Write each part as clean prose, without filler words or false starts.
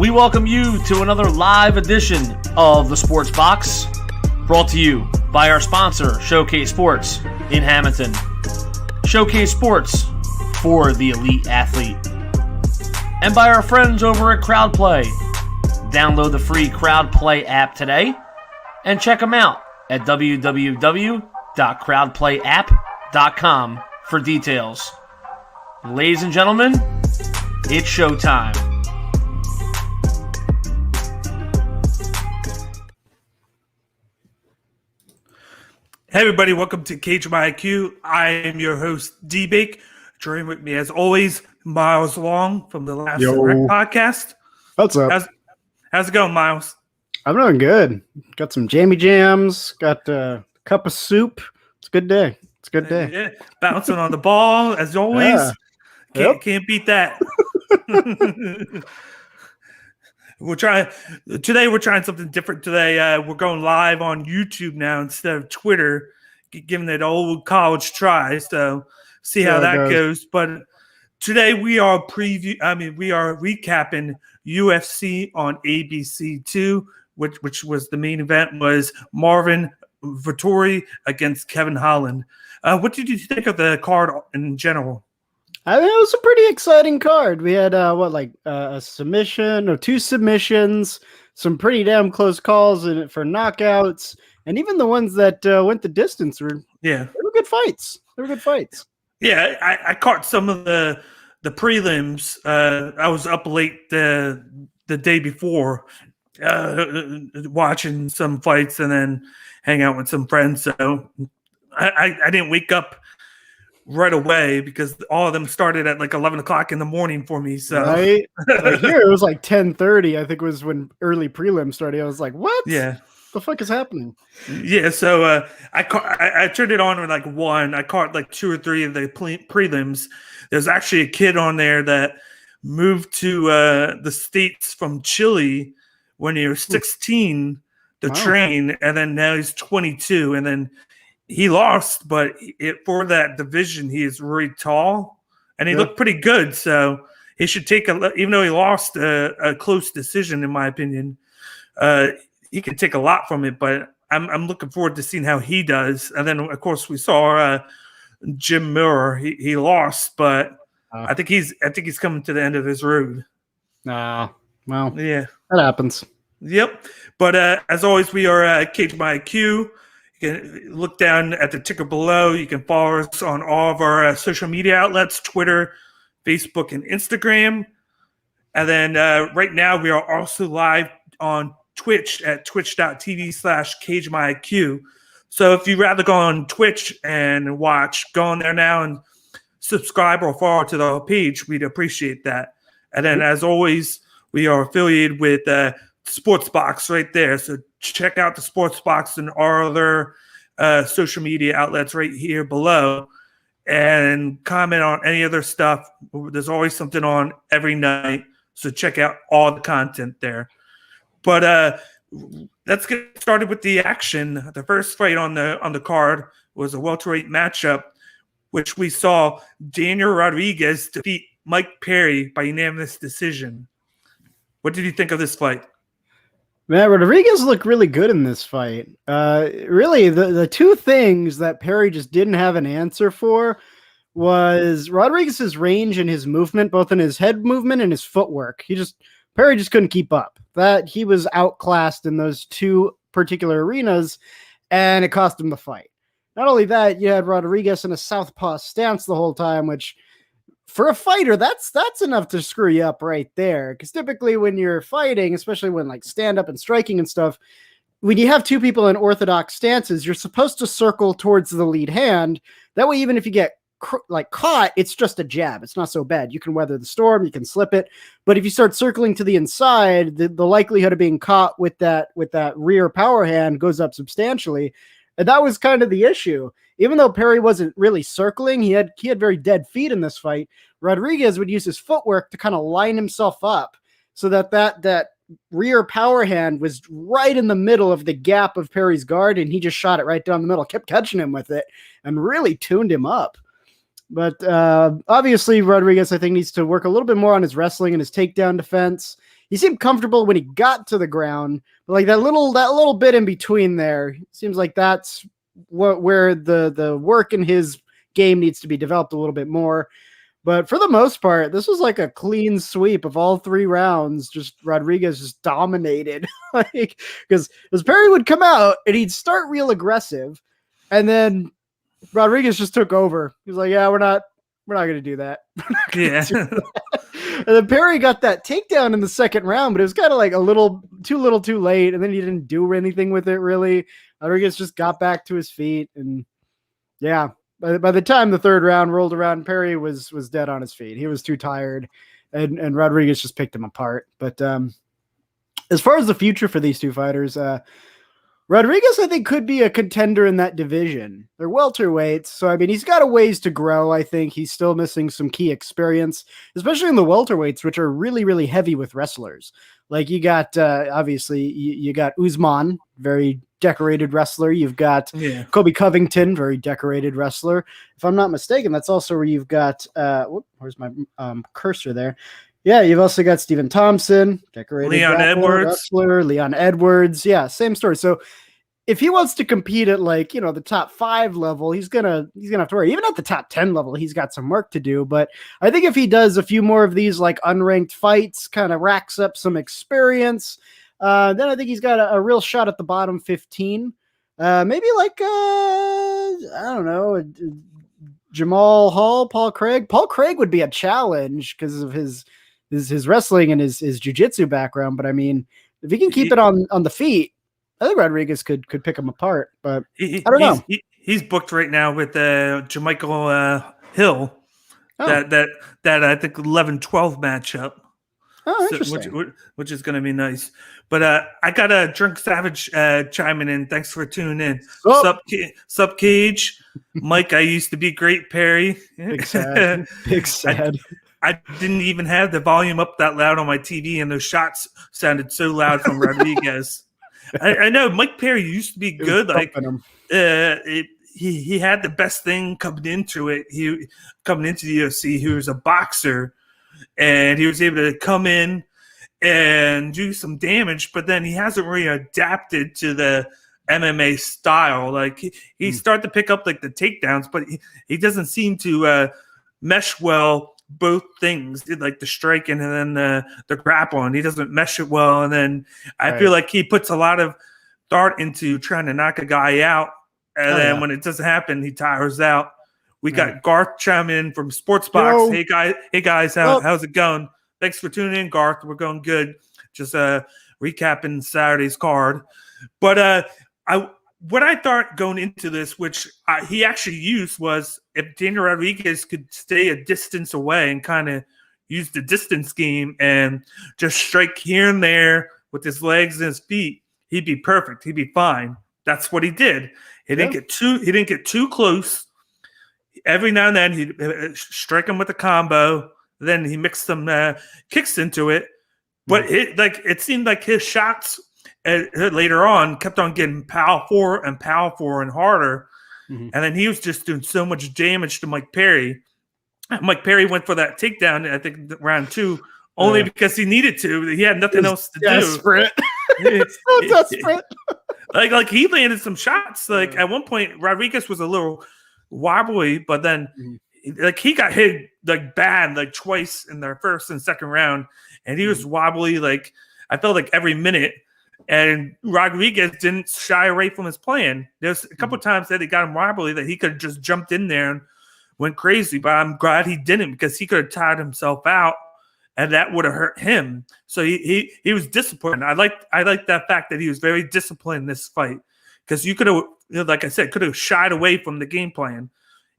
We welcome you to another live edition of the Sports Box, brought to you by our sponsor, Showcase Sports in Hamilton. Showcase Sports for the elite athlete. And by our friends over at CrowdPlay. Download the free CrowdPlay app today and check them out at www.crowdplayapp.com for details. Ladies and gentlemen, it's showtime. Hey everybody, welcome to Cage My IQ. I am your host, D-Bake. Joining with me as always, Miles Long from the Last Rec podcast. What's up? How's it going, Miles? I'm doing good. Got some jammy jams, got a cup of soup. It's a good day. Yeah, bouncing on the ball as always. Yeah. Can't beat that. We're trying something different today. We're going live on YouTube now instead of Twitter, giving it an old college try. So see how that goes. But today we are recapping UFC on ABC2, which was the main event, was Marvin Vettori against Kevin Holland. What did you think of the card in general? I mean, it was a pretty exciting card. We had a submission or two submissions, some pretty damn close calls in it for knockouts, and even the ones that went the distance they were good fights. Yeah, I caught some of the prelims. I was up late the day before, watching some fights and then hang out with some friends. So I didn't wake up right away because all of them started at like 11 o'clock in the morning for me. So right, here it was like 10:30. I think was when early prelims started. I was like, "What? Yeah, the fuck is happening?" Yeah, so I turned it on with like one. I caught like two or three of the prelims. There's actually a kid on there that moved to the States from Chile when he was 16 to train, and then now he's 22, and then he lost, but for that division, he is really tall, and he looked pretty good. So he should take even though he lost a close decision, in my opinion, he can take a lot from it. But I'm looking forward to seeing how he does. And then, of course, we saw Jim Miller. He lost, but I think he's coming to the end of his road. Well, yeah, that happens. Yep. But as always, we are Cage My IQ. You can look down at the ticker below. You can follow us on all of our social media outlets, Twitter, Facebook, and Instagram. And then right now we are also live on Twitch at twitch.tv/CageMyIQ. So if you'd rather go on Twitch and watch, go on there now and subscribe or follow to the page. We'd appreciate that. And then as always, we are affiliated with Sports Box right there. So check out the Sports Box and our other social media outlets right here below, and comment on any other stuff. There's always something on every night, so check out all the content there. But let's get started with the action. The first fight on the card was a welterweight matchup, which we saw Daniel Rodriguez defeat Mike Perry by unanimous decision. What did you think of this fight? Man, Rodriguez looked really good in this fight. Really, the two things that Perry just didn't have an answer for was Rodriguez's range and his movement, both in his head movement and his footwork. Perry just couldn't keep up. That he was outclassed in those two particular arenas, and it cost him the fight. Not only that, you had Rodriguez in a southpaw stance the whole time, which for a fighter, that's enough to screw you up right there. Because typically when you're fighting, especially when like stand up and striking and stuff, when you have two people in orthodox stances, you're supposed to circle towards the lead hand. That way, even if you get caught, it's just a jab. It's not so bad. You can weather the storm. You can slip it. But if you start circling to the inside, the likelihood of being caught with that rear power hand goes up substantially. And that was kind of the issue. Even though Perry wasn't really circling, he had very dead feet in this fight. Rodriguez would use his footwork to kind of line himself up so that rear power hand was right in the middle of the gap of Perry's guard, and he just shot it right down the middle, kept catching him with it, and really tuned him up. But obviously, Rodriguez, I think, needs to work a little bit more on his wrestling and his takedown defense. He seemed comfortable when he got to the ground, but like that little bit in between there seems like that's where the work in his game needs to be developed a little bit more. But for the most part, this was like a clean sweep of all 3 rounds. Just Rodriguez just dominated, like because Perry would come out and he'd start real aggressive, and then Rodriguez just took over. He was like, "Yeah, we're not going to do that." Yeah. And then Perry got that takedown in the second round, but it was kind of like a little too late, and then he didn't do anything with it really. Rodriguez just got back to his feet, and yeah. By the time the third round rolled around, Perry was dead on his feet. He was too tired, and Rodriguez just picked him apart. But as far as the future for these 2 fighters, Rodriguez, I think, could be a contender in that division. They're welterweights, so I mean, he's got a ways to grow. I think he's still missing some key experience, especially in the welterweights, which are really, really heavy with wrestlers. Like you got, obviously, you got Usman, very decorated wrestler. You've got Kobe Covington, very decorated wrestler. If I'm not mistaken, that's also where you've got, where's my cursor there? Yeah, you've also got Stephen Thompson, decorated Leon Edwards. wrestler, Leon Edwards. Yeah, same story. So if he wants to compete at like, the top 5 level, he's gonna have to worry. Even at the top 10 level, he's got some work to do. But I think if he does a few more of these like unranked fights, kind of racks up some experience, then I think he's got a real shot at the bottom 15. Maybe like I don't know, Jamal Hall, Paul Craig. Paul Craig would be a challenge because of his wrestling and his jiu-jitsu background. But I mean, if he can keep it on the feet, I think Rodriguez could pick him apart. But I don't know. He's booked right now with Jermichael Hill. Oh. That I think 11-12 matchup. Oh, interesting. So, which is going to be nice. But I got a Drunk Savage chiming in. Thanks for tuning in. Sup, Cage. Mike, I used to be great, Perry. Big sad. Big sad. I didn't even have the volume up that loud on my TV, and those shots sounded so loud from Rodriguez. I know Mike Perry used to be good. Like he had the best thing coming into it. Coming into the UFC, he was a boxer, and he was able to come in and do some damage. But then he hasn't really adapted to the MMA style. Like he started to pick up like the takedowns, but he doesn't seem to mesh well. Both things, like the striking and then the grappling, he doesn't mesh it well. And then I feel like he puts a lot of thought into trying to knock a guy out, and then when it doesn't happen, he tires out. We got Garth chiming in from Sportsbox. Hey guys, how's it going? Thanks for tuning in, Garth. We're going good. Just recapping Saturday's card, but what I thought going into this, which he actually used, was if Daniel Rodriguez could stay a distance away and kind of use the distance game and just strike here and there with his legs and his feet, he'd be perfect. He'd be fine. That's what he did. He didn't get too close. Every now and then he'd strike him with a combo. Then he mixed some kicks into it. But it seemed like his shots later on kept on getting powerful and harder. And then he was just doing so much damage to Mike Perry. Mike Perry went for that takedown, I think, round 2, only because he needed to. He had nothing else to do. So desperate. Like he landed some shots. Like at one point, Rodriguez was a little wobbly, but then like he got hit like bad, like twice in their first and second round, and he was wobbly. Like I felt like every minute. And Rodriguez didn't shy away from his plan. There's a couple times that he got him wobbly that he could have just jumped in there and went crazy. But I'm glad he didn't, because he could have tired himself out, and that would have hurt him. So he was disciplined. I like that fact that he was very disciplined in this fight, because you could have, like I said, could have shied away from the game plan.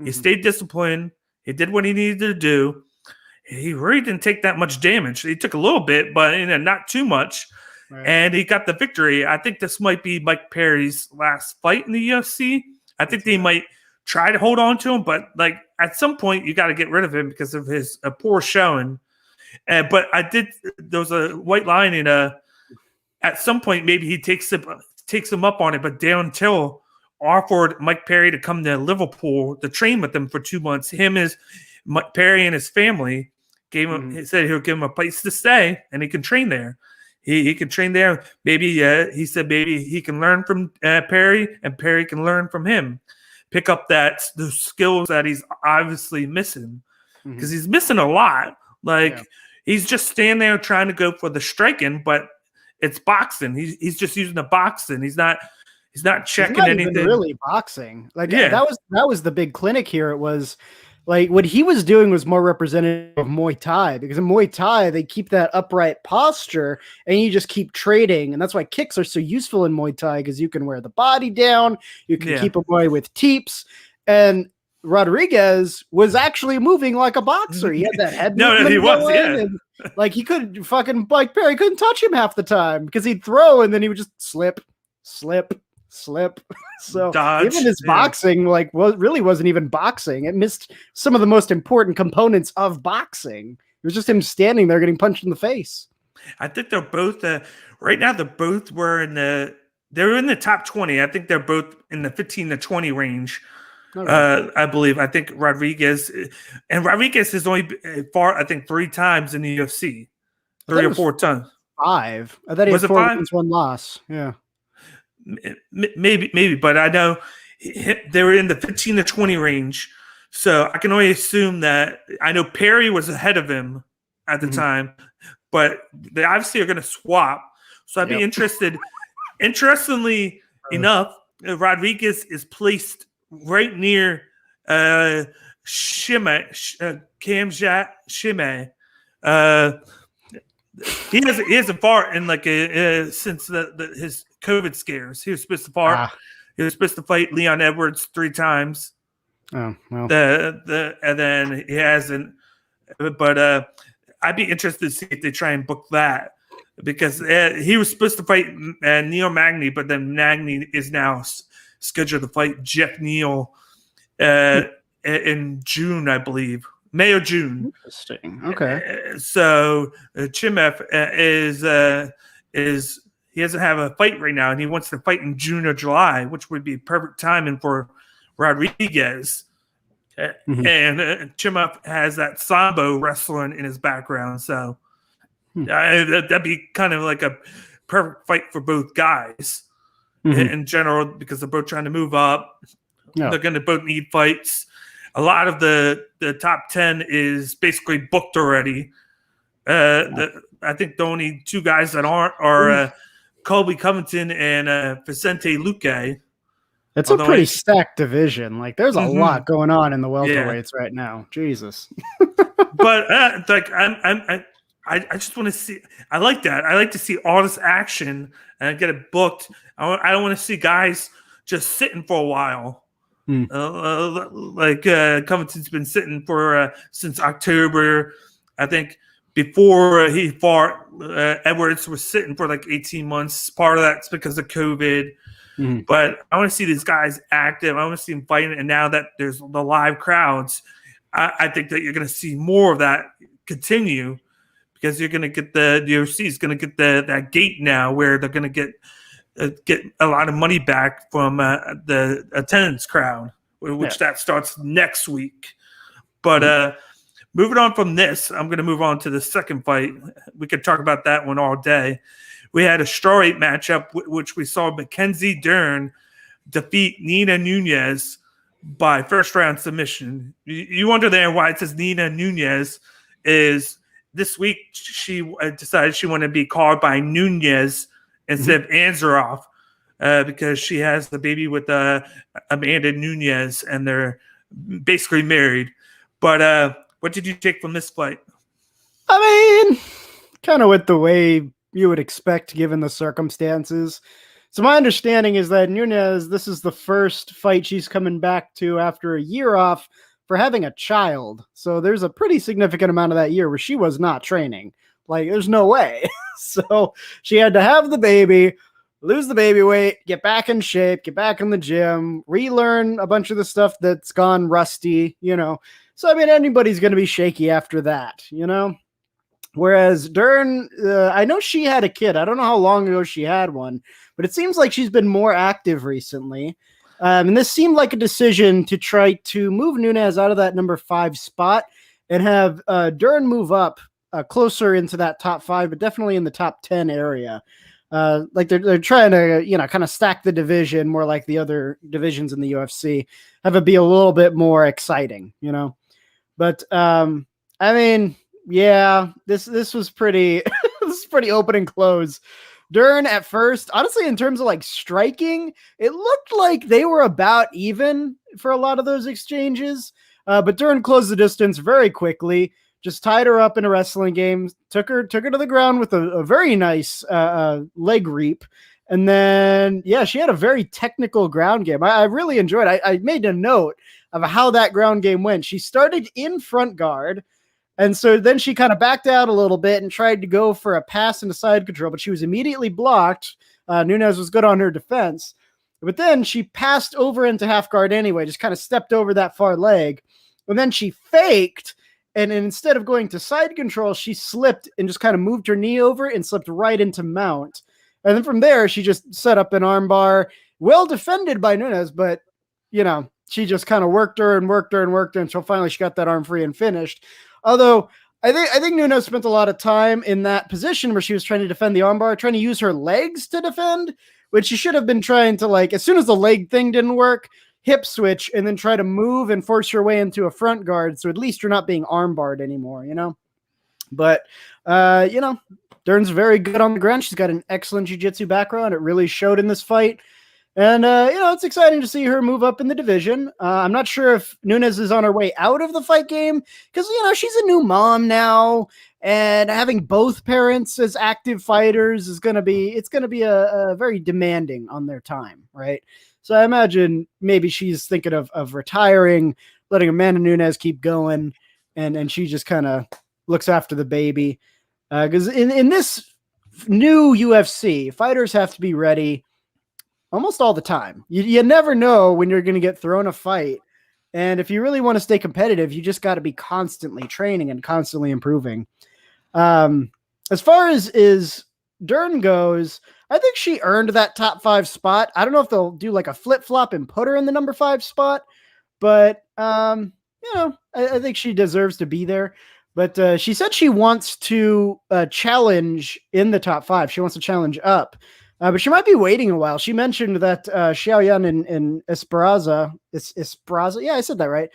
He stayed disciplined. He did what he needed to do. He really didn't take that much damage. He took a little bit, but not too much. Right. And he got the victory. I think this might be Mike Perry's last fight in the UFC. I think they might try to hold on to him, but like at some point you got to get rid of him because of his poor showing. But there was a white line in at some point maybe he takes him up on it, but Darren Till offered Mike Perry to come to Liverpool to train with them for 2 months. Mike Perry and his family he said he'll give him a place to stay and he can train there. He can train there. Maybe he said maybe he can learn from Perry and Perry can learn from him. Pick up the skills that he's obviously missing because he's missing a lot. He's just standing there trying to go for the striking, but it's boxing. He's just using the boxing. He's not checking anything. Really boxing. That was the big clinic here. It was like what he was doing was more representative of Muay Thai, because in Muay Thai they keep that upright posture and you just keep trading, and that's why kicks are so useful in Muay Thai, because you can wear the body down, you can keep away with teeps, and Rodriguez was actually moving like a boxer. He had that head movement. He was, and, Mike Perry couldn't touch him half the time because he'd throw and then he would just slip. So dodge, even his boxing really wasn't even boxing. It missed some of the most important components of boxing. It was just him standing there getting punched in the face. I think they're both right now. They're in the top 20. I think they're both in the 15 to 20 range. Okay. I believe. I think Rodriguez has only fought, I think, 3 times in the UFC, 3 or 4 times. 5. I thought he had 4 wins, 1 loss. Yeah. Maybe, but I know they were in the 15 to 20 range, so I can only assume that I know Perry was ahead of him at the time, but they obviously are going to swap. So I'd be interested. Interestingly enough, Rodriguez is placed right near Shime. He hasn't fought in since his COVID scares. He was supposed to fight. He was supposed to fight Leon Edwards 3 times. Oh well. And then he hasn't. But I'd be interested to see if they try and book that, because he was supposed to fight Neil Magny, but then Magny is now scheduled to fight Jeff Neal in June, I believe. May or June. Interesting. Okay. So Chimev is he doesn't have a fight right now, and he wants to fight in June or July, which would be perfect timing for Rodriguez. And Chimev has that sambo wrestling in his background, so that'd be kind of like a perfect fight for both guys in general, because they're both trying to move up. Yeah. They're going to both need fights. A lot of the top 10 is basically booked already. I think the only 2 guys that aren't are Colby Covington and Vicente Luque. It's a pretty stacked division. There's a lot going on in the welterweights right now. Jesus. But I just want to see. I like that. I like to see all this action and get it booked. I don't want to see guys just sitting for a while. Covington's been sitting for since October. I think before he fought, Edwards was sitting for 18 months. Part of that's because of COVID. But I want to see these guys active. I want to see them fighting. And now that there's the live crowds, I think that you're going to see more of that continue, because you're going to get the UFC is going to get that gate now where they're going to get a lot of money back from the attendance crowd, which that starts next week. But moving on from this, I'm going to move on to the second fight. We could talk about that one all day. We had a strawweight matchup, which we saw Mackenzie Dern defeat Nina Nunez by first-round submission. You wonder there why it says Nina Nunez is this week she decided she wanted to be called by Nunez instead of Ansaroff, because she has the baby with Amanda Nunez, and they're basically married. But what did you take from this fight? I mean, kind of with the way you would expect given the circumstances. So my understanding is that Nunez, this is the first fight she's coming back to after a year off for having a child. So there's a pretty significant amount of that year where she was not training. There's no way. So she had to have the baby, lose the baby weight, get back in shape, get back in the gym, relearn a bunch of the stuff that's gone rusty, So, I mean, anybody's going to be shaky after that, Whereas Dern, I know she had a kid. I don't know how long ago she had one, but it seems like she's been more active recently. And this seemed like a decision to try to move Nunes out of that number 5 spot and have Dern move up closer into that top 5, but definitely in the top 10 area. Like they're trying to, kind of stack the division more like the other divisions in the UFC, have it be a little bit more exciting, But I mean, yeah, this was pretty this is pretty open and close. Dern at first, honestly, in terms of like striking, it looked like they were about even for a lot of those exchanges. But Dern closed the distance very quickly, just tied her up in a wrestling game, took her to the ground with a very nice leg reap. And then, yeah, she had a very technical ground game. I really enjoyed it. I made a note of how that ground game went. She started in front guard. And so then she kind of backed out a little bit and tried to go for a pass into side control, but she was immediately blocked. Nunes was good on her defense. But then she passed over into half guard anyway, just kind of stepped over that far leg. And then she faked, and instead of going to side control, she slipped and just kind of moved her knee over and slipped right into mount. And then from there, she just set up an armbar, well defended by Nunes, but, she just kind of worked her until finally she got that arm free and finished. Although I think Nunes spent a lot of time in that position where she was trying to defend the armbar, trying to use her legs to defend, which she should have been trying to, like, as soon as the leg thing didn't work, hip switch and then try to move and force your way into a front guard. So at least you're not being armbarred anymore, But, Dern's very good on the ground. She's got an excellent jiu-jitsu background. It really showed in this fight. And, it's exciting to see her move up in the division. I'm not sure if Nunes is on her way out of the fight game because, she's a new mom now, and having both parents as active fighters is going to be a very demanding on their time, right? So I imagine maybe she's thinking of retiring, letting Amanda Nunes keep going, and she just kind of looks after the baby. Because in this new UFC, fighters have to be ready almost all the time. You never know when you're going to get thrown a fight. And if you really want to stay competitive, you just got to be constantly training and constantly improving. As far as Dern goes, I think she earned that top 5 spot. I don't know if they'll do like a flip-flop and put her in the number 5 spot, but, I think she deserves to be there. But she said she wants to challenge in the top 5. She wants to challenge up. But she might be waiting a while. She mentioned that Xiaoyan and Esparza, yeah, I said that right.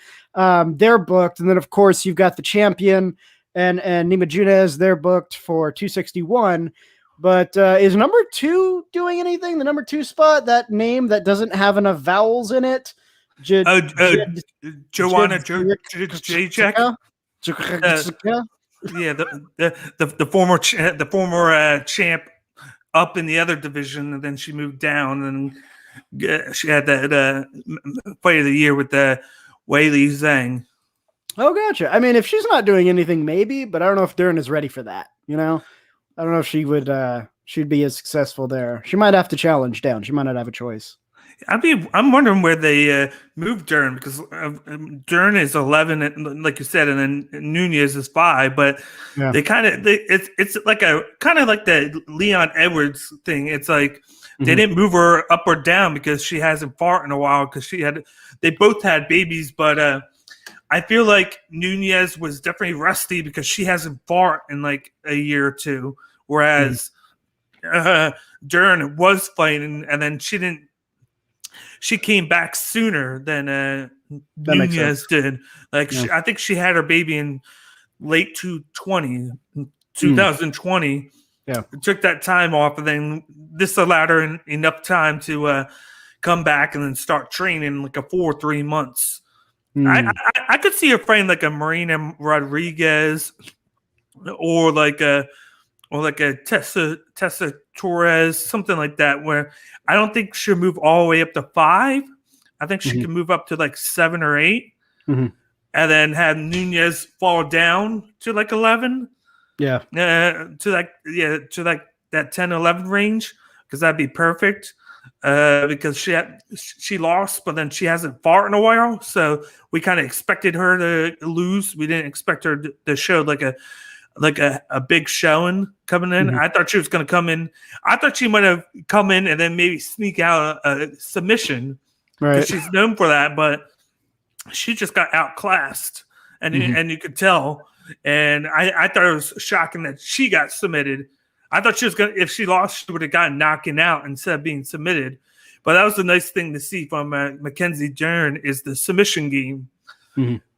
They're booked. And then, of course, you've got the champion and Nima Junes, they're booked for 261. But is number 2 doing anything? The number 2 spot, that name that doesn't have enough vowels in it? Joanna Jacek. Yeah, the former champ up in the other division, and then she moved down, and she had that fight of the year with the Weili Zhang. Oh, gotcha. I mean, if she's not doing anything, maybe, but I don't know if Dern is ready for that. I don't know if she would. She'd be as successful there. She might have to challenge down. She might not have a choice. I'm wondering where they moved Dern, because Dern is 11, like you said, and then Nunes is 5. But yeah. It's like a kind of like the Leon Edwards thing. It's like they didn't move her up or down because she hasn't fought in a while, because they both had babies. But I feel like Nunes was definitely rusty because she hasn't fought in like a year or two, whereas Dern was fighting, and then she didn't. She came back sooner than Nunes did. Like I think she had her baby in late 2020. Yeah, it took that time off, and then this allowed her enough time to come back and then start training like a 4 or 3 months. I could see her fighting like a Marina Rodriguez or like a Tessa Torres, something like that, where I don't think she'll move all the way up to 5. I think she can move up to like 7 or 8, and then have Nunes fall down to like 11. Yeah. To that 10, 11 range, because that'd be perfect. Because she lost, but then she hasn't fought in a while, so we kind of expected her to lose. We didn't expect her to show like a big showing coming in. I thought she was going to come in. I thought she might have come in and then maybe sneak out a submission because she's known for that, but she just got outclassed, and you could tell. And I thought it was shocking that she got submitted. I thought she was gonna, if she lost, she would have gotten knocking out instead of being submitted. But that was the nice thing to see from Mackenzie Dern is the submission game,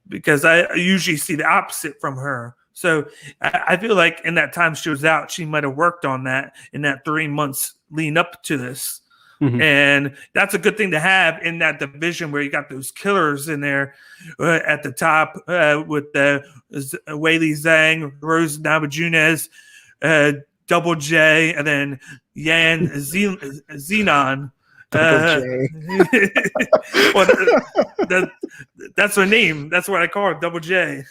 because I usually see the opposite from her. So I feel like in that time she was out, she might have worked on that in that 3 months leading up to this. And that's a good thing to have in that division where you got those killers in there at the top with the Weili Zhang, Rose Namajunas, Double J, and then Yan Xenon. Well, that's her name. That's what I call her, Double J.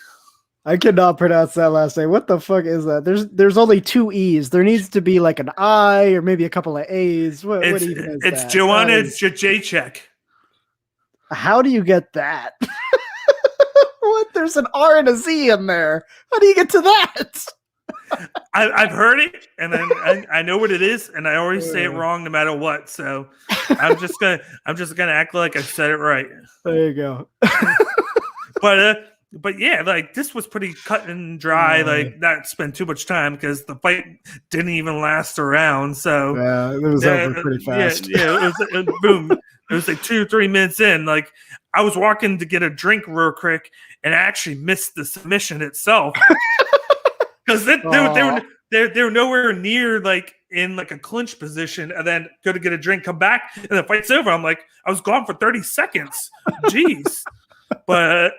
I cannot pronounce that last name. What the fuck is that? There's only 2 E's. There needs to be like an I or maybe a couple of A's. What even is it's that? Joanna Jacek. How do you get that? What? There's an R and a Z in there. How do you get to that? I've heard it, and I know what it is, and I always say it wrong no matter what. So I'm just gonna act like I said it right. There you go. But yeah, like this was pretty cut and dry. Like not spend too much time because the fight didn't even last a round. So yeah, it was over pretty fast. Yeah, it was boom. It was like 2 or 3 minutes in. Like I was walking to get a drink real quick, and I actually missed the submission itself because they were nowhere near like in like a clinch position, and then go to get a drink, come back, and the fight's over. I'm like, I was gone for 30 seconds. Jeez. But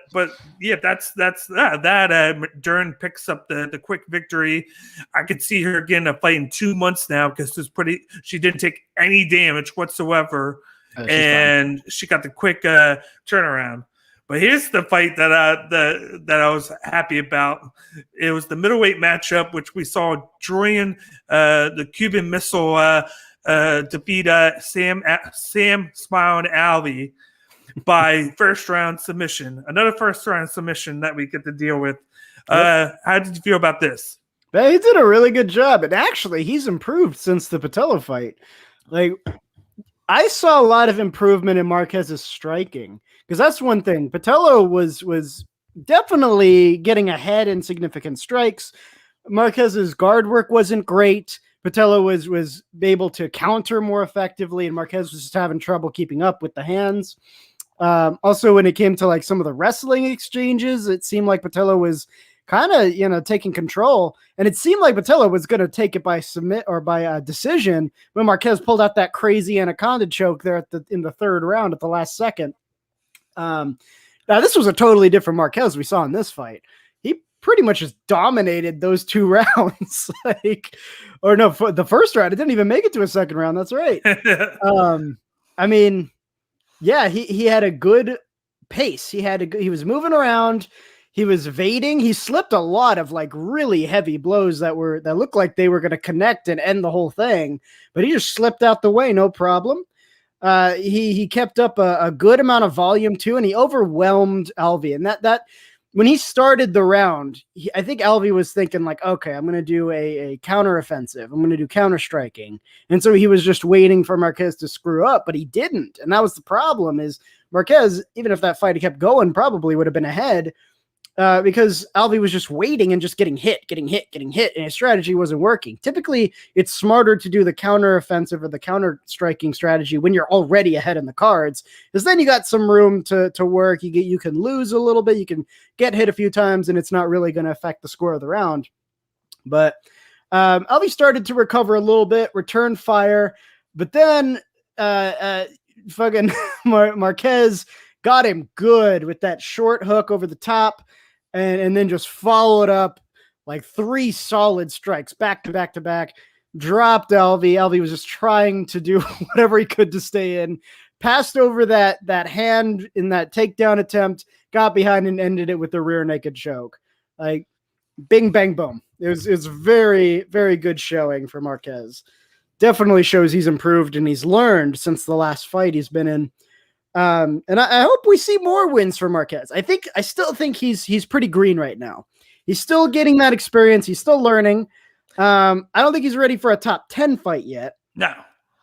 yeah, that's that. Dern picks up the quick victory. I could see her getting a fight in 2 months now because she didn't take any damage whatsoever, and she got the quick turnaround. But here's the fight that I was happy about. It was the middleweight matchup, which we saw Julian, the Cuban Missile, defeat Sam Smile and Alvey by first round submission. Another first round submission that we get to deal with. How did you feel about this? He did a really good job, and actually he's improved since the Patello fight. Like I saw a lot of improvement in Marquez's striking, because that's one thing. Patello was definitely getting ahead in significant strikes. Marquez's guard work wasn't great. Patello was able to counter more effectively, and Marquez was just having trouble keeping up with the hands. Also, when it came to like some of the wrestling exchanges, it seemed like Patello was kind of, taking control, and it seemed like Patello was going to take it by submit or by decision when Marquez pulled out that crazy anaconda choke there in the 3rd round at the last second. Now this was a totally different Marquez we saw in this fight. He pretty much just dominated those 2 rounds. For the first round, it didn't even make it to a 2nd round. That's right. I mean, yeah, he had a good pace. He was moving around. He was evading. He slipped a lot of like really heavy blows that looked like they were going to connect and end the whole thing, but he just slipped out the way, no problem. He kept up a good amount of volume too, and he overwhelmed Alvey. And that when he started the round, I think Alvey was thinking like, okay, I'm going to do a counter offensive. I'm going to do counter striking. And so he was just waiting for Marquez to screw up, but he didn't. And that was the problem, is Marquez, even if that fight had kept going, probably would have been ahead. Because Alvey was just waiting and just getting hit, and his strategy wasn't working. Typically, it's smarter to do the counter offensive or the counter striking strategy when you're already ahead in the cards, because then you got some room to work. You can lose a little bit, you can get hit a few times, and it's not really going to affect the score of the round. But Alvey started to recover a little bit, return fire, but then fucking Marquez got him good with that short hook over the top. And then just followed up like 3 solid strikes back to back to back, dropped Alvey. Alvey was just trying to do whatever he could to stay in, passed over that hand in that takedown attempt, got behind and ended it with a rear naked choke. Like bing, bang, boom. It's very, very good showing for Marquez. Definitely shows he's improved and he's learned since the last fight he's been in. And I hope we see more wins for Marquez. I still think he's pretty green right now. He's still getting that experience. He's still learning. I don't think he's ready for a top 10 fight yet. No.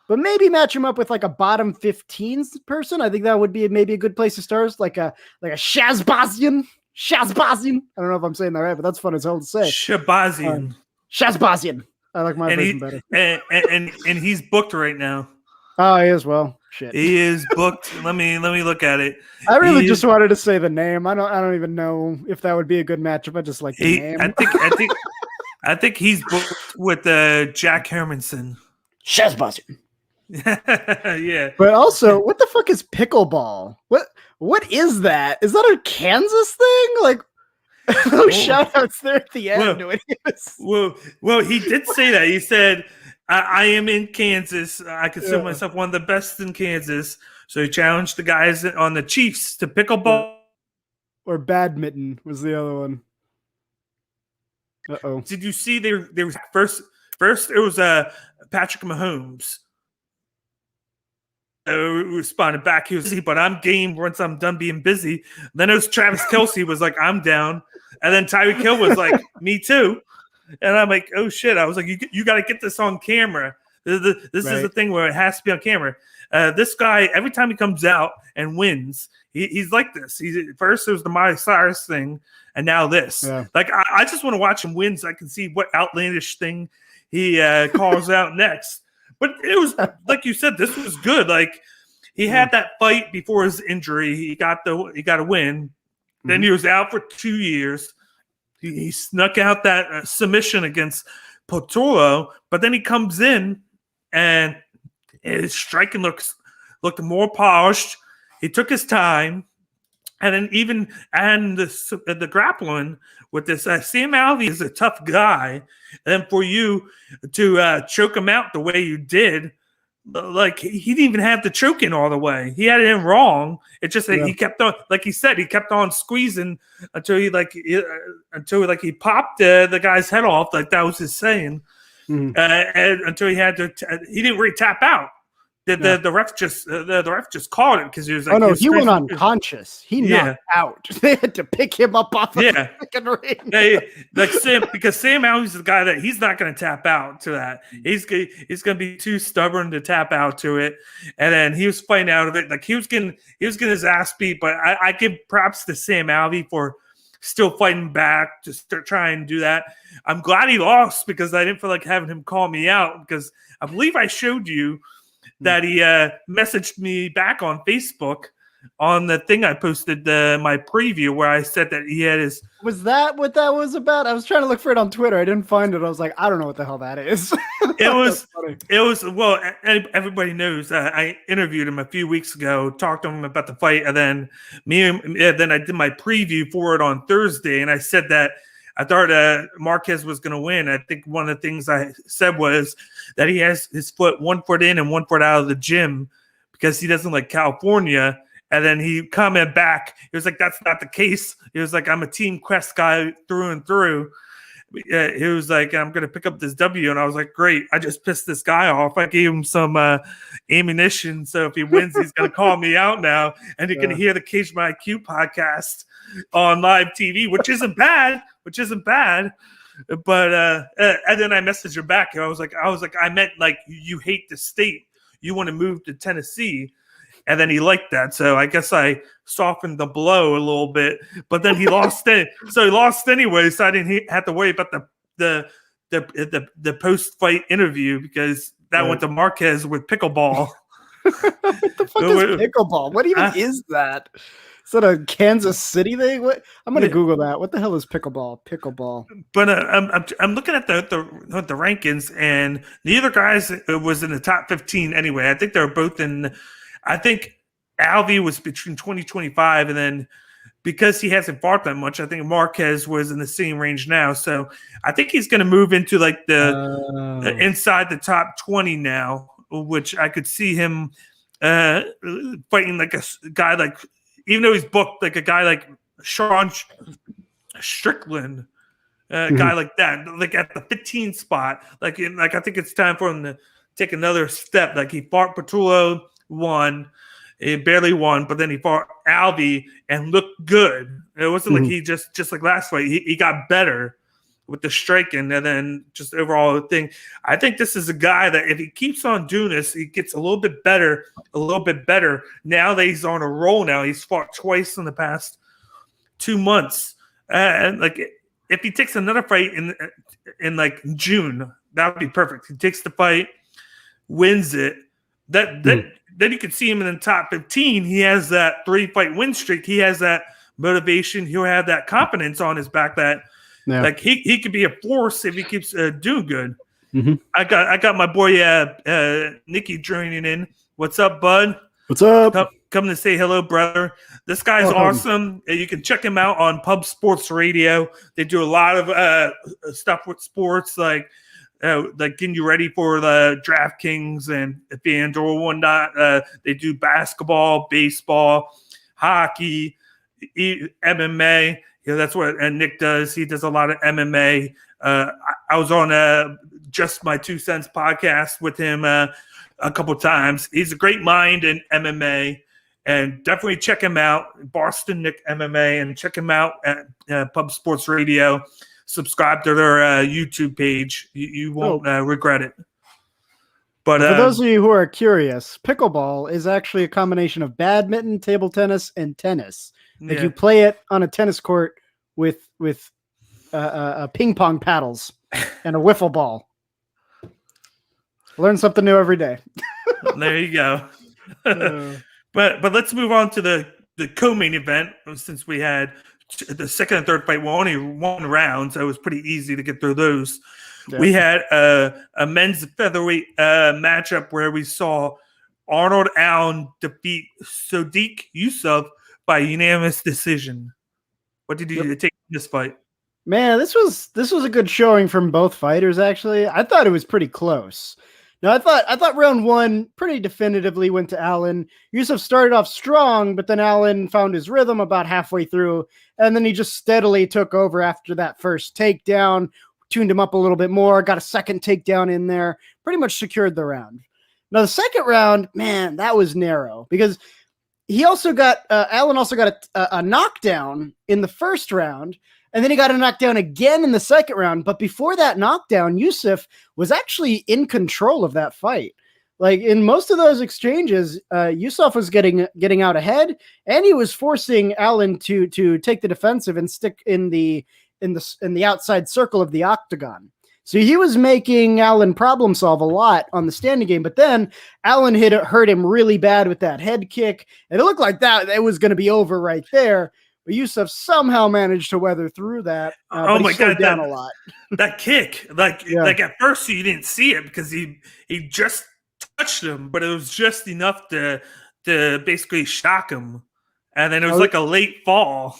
but maybe match him up with like a bottom 15 person. I think that would be maybe a good place to start. Like a Shazbazian. Shazbazian. I don't know if I'm saying that right, but that's fun as hell to say. Shabazian. Shazbazian. I like my version better. And he's booked right now. Oh, he is. Well, shit. He is booked. Let me look at it. I really just wanted to say the name. I don't even know if that would be a good matchup. I just like the name. I think he's booked with Jack Hermanson. Shazbazian. Yeah. But also, what the fuck is pickleball? What is that? Is that a Kansas thing? Like, shout outs there at the end. Well, he did say that. He said, I am in Kansas. I consider myself one of the best in Kansas. So he challenged the guys on the Chiefs to pickleball. Or badminton was the other one. Uh-oh. Did you see there was first it was Patrick Mahomes. Responded back. He was busy, but I'm game once I'm done being busy. Then it was Travis Kelce was like, I'm down. And then Tyreek Hill was like, me too. And I'm like, oh shit. I was like, you got to get this on camera. This is the thing where it has to be on camera. This guy, every time he comes out and wins, he's like this. First, it was the Miley Cyrus thing, and now this. Yeah. Like, I just want to watch him win so I can see what outlandish thing he calls out next. But it was, like you said, this was good. Like, he had that fight before his injury. He got a win. Then he was out for 2 years. He snuck out that submission against Potolo, but then he comes in and his striking looked more polished. He took his time, and then even the grappling with this Sam Alvey is a tough guy, and for you to choke him out the way you did. Like, he didn't even have the choke in all the way. He had it in wrong. It's just that he kept on, like he said, he kept on squeezing until he popped the guy's head off. Like, that was his saying. And until he had to, he didn't really tap out. The ref just called it because he was like, oh no, he went unconscious. He knocked out. They had to pick him up off of the freaking ring. Because Sam Alvey's the guy that he's not going to tap out to that. He's going to be too stubborn to tap out to it. And then he was fighting out of it. Like, he was getting his ass beat. But I give props to Sam Alvey for still fighting back to try and do that. I'm glad he lost because I didn't feel like having him call me out, because I believe I showed you that he messaged me back on Facebook on the thing I posted, my preview, where I said that he had his... Was that what that was about? I was trying to look for it on Twitter. I didn't find it. I was like, I don't know what the hell that is. It was, well, everybody knows. I interviewed him a few weeks ago, talked to him about the fight, and then then I did my preview for it on Thursday, and I said that I thought Marquez was going to win. I think one of the things I said was that he has his foot 1 foot in and 1 foot out of the gym because he doesn't like California. And then he commented back. He was like, that's not the case. He was like, I'm a Team Quest guy through and through. He was like, I'm going to pick up this W. And I was like, great. I just pissed this guy off. I gave him some ammunition. So if he wins, he's going to call me out now. And you're going to hear the Cage My IQ podcast on live TV, which isn't bad. But and then I messaged her back. And I was like, I meant like, you hate the state. You want to move to Tennessee. And then he liked that. So I guess I softened the blow a little bit. But then he lost it. So he lost anyway. So I didn't have to worry about the post-fight interview, because that went to Marquez with pickleball. What the fuck is pickleball? What even is that? Is that a Kansas City thing? What? I'm gonna Google that. What the hell is pickleball? Pickleball. But I'm looking at the rankings, and neither guys was in the top 15 anyway. I think they're both in. I think Alvey was between 20-25, and then because he hasn't fought that much, I think Marquez was in the same range now. So I think he's going to move into like the inside the top 20 now, which I could see him fighting like a guy like, even though he's booked, like a guy like Sean Strickland, guy like that, like at the 15 spot. Like I think it's time for him to take another step. Like, he fought Patullo, won. He barely won, but then he fought Alvey and looked good. It wasn't like he just like last fight. He got better. with the striking and then just overall thing. I think this is a guy that if he keeps on doing this, he gets a little bit better. Now that he's on a roll now, he's fought twice in the past 2 months. And like if he takes another fight in like June, that would be perfect. He takes the fight, wins it. Then you can see him in the top 15. He has that 3-fight win streak. He has that motivation. He'll have that confidence on his back that like he could be a force if he keeps doing good. Mm-hmm. I got my boy Nicky joining in. What's up, bud? What's up? Come to say hello, brother. This guy's awesome. You can check him out on Pub Sports Radio. They do a lot of stuff with sports, like getting you ready for the DraftKings and FanDuel and whatnot. They do basketball, baseball, hockey, MMA. That's what Nick does. He does a lot of MMA. I was on Just My 2 Cents podcast with him a couple times. He's a great mind in MMA, and definitely check him out, Boston Nick MMA, and check him out at Pub Sports Radio. Subscribe to their YouTube page. You won't regret it. But for those of you who are curious, pickleball is actually a combination of badminton, table tennis, and tennis. Like you play it on a tennis court with ping pong paddles and a wiffle ball. Learn something new every day. There you go. But let's move on to the co-main event, since we had the second and third fight. Well, only 1 round, so it was pretty easy to get through those. Yeah. We had a men's featherweight matchup where we saw Arnold Allen defeat Sodiq Yusuff by unanimous decision. What did you take in this fight? Man, this was a good showing from both fighters. Actually, I thought it was pretty close. Now, I thought round 1 pretty definitively went to Allen. Yusuff started off strong, but then Allen found his rhythm about halfway through, and then he just steadily took over after that first takedown, tuned him up a little bit more, got a second takedown in there, pretty much secured the round. Now, the second round, man, that was narrow because he also got Allen also got a knockdown in the first round, and then he got a knockdown again in the second round. But before that knockdown, Yusuff was actually in control of that fight. Like in most of those exchanges, Yusuff was getting out ahead, and he was forcing Allen to take the defensive and stick in the outside circle of the octagon. So he was making Allen problem solve a lot on the standing game, but then Allen hurt him really bad with that head kick, and it looked like that it was going to be over right there. But Yusuff somehow managed to weather through that. Oh my God, down a lot. That kick, like at first you didn't see it because he just touched him, but it was just enough to basically shock him, and then it was like a late fall.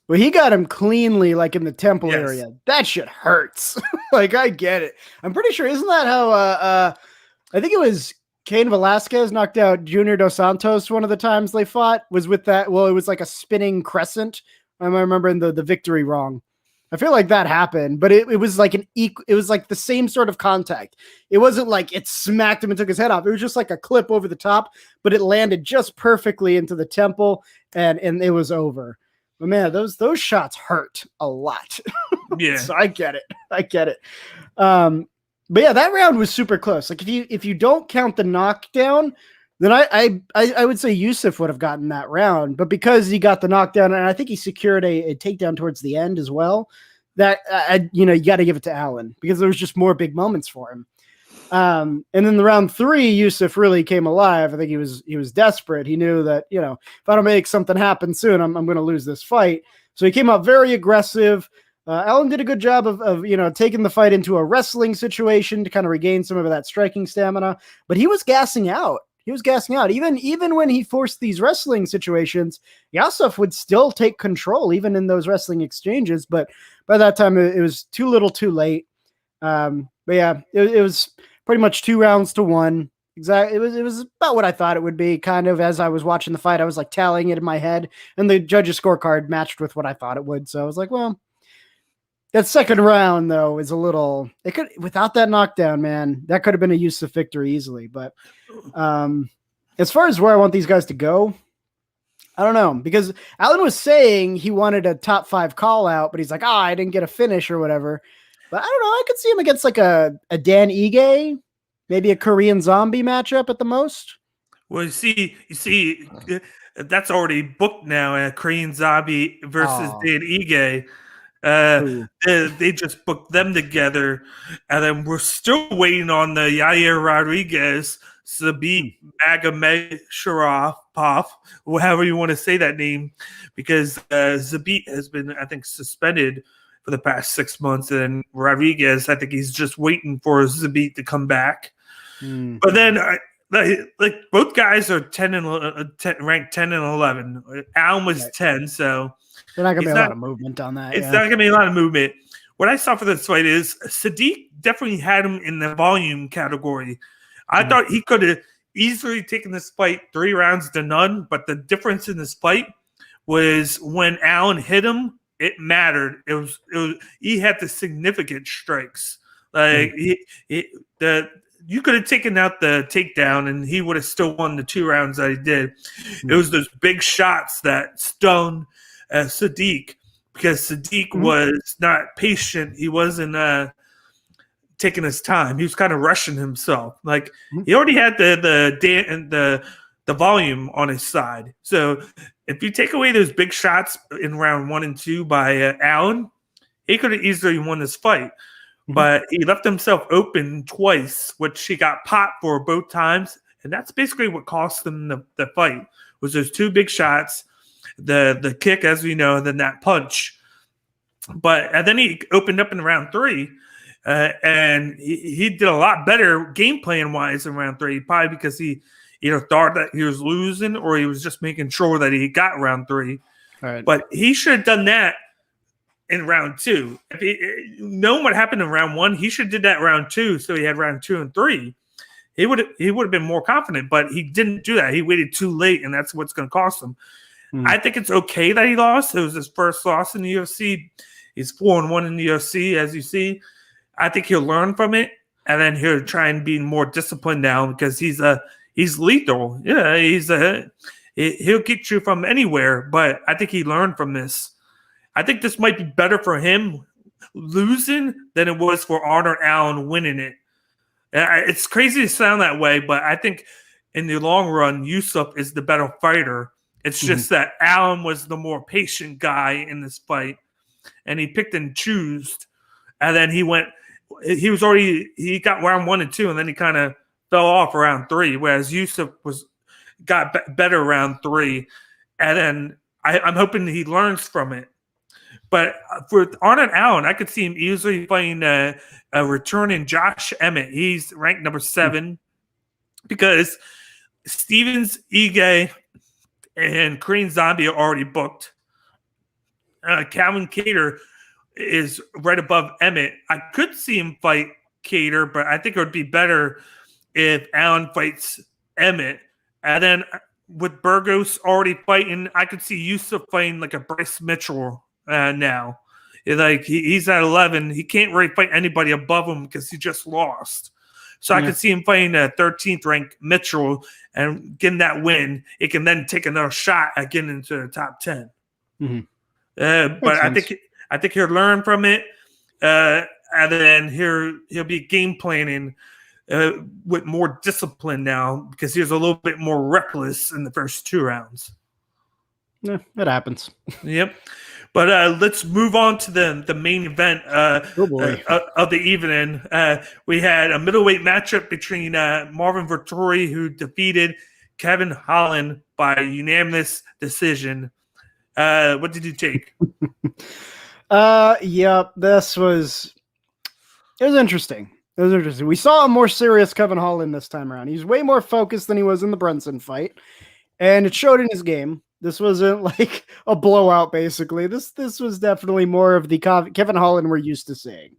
Well, he got him cleanly, like in the temple area. That shit hurts. Like, I get it. I'm pretty sure, isn't that how, I think it was Cain Velasquez knocked out Junior Dos Santos one of the times they fought, was with that. Well, it was like a spinning crescent. I'm remembering the victory wrong. I feel like that happened, but it was like it was like the same sort of contact. It wasn't like it smacked him and took his head off. It was just like a clip over the top, but it landed just perfectly into the temple, and it was over. But man, those shots hurt a lot. Yeah. So I get it. But yeah, that round was super close. Like if you don't count the knockdown, then I would say Yusuff would have gotten that round. But because he got the knockdown, and I think he secured a takedown towards the end as well, that you got to give it to Allen because there was just more big moments for him. And then the round 3, Yusuff really came alive. I think he was desperate. He knew that, if I don't make something happen soon, I'm going to lose this fight. So he came out very aggressive. Allen did a good job of taking the fight into a wrestling situation to kind of regain some of that striking stamina, but he was gassing out. Even when he forced these wrestling situations, Yusuff would still take control, even in those wrestling exchanges. But by that time, it was too little too late. But yeah, it was pretty much 2 rounds to 1. Exactly. It was about what I thought it would be. Kind of as I was watching the fight, I was like tallying it in my head, and the judge's scorecard matched with what I thought it would. So I was like, well, that second round though is a little. It could, without that knockdown, man, that could have been a Yusuff victory easily. But as far as where I want these guys to go, I don't know, because Allen was saying he wanted a top 5 call out, but he's like, I didn't get a finish or whatever. But I don't know. I could see him against like a Dan Ige, maybe a Korean Zombie matchup at the most. Well, you see, that's already booked now. Korean Zombie versus Dan Ige. They just booked them together, and then we're still waiting on the Yair Rodriguez, Zabit Magomedsharapov, however you want to say that name, because Zabit has been, I think, suspended for the past 6 months, and Rodriguez, I think he's just waiting for Zabit to come back. But then, like both guys are 10 and 10, ranked 10 and 11. Allen was 10, so. There's not going to be a lot of movement on that. It's not going to be a lot of movement. What I saw for this fight is Sadiq definitely had him in the volume category. I thought he could have easily taken this fight 3 rounds to none, but the difference in this fight was when Allen hit him, it mattered. It was he had the significant strikes. Like you could have taken out the takedown and he would have still won the 2 rounds that he did. It was those big shots that stung Sadiq, because Sadiq was not patient. He wasn't taking his time. He was kind of rushing himself. Like he already had the volume on his side. So if you take away those big shots in round 1 and 2 by Allen, he could have easily won this fight. But he left himself open twice, which he got popped for both times, and that's basically what cost him the fight. Was those 2 big shots. The kick, as we know, and then that punch. And then he opened up in round 3, and he did a lot better game plan wise in round 3, probably because he either thought that he was losing or he was just making sure that he got round 3. Right. But he should have done that in round 2. If he knowing what happened in round 1, he should have did that round 2, so he had round 2 and 3. He would have been more confident, but he didn't do that. He waited too late, and that's what's going to cost him. I think it's okay that he lost. It was his first loss in the UFC. He's 4-1 in the UFC, as you see. I think he'll learn from it, and then he'll try and be more disciplined now because he's lethal. Yeah, he'll get you from anywhere. But I think he learned from this. I think this might be better for him losing than it was for Arnold Allen winning it. It's crazy to sound that way, but I think in the long run, Yusuf is the better fighter. It's just that Allen was the more patient guy in this fight, and he picked and chose. And then he got round 1 and 2, and then he kind of fell off around 3, whereas Yusuf got better around 3. And then I'm hoping he learns from it. But for Arnold Allen, I could see him easily playing a returning Josh Emmett. He's ranked number 7 because Stevens, Ige, and Korean Zombie are already booked. Calvin Kattar is right above Emmett. I could see him fight Kattar, but I think it would be better if Allen fights Emmett. And then with Burgos already fighting, I could see Yusuf fighting like a Bryce Mitchell now. Like he's at 11. He can't really fight anybody above him because he just lost. So I could see him fighting a 13th ranked Mitchell and getting that win. It can then take another shot at getting into the top 10. But I think he'll learn from it, and then he'll be game planning with more discipline now because he was a little bit more reckless in the first 2 rounds. Yeah, it happens. Yep. But let's move on to the main event of the evening. We had a middleweight matchup between Marvin Vettori, who defeated Kevin Holland by unanimous decision. What did you take? Yep, it was interesting. It was interesting. We saw a more serious Kevin Holland this time around. He's way more focused than he was in the Brunson fight, and it showed in his game. This wasn't like a blowout, basically. This was definitely more of the Kevin Holland we're used to seeing.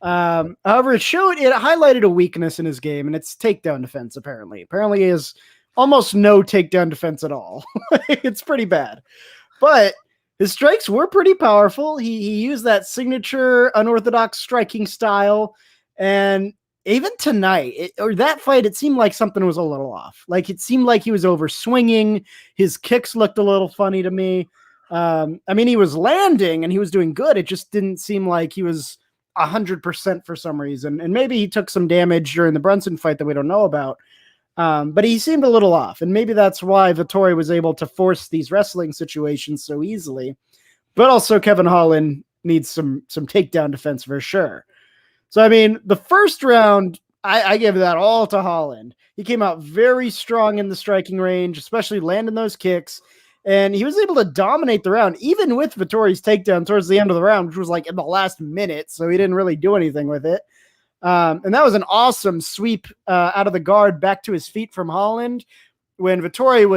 However, it highlighted a weakness in his game, and it's takedown defense, apparently. Apparently, he has almost no takedown defense at all. It's pretty bad. But his strikes were pretty powerful. He used that signature unorthodox striking style, and even tonight, that fight, it seemed like something was a little off. Like, it seemed like he was over swinging. His kicks looked a little funny to me. I mean, he was landing and he was doing good. It just didn't seem like he was 100% for some reason. And maybe he took some damage during the Brunson fight that we don't know about. But he seemed a little off. And maybe that's why Vettori was able to force these wrestling situations so easily. But also Kevin Holland needs some takedown defense for sure. So, I mean, the first round, I give that all to Holland. He came out very strong in the striking range, especially landing those kicks. And he was able to dominate the round, even with Vettori's takedown towards the end of the round, which was like in the last minute. So he didn't really do anything with it. And that was an awesome sweep out of the guard back to his feet from Holland. When Vettori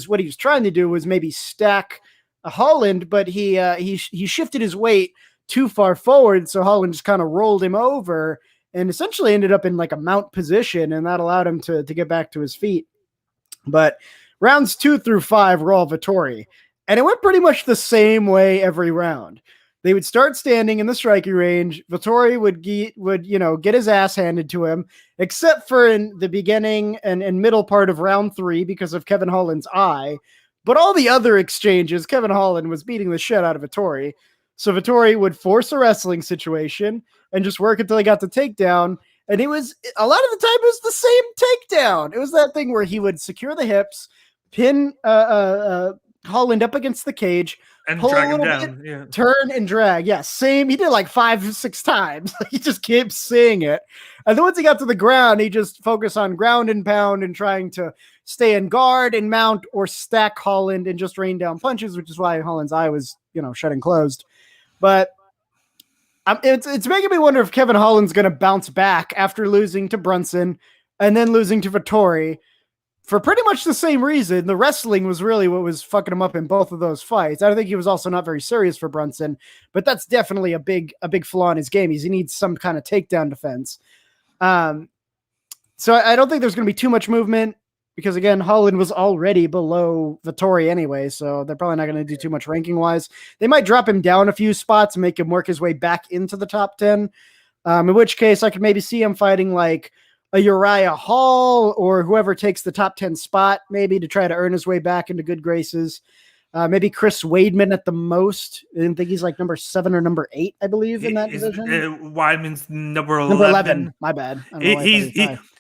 what he was trying to do was maybe stack Holland, but he shifted his weight too far forward. So Holland just kind of rolled him over and essentially ended up in like a mount position. And that allowed him to get back to his feet. But rounds 2 through 5 were all Vettori, and it went pretty much the same way every round. They would start standing in the striking range. Vettori would get his ass handed to him, except for in the beginning and middle part of round 3 because of Kevin Holland's eye. But all the other exchanges, Kevin Holland was beating the shit out of Vettori. So Vettori would force a wrestling situation and just work until he got the takedown. And a lot of the time it was the same takedown. It was that thing where he would secure the hips, pin Holland up against the cage, and drag him down. Yeah. Turn and drag. Yeah, same. He did it like 5-6 times. He just keeps saying it. And then once he got to the ground, he just focused on ground and pound and trying to stay in guard and mount or stack Holland and just rain down punches, which is why Holland's eye was, shut and closed. But it's making me wonder if Kevin Holland's going to bounce back after losing to Brunson and then losing to Vettori for pretty much the same reason. The wrestling was really what was fucking him up in both of those fights. I think he was also not very serious for Brunson, but that's definitely a big flaw in his game. He needs some kind of takedown defense. So I don't think there's going to be too much movement because, again, Holland was already below Vettori anyway, so they're probably not going to do too much ranking-wise. They might drop him down a few spots and make him work his way back into the top 10, in which case I could maybe see him fighting like a Uriah Hall or whoever takes the top 10 spot, maybe to try to earn his way back into good graces. Maybe Chris Weidman at the most. I didn't think he's like number 7 or number 8, I believe, in that division. Weidman's number 11. Number 11. My bad.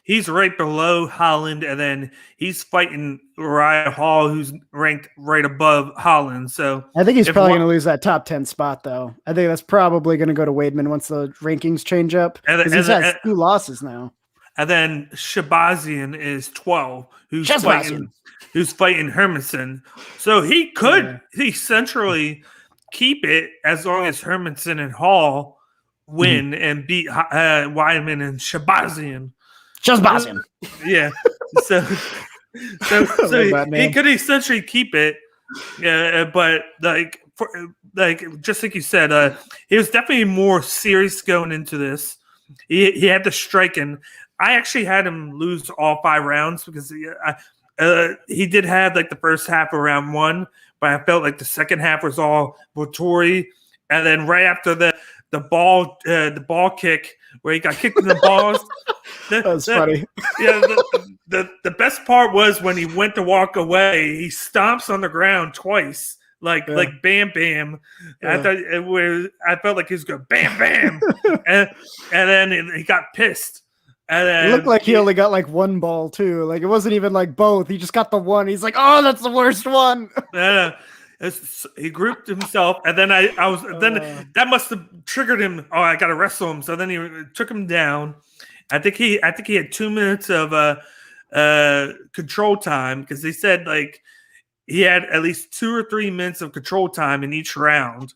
He's right below Holland, and then he's fighting Uriah Hall, who's ranked right above Holland. So I think he's probably going to lose that top 10 spot, though. I think that's probably going to go to Weidman once the rankings change up. Because he's has 2 losses now. And then Shabazian is 12, who's fighting Hermanson. So he could essentially keep it as long as Hermanson and Hall win and beat Weidman and Shabazian. Yeah. So he could essentially keep it. Yeah, but just like you said, he was definitely more serious going into this. He had the striking. I actually had him lose all 5 rounds because he did have like the first half of round 1, but I felt like the second half was all Vettori, and then right after the ball kick where he got kicked in the balls. That was funny. Yeah, the best part was when he went to walk away, he stomps on the ground twice. Like bam bam. Yeah. I felt like he was going bam bam, and then he got pissed. And then, it looked like he only got like 1 ball too. Like it wasn't even like both. He just got the one. He's like, oh, that's the worst one. He grouped himself, and then that must have triggered him. Oh, I got to wrestle him. So then he took him down. I think he had 2 minutes of control time because they said like he had at least 2 or 3 minutes of control time in each round.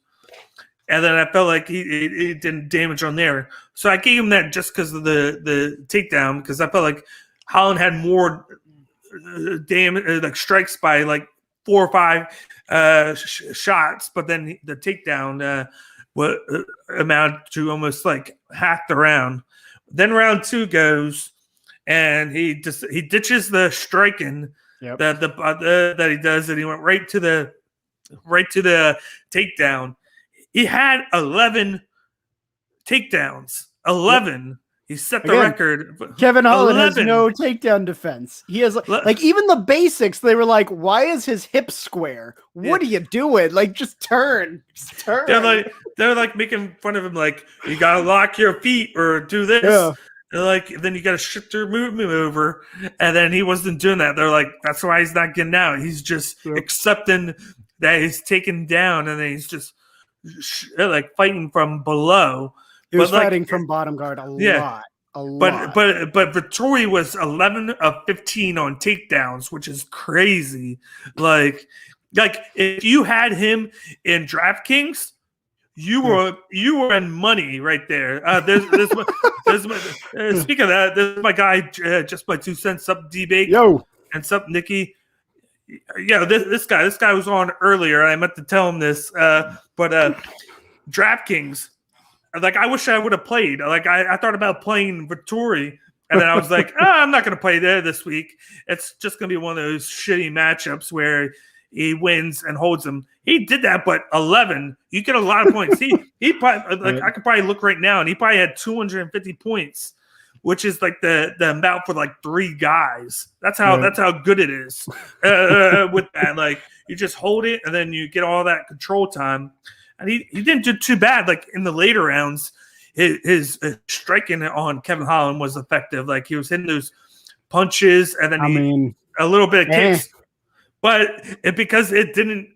And then I felt like he did damage on there. So I gave him that just because of the takedown, because I felt like Holland had more damage, like strikes by like 4 or 5 shots, but then the takedown amounted to almost like half the round. Then round 2 goes, and he ditches the striking that he does, and he went right to the takedown. He had 11 takedowns. 11. He set the Again, record. Kevin Holland has 11. no takedown defense. He has like even the basics. They were like, "Why is his hip square? What are you doing? Like, just turn, just turn." They're like making fun of him. Like, you gotta lock your feet or do this. Yeah. Like, then you gotta shift your movement over. And then he wasn't doing that. They're like, that's why he's not getting out. He's just accepting that he's taken down, and then he's just like fighting from below. He was fighting from bottom guard a lot. But Vettori was 11 of 15 on takedowns, which is crazy. Like if you had him in DraftKings, you were in money right there. Speaking of that, there's my guy, just my 2 cents, up D-Bake. Yo. And sup, Nikki. Yeah, this guy was on earlier. I meant to tell him this, but DraftKings. Like, I wish I would have played. Like, I thought about playing Vettori, and then I was like, I'm not going to play there this week. It's just going to be one of those shitty matchups where he wins and holds him. He did that, but 11, you get a lot of points. He probably, like, I could probably look right now, and he probably had 250 points, which is like the amount for like 3 guys. That's how good it is with that. Like, you just hold it, and then you get all that control time. And he didn't do too bad. Like, in the later rounds, his striking on Kevin Holland was effective. Like, he was hitting those punches, and then a little bit of kicks. But because they didn't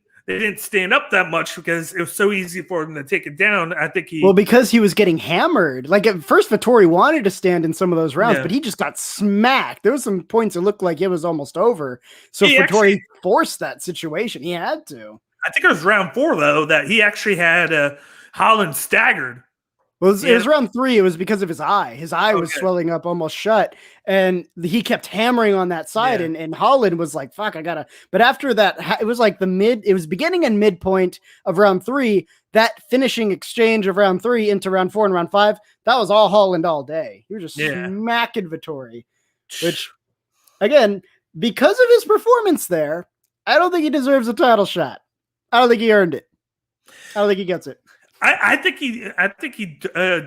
stand up that much because it was so easy for him to take it down. I think because he was getting hammered. Like, at first, Vettori wanted to stand in some of those rounds, but he just got smacked. There was some points it looked like it was almost over. So Vettori forced that situation. He had to. I think it was round 4, though, that he actually had Holland staggered. Well, it was round 3. It was because of his eye. His eye was swelling up almost shut, and he kept hammering on that side, and Holland was like, fuck, I gotta. But after that, it was like it was beginning and midpoint of round 3, that finishing exchange of round 3 into round 4 and round 5, that was all Holland all day. He was just smacking Vettori, which, again, because of his performance there, I don't think he deserves a title shot. I don't think he earned it. I don't think he gets it. I think he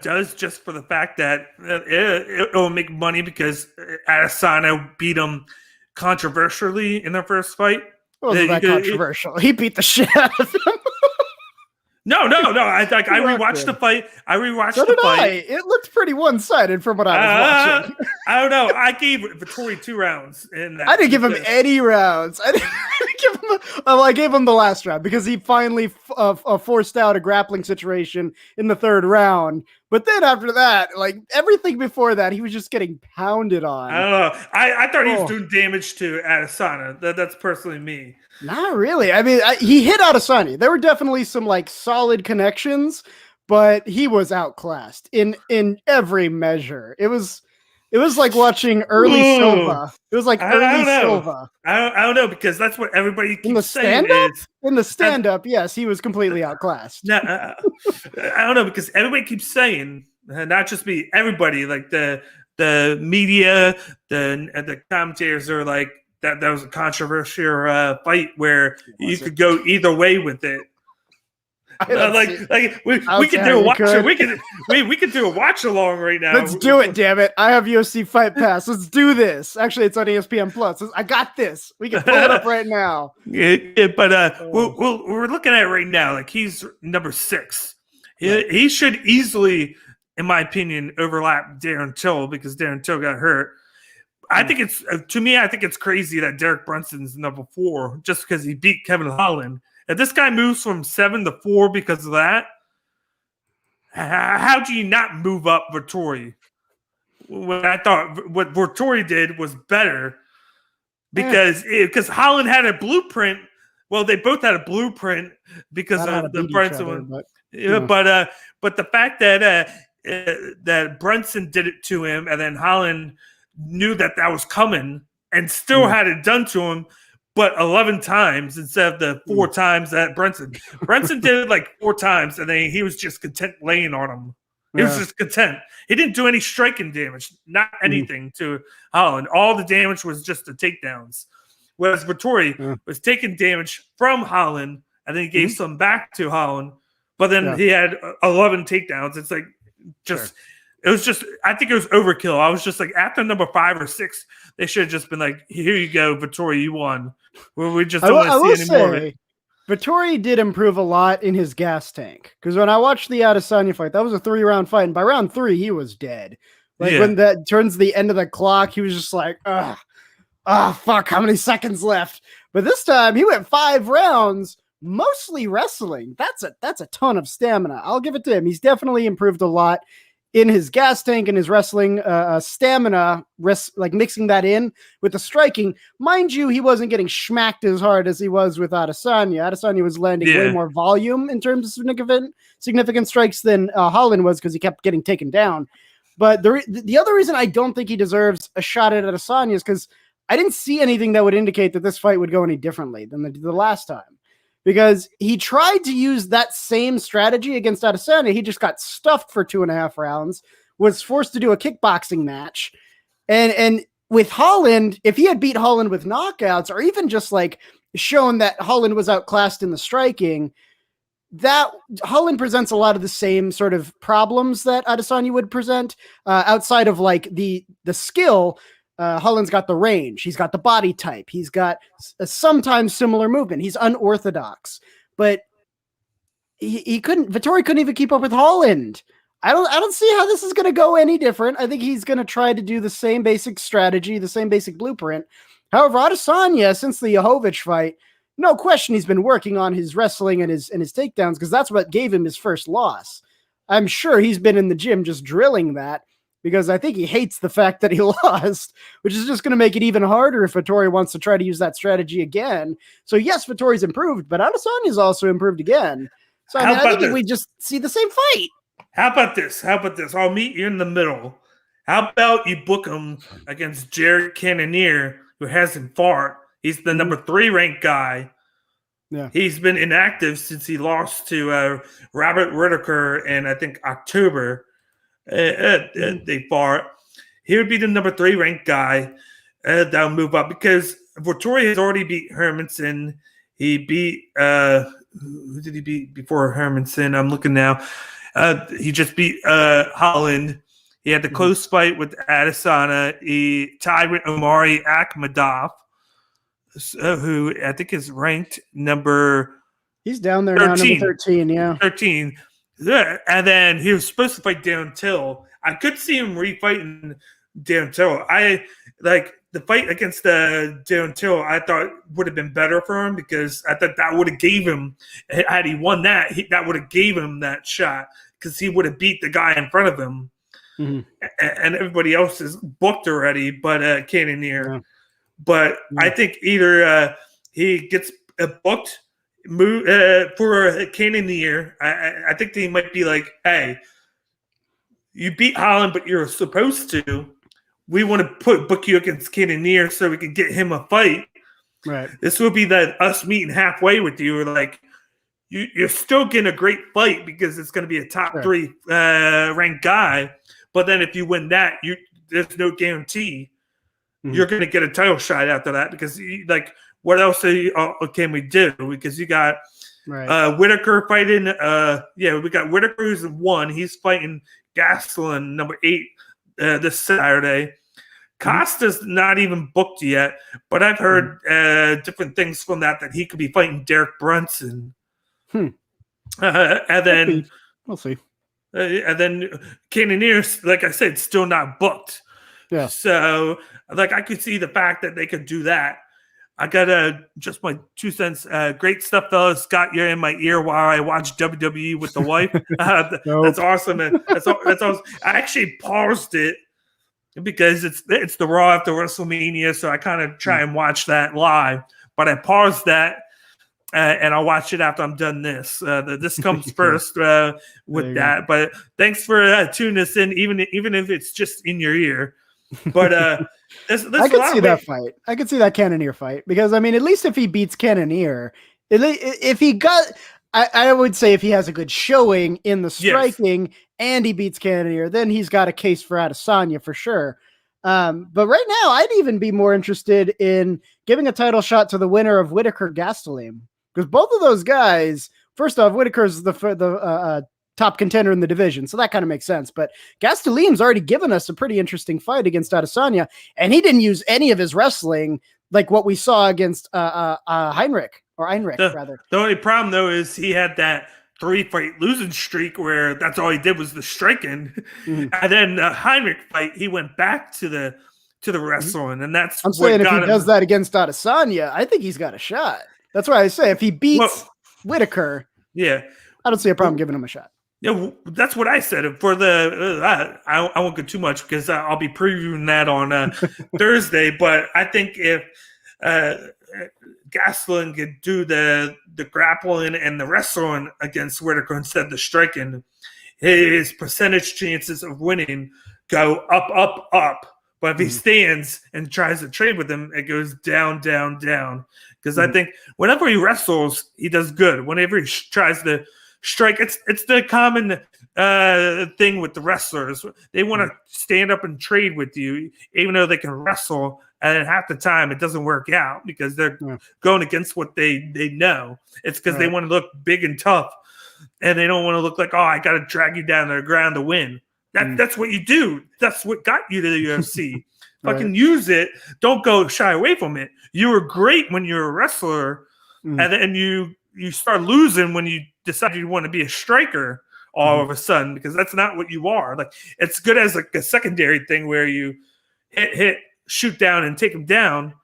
does, just for the fact that it'll make money because Adesanya beat him controversially in their first fight. It wasn't that controversial. He beat the shit out of him. No. I rewatched the fight. It looked pretty one-sided from what I was watching. I don't know. I gave Vettori 2 rounds. I didn't give him any rounds. I gave him the last round because he finally forced out a grappling situation in the 3rd round. But then after that, like, everything before that, he was just getting pounded on. I don't know. I thought he was doing damage to Adesanya. That's personally me. Not really. I mean, he hit Adesanya. There were definitely some like solid connections, but he was outclassed in every measure. It was like watching early Silva. It was like early Silva. I don't know, because that's what everybody keeps saying. In the stand-up, yes, he was completely outclassed. No, I don't know, because everybody keeps saying, not just me, everybody, like the media, the commentators are like, that was a controversial fight where you could go either way with it. We could do a watch. We could do a watch along right now. Let's do it, damn it! I have UFC Fight Pass. Let's do this. Actually, it's on ESPN Plus. I got this. We can pull it up right now. But we're looking at it right now. Like, he's number 6. He should easily, in my opinion, overlap Darren Till because Darren Till got hurt. I think it's crazy that Derek Brunson's number 4 just because he beat Kevin Holland. If this guy moves from 7 to 4 because of that, how do you not move up Vettori? When I thought what Vettori did was better because Holland had a blueprint. Well, they both had a blueprint because of the Brunson one. But the fact that Brunson did it to him and then Holland knew that was coming and still had it done to him, but 11 times instead of the 4 times that Brunson did it like 4 times, and then he was just content laying on him. He was just content. He didn't do any striking damage, not anything to Holland. All the damage was just the takedowns. Whereas Vettori was taking damage from Holland, and then he gave some back to Holland, but then he had 11 takedowns. It's like just it was just, I think it was overkill. I was just like, after number 5 or 6, they should have just been like, here you go, Vettori, you won. We just don't want to see any more of it. Vettori did improve a lot in his gas tank, because when I watched the Adesanya fight, that was a 3-round fight, and by round 3, he was dead. Like when that turns the end of the clock, he was just like, fuck, how many seconds left? But this time, he went 5 rounds, mostly wrestling. That's a ton of stamina. I'll give it to him. He's definitely improved a lot in his gas tank and his wrestling stamina, like mixing that in with the striking. Mind you, he wasn't getting smacked as hard as he was with Adesanya. Adesanya was landing way more volume in terms of significant strikes than Holland was, because he kept getting taken down. But the other reason I don't think he deserves a shot at Adesanya is because I didn't see anything that would indicate that this fight would go any differently than the last time. Because he tried to use that same strategy against Adesanya. He just got stuffed for 2.5 rounds, was forced to do a kickboxing match. And with Holland, if he had beat Holland with knockouts, or even just like shown that Holland was outclassed in the striking, that Holland presents a lot of the same sort of problems that Adesanya would present, outside of like the skill. Holland's got the range. He's got the body type. He's got a sometimes similar movement. He's unorthodox, but Vettori couldn't even keep up with Holland. I don't see how this is going to go any different. I think he's going to try to do the same basic strategy, the same basic blueprint. However, Adesanya, since the Jovic fight, no question he's been working on his wrestling and his takedowns, because that's what gave him his first loss. I'm sure he's been in the gym just drilling that, because I think he hates the fact that he lost, which is just going to make it even harder if Vettori wants to try to use that strategy again. So yes, Vettori's improved, but Adesanya's also improved again. So I think if we just see the same fight. How about this? I'll meet you in the middle. How about you book him against Jared Cannonier, who hasn't fought? He's the number 3 ranked guy. Yeah, he's been inactive since he lost to Robert Whittaker in, I think, October. They fought. He would be the number 3 ranked guy that'll move up, because Vettori has already beat Hermanson. He beat who did he beat before Hermanson? I'm looking now. He just beat Holland. He had the close fight with Adesanya. He tied with Omari Akhmadov, who I think is ranked number. He's down there 13. now, number 13. Yeah, 13. Yeah, and then he was supposed to fight Darren Till. I could see him refighting Darren Till. I like the fight against Darren Till. I thought would have been better for him, because I thought that would have gave him, had he won that, that would have gave him that shot, because he would have beat the guy in front of him. Mm-hmm. And everybody else is booked already, but Cannonier. Yeah. But I think either he gets booked for Cannonier. I think they might be like, hey, you beat Holland, but you're supposed to. We want to book you against Cannonier so we can get him a fight. Right. This will be us meeting halfway with you. Like, you're still getting a great fight, because it's going to be a top 3 ranked guy. But then if you win that, there's no guarantee you're going to get a title shot after that, because what else can we do? Because you got Whittaker fighting. We got Whittaker, who's 1. He's fighting Gastelum, number 8, this Saturday. Costa's not even booked yet, but I've heard different things from that he could be fighting Derek Brunson. And then we'll see. And then Cannonier, like I said, still not booked. Yeah. So, I could see the fact that they could do that. I got just my 2 cents. Great stuff, fellas. Scott, you're in my ear while I watch WWE with the wife. That's awesome. That's awesome. I actually paused it because it's the Raw after WrestleMania, so I kind of try and watch that live. But I paused that, and I'll watch it after I'm done this. This comes first with that. Go. But thanks for tuning us in, even if it's just in your ear. But I could see that fight. I could see that Cannonier fight, because, I mean, at least if he beats Cannonier, if he got, I would say if he has a good showing in the striking and he beats Cannonier, then he's got a case for Adesanya for sure. But right now, I'd even be more interested in giving a title shot to the winner of Whittaker Gastelum, because both of those guys, first off, Whittaker's the top contender in the division. So that kind of makes sense. But Gastelum's already given us a pretty interesting fight against Adesanya, and he didn't use any of his wrestling like what we saw against Heinrich, rather. The only problem, though, is he had that 3-fight losing streak where that's all he did was the striking. Mm-hmm. And then the Heinrich fight, he went back to the wrestling, and that's I'm saying if he does that against Adesanya, I think he's got a shot. That's why I say if he beats Whitaker, I don't see a problem giving him a shot. Yeah, that's what I said. For the I won't go too much because I'll be previewing that on Thursday. But I think if Gastelum could do the grappling and the wrestling against Whitaker instead of the striking, his percentage chances of winning go up, up, up. But if he stands and tries to trade with him, it goes down, down, down. Because I think whenever he wrestles, he does good. Whenever he tries to strike, it's the common thing with the wrestlers. They want to stand up and trade with you, even though they can wrestle. And half the time, it doesn't work out because they're going against what they know. It's because they want to look big and tough, and they don't want to look like, I got to drag you down to the ground to win. That's what you do. That's what got you to the UFC. Fucking use it. Don't go shy away from it. You were great when you were a wrestler, and then you start losing when you decide you want to be a striker all of a sudden, because that's not what you are. Like, it's good as like a secondary thing where you hit, shoot down, and take them down.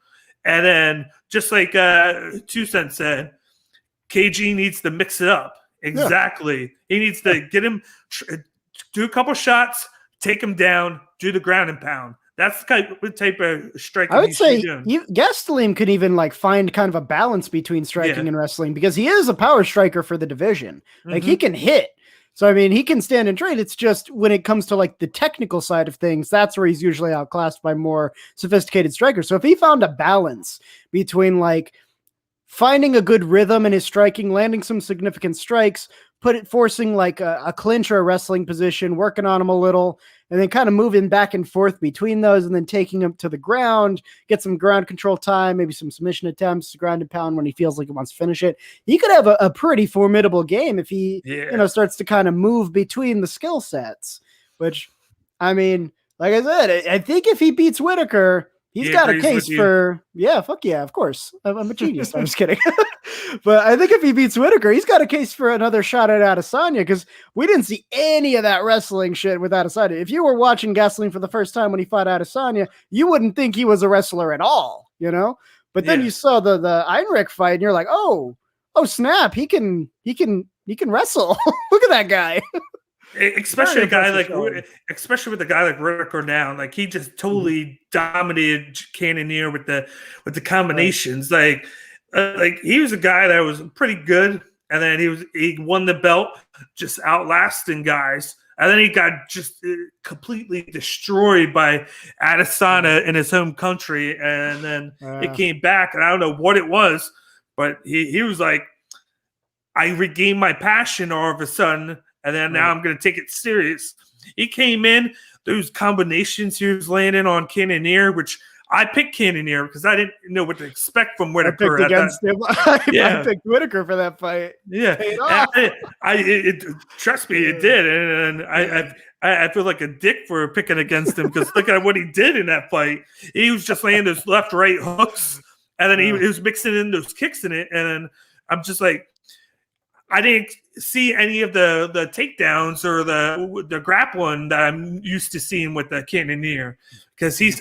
And then just like 2 Cent said, KG needs to mix it up. Exactly. He needs to get him, do a couple shots, take him down, do the ground and pound. That's the type of striking I would say Gastelum could even like find kind of a balance between striking and wrestling, because he is a power striker for the division. Like he can hit. So, I mean, he can stand and trade. It's just when it comes to like the technical side of things, that's where he's usually outclassed by more sophisticated strikers. So if he found a balance between like finding a good rhythm in his striking, landing some significant strikes, forcing like a clinch or a wrestling position, working on him a little, and then kind of moving back and forth between those, and then taking him to the ground, get some ground control time, maybe some submission attempts, ground and pound when he feels like he wants to finish it. He could have a pretty formidable game if he, starts to kind of move between the skill sets, which, I mean, like I said, I think if he beats Whitaker, he's got a case for, fuck yeah, of course. I'm a genius. I'm just kidding. But I think if he beats Whitaker, he's got a case for another shot at Adesanya, because we didn't see any of that wrestling shit with Adesanya. If you were watching Gastelum for the first time when he fought Adesanya, you wouldn't think he was a wrestler at all, But then you saw the Heinrich fight, and you're like, oh snap, he can wrestle. Look at that guy. Especially with a guy like Whitaker now, like he just totally dominated Cannonier with the combinations. Like he was a guy that was pretty good, and then he won the belt, just outlasting guys, and then he got just completely destroyed by Adesanya in his home country, and then it came back, and I don't know what it was, but he was like, I regained my passion all of a sudden. And then now I'm going to take it serious. He came in, those combinations he was landing on Cannonier, which I picked Cannonier because I didn't know what to expect from Whitaker. I picked Whitaker for that fight. Yeah. Trust me, it did. And I feel like a dick for picking against him, because look at what he did in that fight. He was just laying those left, right hooks, and then he was mixing in those kicks in it. And I'm just like, I didn't see any of the takedowns or the grappling that I'm used to seeing with the Cannonier, because he's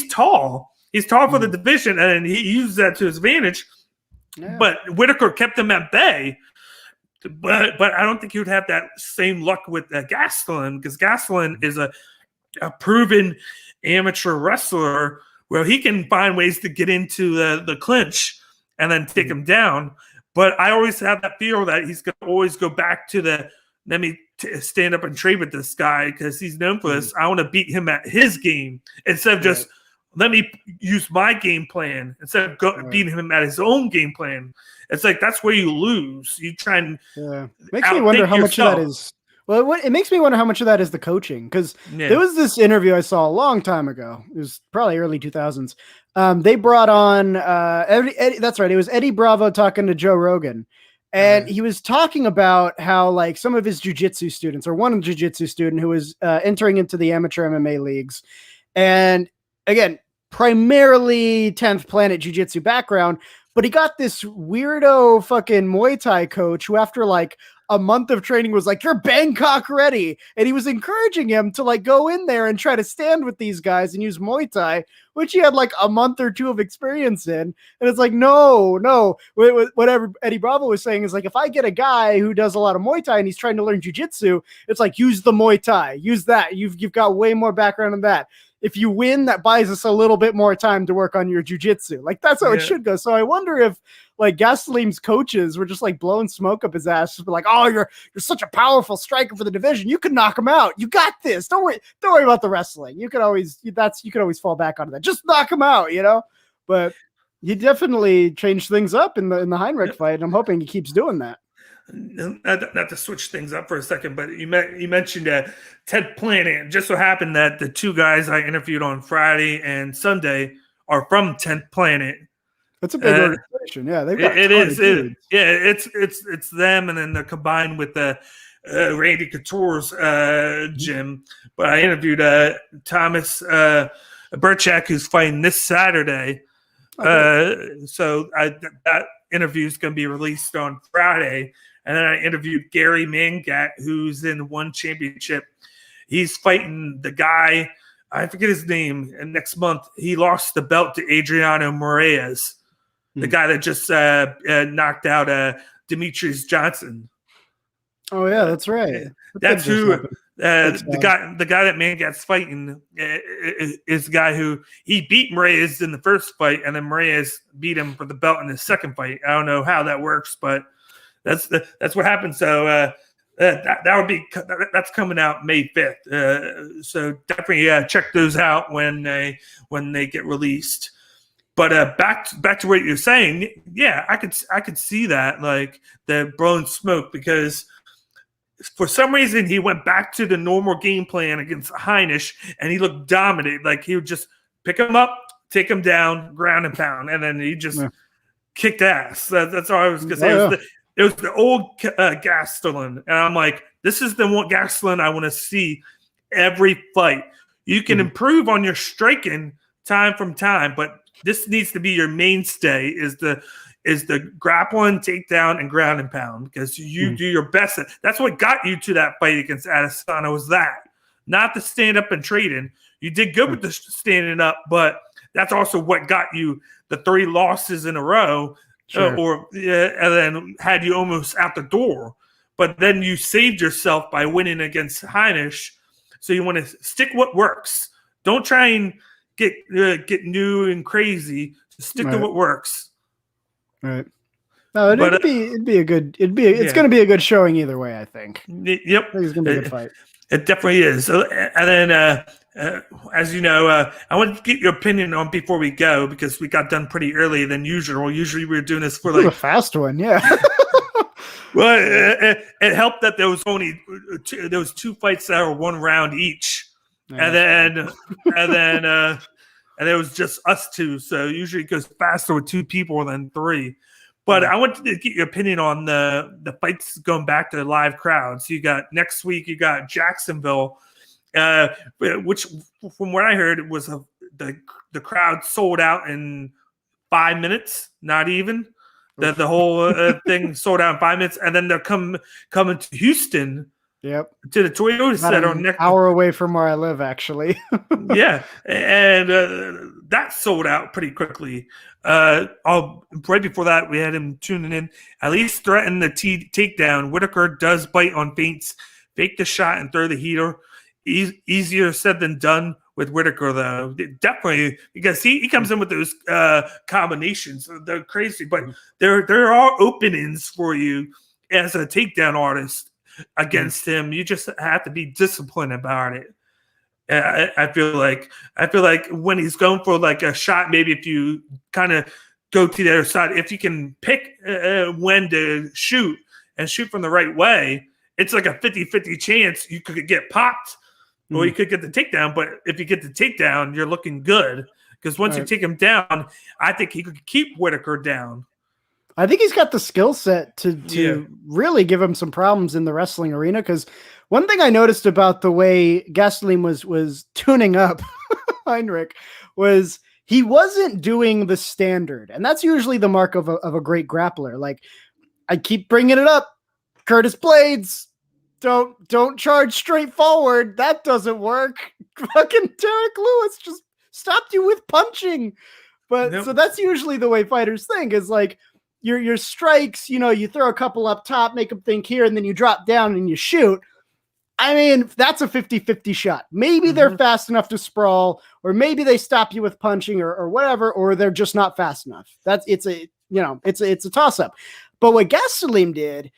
tall. He's tall for the division, and he used that to his advantage. Yeah. But Whitaker kept him at bay. But I don't think he would have that same luck with Gastelum, because Gastelum is a proven amateur wrestler where he can find ways to get into the clinch and then take him down. But I always have that feel that he's going to always go back to let me stand up and trade with this guy, because he's known for this. I want to beat him at his game instead of just let me use my game plan instead of beating him at his own game plan. It's like, that's where you lose. You try and makes me wonder how much of that is. Well, it makes me wonder how much of that is the coaching, because there was this interview I saw a long time ago. It was probably early 2000s. They brought on Eddie, that's right. It was Eddie Bravo talking to Joe Rogan, And he was talking about how like some of his jiu-jitsu students, or one jiu-jitsu student who was entering into the amateur MMA leagues. And again, primarily 10th Planet jiu-jitsu background, but he got this weirdo fucking Muay Thai coach who after like a month of training was like, you're Bangkok ready. And he was encouraging him to like go in there and try to stand with these guys and use Muay Thai, which he had like a month or two of experience in. And it's like, no. Whatever Eddie Bravo was saying is like, if I get a guy who does a lot of Muay Thai and he's trying to learn jiu-jitsu, it's like, use the Muay Thai, use that. You've got way more background in that. If you win, that buys us a little bit more time to work on your jiu-jitsu. Like that's how it should go. So I wonder if like Gastelum's coaches were just like blowing smoke up his ass, just be like, "Oh, you're such a powerful striker for the division. You can knock him out. You got this. Don't worry about the wrestling. You can always fall back onto that. Just knock him out, you know." But he definitely changed things up in the Heinrich fight, and I'm hoping he keeps doing that. Not to switch things up for a second, but you mentioned 10th Planet. It just so happened that the two guys I interviewed on Friday and Sunday are from 10th Planet. That's a big organization. Yeah, they've got it is. It's them, and then they're combined with the Randy Couture's gym. But I interviewed Thomas Burchak, who's fighting this Saturday. So that interview is going to be released on Friday. And then I interviewed Gary Mangat, who's in one championship. He's fighting the guy, I forget his name, and next month he lost the belt to Adriano Moraes, the guy that just knocked out Demetrius Johnson. Oh yeah, that's right. That's who the guy that Mangat's fighting is the guy who he beat Moraes in the first fight, and then Moraes beat him for the belt in his second fight. I don't know how that works, but that's what happened. So that's coming out May 5th. So definitely check those out when they get released. But back to what you're saying, yeah, I could see that, like the blowing smoke, because for some reason he went back to the normal game plan against Heinisch, and he looked dominant. Like he would just pick him up, take him down, ground and pound, and then he just kicked ass. That's all I was gonna say. It was the old Gastelum, and I'm like, this is the one Gastelum I want to see every fight. You can improve on your striking time from time, but this needs to be your mainstay. Is the grappling, takedown, and ground and pound, because you do your best. That's what got you to that fight against Adesanya, was that, not the stand up and trading. You did good with the standing up, but that's also what got you the 3 losses in a row. And then had you almost out the door. But then you saved yourself by winning against Heinisch. So you want to stick what works. Don't try and get new and crazy. Just stick to what works. Right. No, it's going to be a good showing either way, I think. Yep. I think it's going to be a good fight. It definitely is. And then, as you know, I want to get your opinion on before we go, because we got done pretty early than usual. Usually we're doing this for like a fast one, yeah. Well, it helped that there was only two fights that were 1 round each, and then it was just us two. So usually it goes faster with 2 people than 3. But I wanted to get your opinion on the fights going back to the live crowd. So you got next week, you got Jacksonville, which from what I heard was the crowd sold out in 5 minutes, not even. The whole thing sold out in 5 minutes, and then they're coming to Houston. Yep. To the Toyota Center. An hour away from where I live, actually. Yeah, and that sold out pretty quickly. Right before that, we had him tuning in. At least threaten the takedown. Whitaker does bite on feints, fake the shot, and throw the heater. Easier said than done with Whitaker, though. Definitely, because he comes in with those combinations. They're crazy, but there are openings for you as a takedown artist against him. You just have to be disciplined about it. I feel like when he's going for like a shot, maybe if you kind of go to the other side, if you can pick when to shoot and shoot from the right way, it's like a 50-50 chance you could get popped or you could get the takedown. But if you get the takedown, you're looking good, because once you take him down, I think he could keep Whitaker down. I think he's got the skill set to really give him some problems in the wrestling arena. Because one thing I noticed about the way Gastelum was tuning up Heinrich was he wasn't doing the standard, and that's usually the mark of a great grappler. Like, I keep bringing it up, Curtis Blades, don't charge straight forward. That doesn't work. Fucking Derek Lewis just stopped you with punching. But so that's usually the way fighters think, is like your strikes, you throw a couple up top, make them think here, and then you drop down and you shoot. I mean, that's a 50-50 shot. Maybe they're fast enough to sprawl, or maybe they stop you with punching or whatever, or they're just not fast enough. It's a toss up. But what Gastelum did,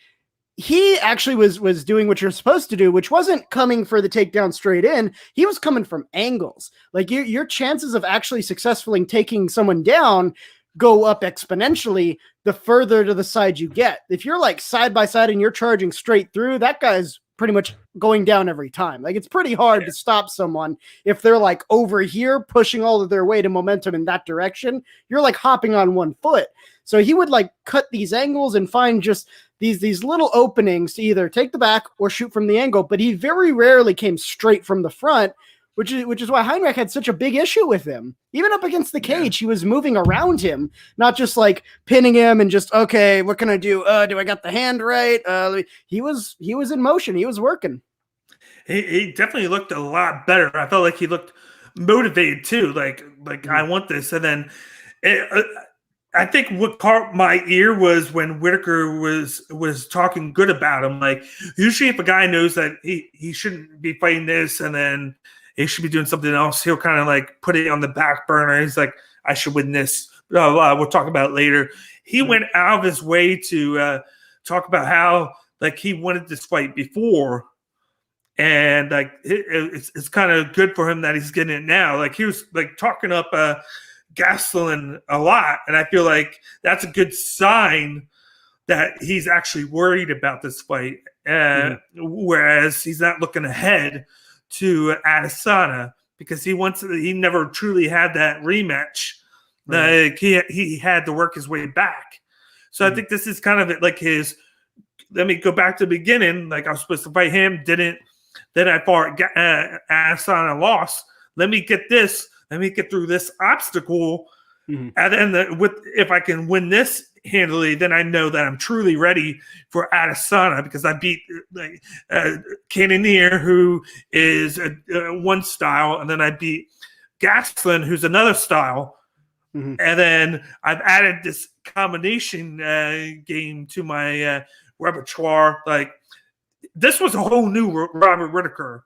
he actually was doing what you're supposed to do, which wasn't coming for the takedown straight in. He was coming from angles. Like your chances of actually successfully taking someone down go up exponentially the further to the side you get. If you're like side by side and you're charging straight through, that guy's pretty much going down every time. Like, it's pretty hard to stop someone if they're like over here pushing all of their weight and momentum in that direction. You're like hopping on one foot. So he would like cut these angles and find just these little openings to either take the back or shoot from the angle, but he very rarely came straight from the front, which is why Heinrich had such a big issue with him. Even up against the cage, he was moving around him, not just like pinning him and just, okay, what can I do? Do I got the hand right? He was in motion. He was working. He definitely looked a lot better. I felt like he looked motivated too. Like I want this. And then I think what caught my ear was when Whitaker was talking good about him. Like, usually if a guy knows that he shouldn't be fighting this and then he should be doing something else, he'll kind of like put it on the back burner. He's like, I should win this. We'll talk about it later. He went out of his way to talk about how like he wanted this fight before. And like it's kind of good for him that he's getting it now. Like, he was like talking up Gastelum a lot, and I feel like that's a good sign that he's actually worried about this fight, whereas he's not looking ahead to Adesanya because he never truly had that rematch. Right. Like he had to work his way back. So I think this is kind of like his. Let me go back to the beginning. Like, I was supposed to fight him, didn't. Then I fought Adesanya, lost. Let me get this. Let me get through this obstacle, and then if I can win this handily, then I know that I'm truly ready for Adesanya because I beat Cannonier, who is one style, and then I beat Gastelum, who's another style, and then I've added this combination game to my repertoire. Like, this was a whole new Robert Whitaker.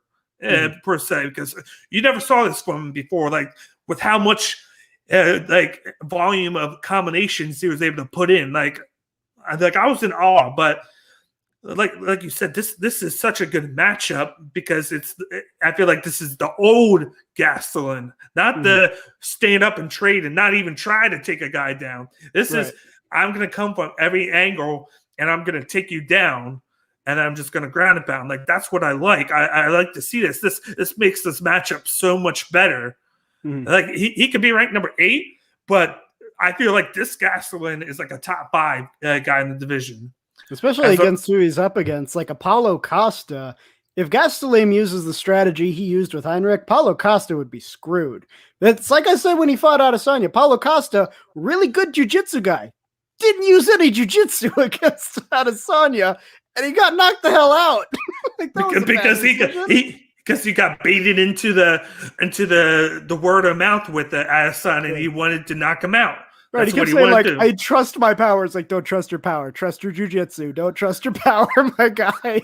Per se, because you never saw this from him before, like with how much like volume of combinations he was able to put in. Like I was in awe, but like you said, this is such a good matchup because I feel like this is the old Gastelum, not the stand up and trade and not even try to take a guy down. This is, I'm going to come from every angle and I'm going to take you down. And I'm just going to ground and pound. Like, that's what I like. I like to see this. This makes this matchup so much better. Like, he could be ranked number 8, but I feel like this Gastelum is like a top 5 guy in the division. Especially against who he's up against, like Paulo Costa. If Gastelum uses the strategy he used with Heinrich, Paulo Costa would be screwed. It's like I said when he fought Adesanya. Paulo Costa, really good jiu-jitsu guy. Didn't use any jiu-jitsu against Adesanya. And he got knocked the hell out. Like, because he got baited into the word of mouth with the Adesanya, and he wanted to knock him out. Right, he kept saying, like, I trust my power. It's like, don't trust your power. Trust your jiu-jitsu. Don't trust your power, my guy.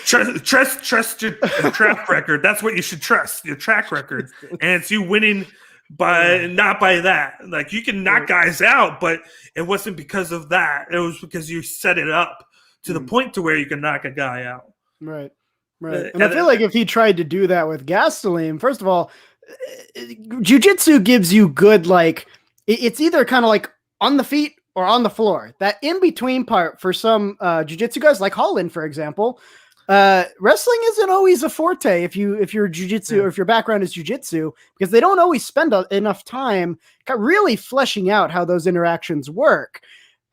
Trust your track record. That's what you should trust, your track record. And it's you winning by not by that. Like, you can knock guys out, but it wasn't because of that. It was because you set it up to the point to where you can knock a guy out. Right. And I feel like if he tried to do that with Gastelum, first of all, jiu-jitsu gives you good, like, it's either kind of like on the feet or on the floor. That in-between part for some jiu-jitsu guys, like Holland, for example, wrestling isn't always a forte if you're jiu-jitsu or if your background is jiu-jitsu, because they don't always spend enough time really fleshing out how those interactions work.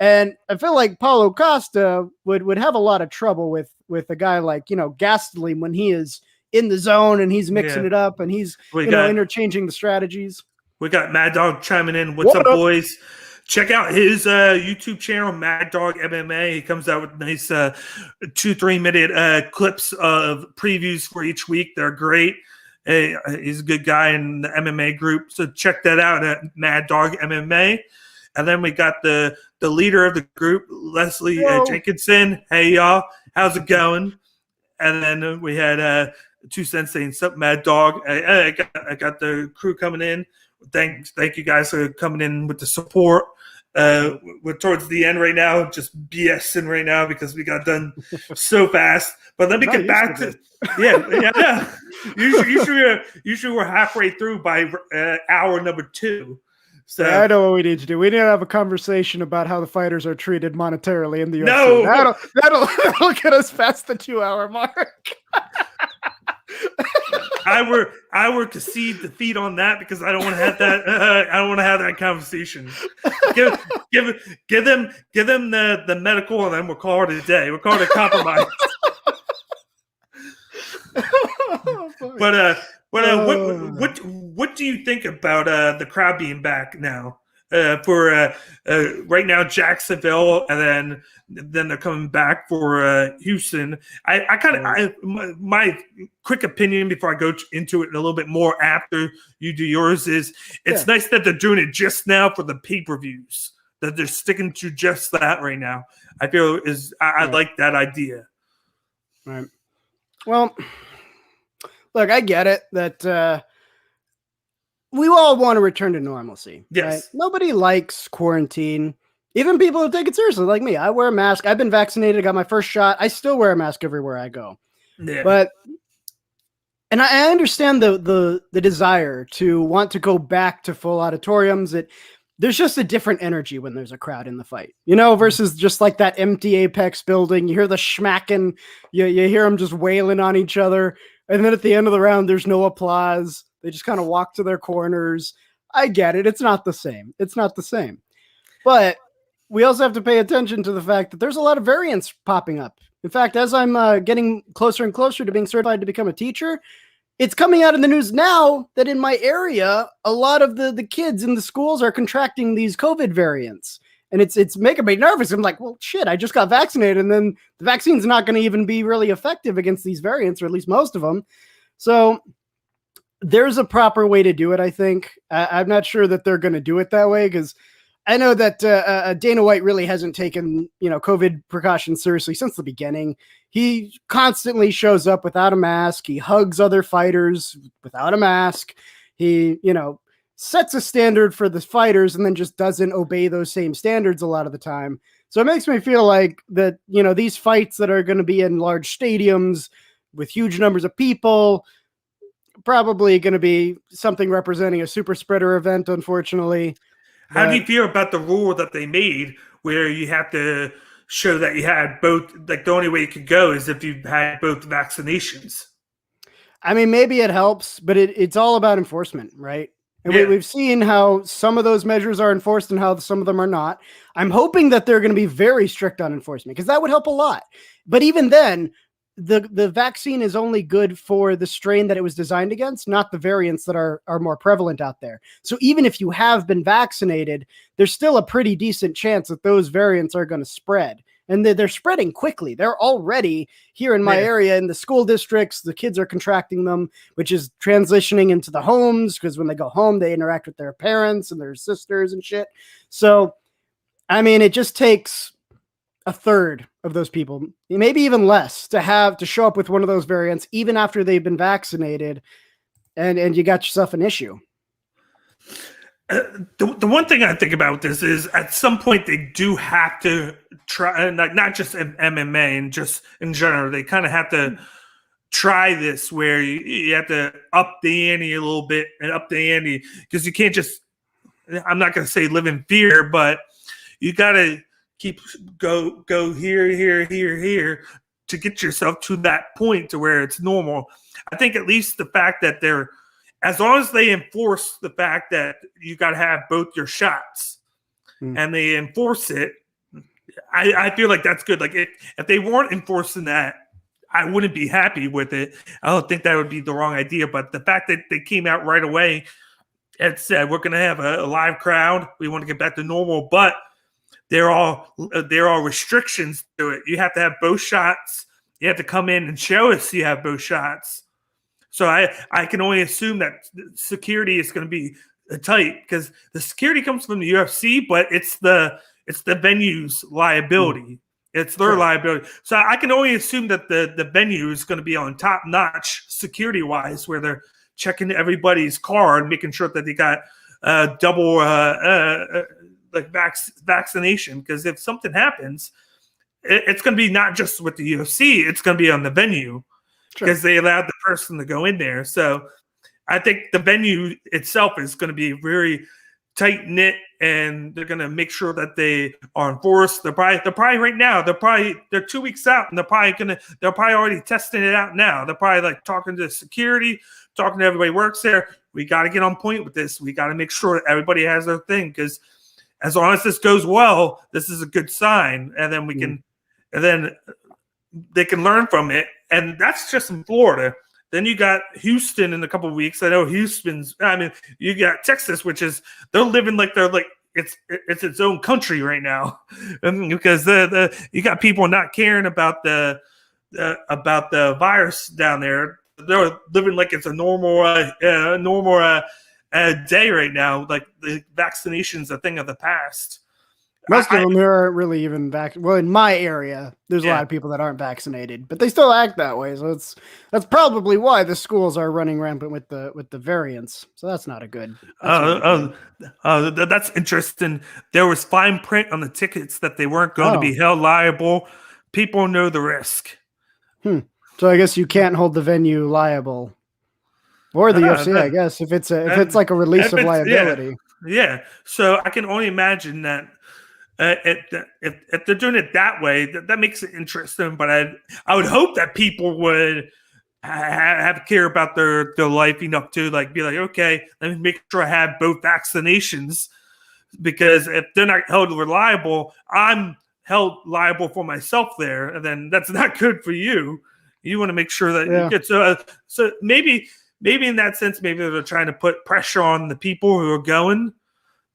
And I feel like Paulo Costa would have a lot of trouble with a guy like, Gastelum when he is in the zone and he's mixing it up and he's, interchanging the strategies. We got Mad Dog chiming in. What's up, boys? Check out his YouTube channel, Mad Dog MMA. He comes out with nice 2-3 minute clips of previews for each week. They're great. He's a good guy in the MMA group. So check that out at Mad Dog MMA. And then we got the leader of the group, Leslie Jenkinson. Hey, y'all. How's it going? And then we had 2 Cents saying, "Sup, Mad Dog." I got the crew coming in. Thank you guys for coming in with the support. We're towards the end right now, just BSing right now because we got done so fast. But let me get back to yeah. Usually we're halfway through by hour number 2. So I know what we need to do. We need to have a conversation about how the fighters are treated monetarily in the UFC. No, that'll get us past the 2-hour mark. I would concede defeat on that because I don't want to have that. I don't want to have that conversation. Give them the medical, and then we'll call it a day. We'll call it a compromise. What do you think about the crowd being back now? For right now, Jacksonville, and then they're coming back for Houston. My quick opinion before I go into it a little bit more after you do yours is it's nice that they're doing it just now for the pay-per-views, that they're sticking to just that right now. I feel I like that idea. Right. Well, look, I get it that we all want to return to normalcy. Yes. Right? Nobody likes quarantine. Even people who take it seriously, like me. I wear a mask. I've been vaccinated. I got my first shot. I still wear a mask everywhere I go. Yeah. And I understand the desire to want to go back to full auditoriums. There's just a different energy when there's a crowd in the fight, versus just like that empty Apex building. You hear the schmacking. You hear them just wailing on each other. And then at the end of the round, there's no applause. They just kind of walk to their corners. I get it. It's not the same. But we also have to pay attention to the fact that there's a lot of variants popping up. In fact, as I'm getting closer and closer to being certified to become a teacher, it's coming out in the news now that in my area, a lot of the kids in the schools are contracting these COVID variants. And it's making me nervous. I'm like, well, shit, I just got vaccinated. And then the vaccine's not going to even be really effective against these variants, or at least most of them. So there's a proper way to do it, I think. I'm not sure that they're going to do it that way because I know that Dana White really hasn't taken, COVID precautions seriously since the beginning. He constantly shows up without a mask. He hugs other fighters without a mask. He, sets a standard for the fighters and then just doesn't obey those same standards a lot of the time. So it makes me feel like that, these fights that are going to be in large stadiums with huge numbers of people, probably going to be something representing a super spreader event, unfortunately. How do you feel about the rule that they made where you have to show that you had both, like the only way you could go is if you've had both vaccinations? I mean, maybe it helps, but it's all about enforcement, right? And we've seen how some of those measures are enforced and how some of them are not. I'm hoping that they're going to be very strict on enforcement because that would help a lot. But even then, the vaccine is only good for the strain that it was designed against, not the variants that are more prevalent out there. So even if you have been vaccinated, there's still a pretty decent chance that those variants are going to spread. And they're spreading quickly. They're already here in my area in the school districts. The kids are contracting them, which is transitioning into the homes because when they go home, they interact with their parents and their sisters and shit. So, I mean, it just takes a third of those people, maybe even less, to show up with one of those variants, even after they've been vaccinated, and you got yourself an issue. The one thing I think about this is at some point they do have to try, not just in MMA and just in general, they kind of have to try this where you have to up the ante a little bit and up the ante because you can't just, I'm not going to say live in fear, but you got to keep go here to get yourself to that point to where it's normal. I think at least the fact that as long as they enforce the fact that you got to have both your shots and they enforce it, I feel like that's good. Like if they weren't enforcing that, I wouldn't be happy with it. I don't think that would be the wrong idea. But the fact that they came out right away and said we're going to have a live crowd, we want to get back to normal, but there are restrictions to it. You have to have both shots. You have to come in and show us you have both shots. So I can only assume that security is going to be tight because the security comes from the UFC, but it's the venue's liability. It's their liability. So I can only assume that the venue is going to be on top notch security wise, where they're checking everybody's car and making sure that they got double like vaccination. Because if something happens, it's going to be not just with the UFC, it's going to be on the venue because they allowed the person to go in there. So I think the venue itself is going to be very tight knit, and they're going to make sure that they are enforced. They're probably right now. They're 2 weeks out, and they're probably already testing it out now. They're probably like talking to security, talking to everybody who works there. We got to get on point with this. We got to make sure that everybody has their thing, because as long as this goes well, this is a good sign, and then then they can learn from it. And that's just in Florida. Then you got Houston in a couple of weeks. I know you got Texas, which is they're living like they're like it's its own country right now, because you got people not caring about the virus down there. They're living like it's a normal day right now. Like the vaccination's a thing of the past. Most of them aren't really even vaccinated. Well, in my area, there's a lot of people that aren't vaccinated, but they still act that way. So that's probably why the schools are running rampant with the variants. So that's not a good. That's interesting. There was fine print on the tickets that they weren't going to be held liable. People know the risk. So I guess you can't hold the venue liable, or the UFC. I guess if it's like a release of liability. Yeah. So I can only imagine that. If they're doing it that way, that makes it interesting. But I would hope that people would have care about their life enough to be like, okay, let me make sure I have both vaccinations, because if they're not held reliable, I'm held liable for myself there, and then that's not good for you. You want to make sure that you get so maybe in that sense, maybe they're trying to put pressure on the people who are going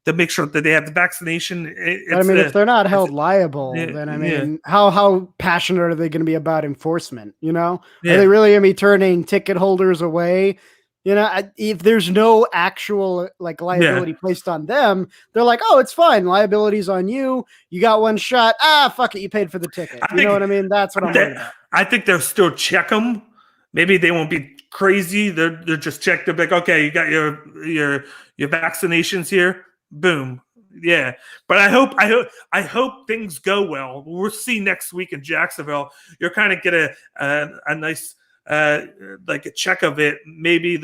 to make sure that they have the vaccination. If they're not held liable, then how passionate are they going to be about enforcement? Are they really going to be turning ticket holders away? If there's no actual liability placed on them, they're like, oh, it's fine. Liability's on you. You got one shot. Fuck it. You paid for the ticket. You know what I mean? That's what I'm worried about. I think they'll still check them. Maybe they won't be crazy. They're just checked. They're like, okay, you got your vaccinations here. Boom. Yeah. But I hope things go well. We'll see next week in Jacksonville. You'll kind of get a nice like a check of it. Maybe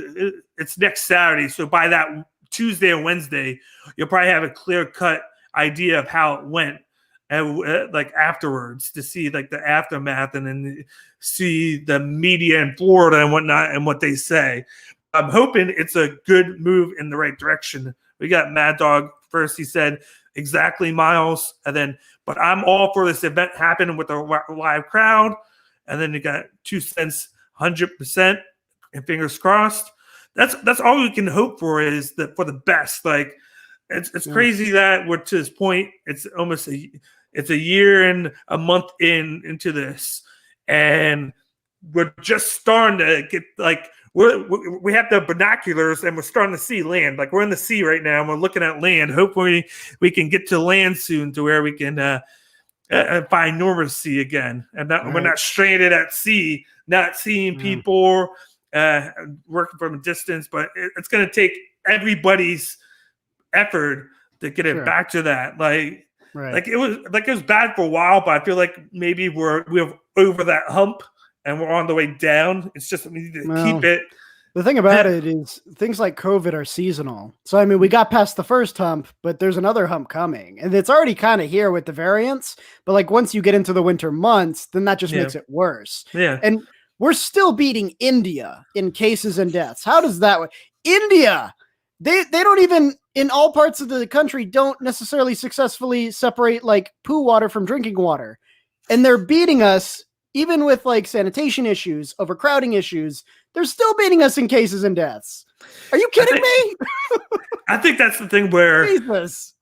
it's next Saturday. So by that Tuesday or Wednesday, you'll probably have a clear cut idea of how it went, and afterwards, to see the aftermath, and then see the media in Florida and whatnot and what they say. I'm hoping it's a good move in the right direction. We got Mad Dog first. He said, exactly, Miles. And then, but I'm all for this event happening with a live crowd. And then you got 2 cents, 100%, and fingers crossed. That's all we can hope for, is that for the best. It's crazy that we're to this point. It's almost it's a year and a month into this, and we're just starting to get we have the binoculars, and we're starting to see land. We're in the sea right now, and we're looking at land. Hopefully we can get to land soon, to where we can find normalcy again, and we're not stranded at sea, not seeing people working from a distance. But it's going to take everybody's effort to get it back to that. It was bad for a while, but I feel like maybe we're over that hump, and we're on the way down. It's just we need to keep it. The thing about it is things like COVID are seasonal. So, we got past the first hump, but there's another hump coming. And it's already kind of here with the variants. But once you get into the winter months, then that just makes it worse. Yeah. And we're still beating India in cases and deaths. How does that work? India, they don't even in all parts of the country don't necessarily successfully separate like poo water from drinking water. And they're beating us even with like sanitation issues, overcrowding issues. They're still beating us in cases and deaths. Are you kidding me? I think that's the thing where Jesus.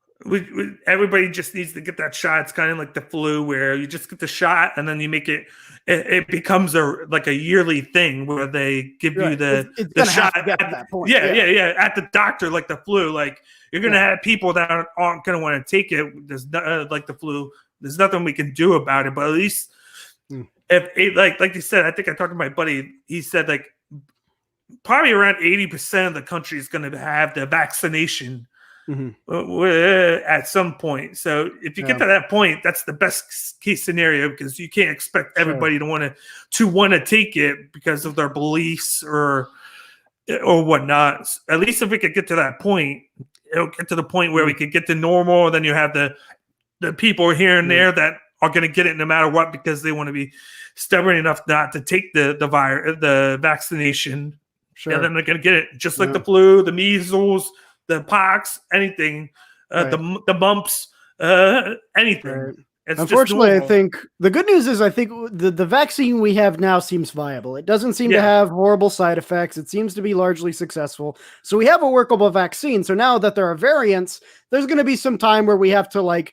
Everybody just needs to get that shot. It's kind of like the flu where you just get the shot and then you make it becomes a yearly thing where they give you the shot at that point. Yeah. At the doctor, like the flu, like you're going to have people that aren't going to want to take it. There's like the flu. There's nothing we can do about it, but at least if it, like you said, I think I talked to my buddy. He said like probably around 80% of the country is going to have the vaccination at some point. So if you get to that point, that's the best case scenario because you can't expect everybody to want to take it because of their beliefs or whatnot. At least if we could get to that point, it'll get to the point where we could get to normal. Then you have the people here and there that are going to get it no matter what because they want to be stubborn enough not to take the vaccination. Sure. And then they're going to get it just like the flu, the measles, the pox, anything, the bumps, anything. Right. It's unfortunately, I think the good news is I think the vaccine we have now seems viable. It doesn't seem to have horrible side effects. It seems to be largely successful. So we have a workable vaccine. So now that there are variants, there's going to be some time where we have to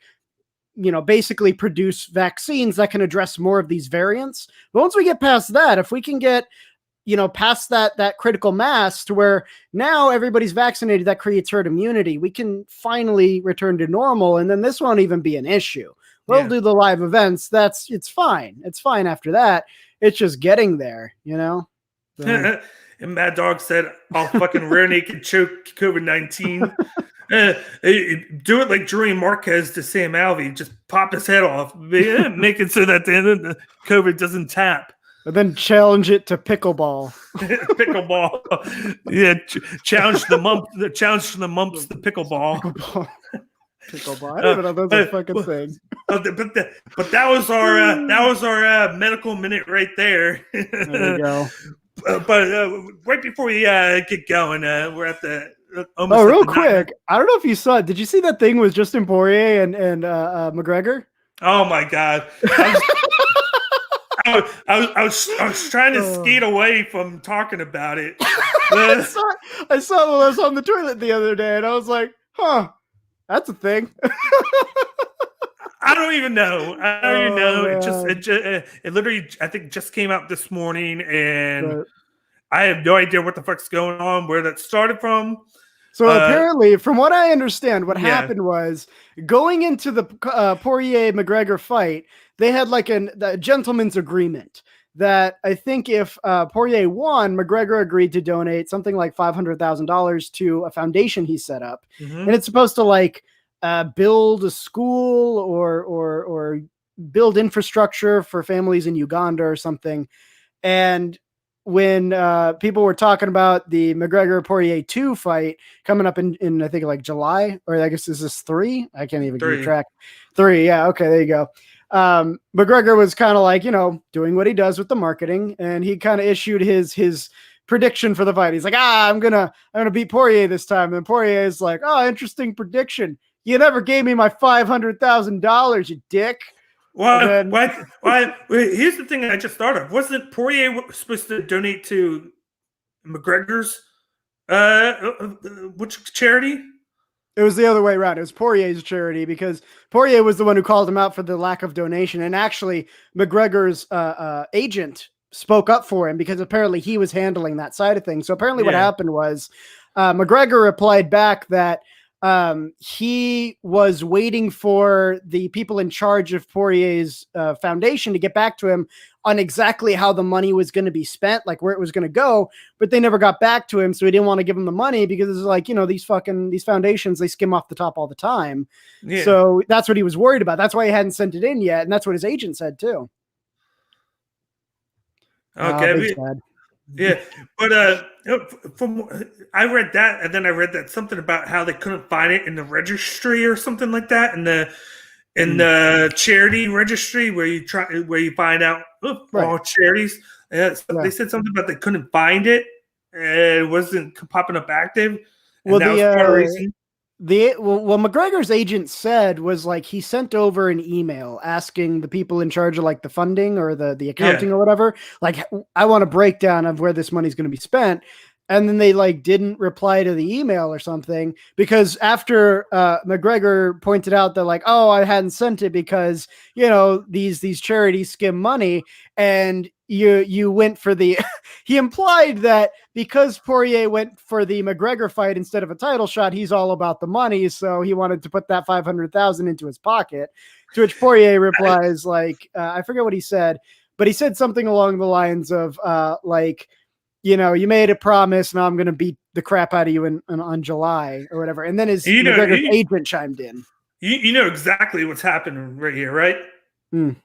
basically produce vaccines that can address more of these variants. But once we get past that, if we can get past that critical mass to where now everybody's vaccinated, that creates herd immunity, we can finally return to normal. And then this won't even be an issue. We'll do the live events. It's fine. It's fine after that. It's just getting there, So. And Mad Dog said, I'll fucking rear naked choke COVID-19. Do it like Julian Marquez to Sam Alvey. Just pop his head off. Make it so that the COVID doesn't tap. And then challenge it to pickleball. Pickleball. Yeah, challenge the mumps. The pickleball. Pickleball. I don't even know that's a fucking thing. But that was our medical minute right there. There you go. But right before we get going, we're at the real quick. I don't know if you saw it. Did you see that thing with Justin Poirier and McGregor? Oh my god. I was trying to skate away from talking about it. I saw it when I was on the toilet the other day, and I was like, "Huh, that's a thing." I don't even know. It literally, I think, just came out this morning, and I have no idea what the fuck's going on, where that started from. So apparently, from what I understand, what happened was going into the Poirier-McGregor fight, they had like a gentleman's agreement that I think if Poirier won, McGregor agreed to donate something like $500,000 to a foundation he set up. And it's supposed to build a school or build infrastructure for families in Uganda or something. And when people were talking about the McGregor Poirier 2 fight coming up in I think like July, or I guess is this 3? I can't even keep track. 3, yeah, okay, there you go. McGregor was kind of doing what he does with the marketing, and he kind of issued his prediction for the fight. He's like, I'm gonna beat Poirier this time. And Poirier is like, oh, interesting prediction. You never gave me my $500,000, you dick. Why? Here's the thing I just thought of. Wasn't Poirier supposed to donate to McGregor's which charity? It was the other way around. It was Poirier's charity because Poirier was the one who called him out for the lack of donation. And actually, McGregor's agent spoke up for him because apparently he was handling that side of things. So apparently what happened was McGregor replied back that he was waiting for the people in charge of Poirier's foundation to get back to him on exactly how the money was going to be spent, like where it was going to go, but they never got back to him. So he didn't want to give him the money because it's like, these foundations, they skim off the top all the time. Yeah. So that's what he was worried about. That's why he hadn't sent it in yet. And that's what his agent said too. Okay. Yeah, but I read that, and then I read that something about how they couldn't find it in the registry or something like that, in the charity registry where you find out all charities. They said something about they couldn't find it. It wasn't popping up active. And that was part of the reason. what McGregor's agent said was like he sent over an email asking the people in charge of like the funding or the accounting or whatever, like, I want a breakdown of where this money's going to be spent. And then they like didn't reply to the email or something, because after McGregor pointed out that like, oh, I hadn't sent it because, you know, these charities skim money, and you went for the he implied that because Poirier went for the McGregor fight instead of a title shot, he's all about the money, so he wanted to put that 500,000 into his pocket. To which Poirier replies like, I forget what he said, but he said something along the lines of like, you know, you made a promise, now I'm going to beat the crap out of you on July or whatever. And then his McGregor's agent chimed in. You know exactly what's happening right here, right? Mm.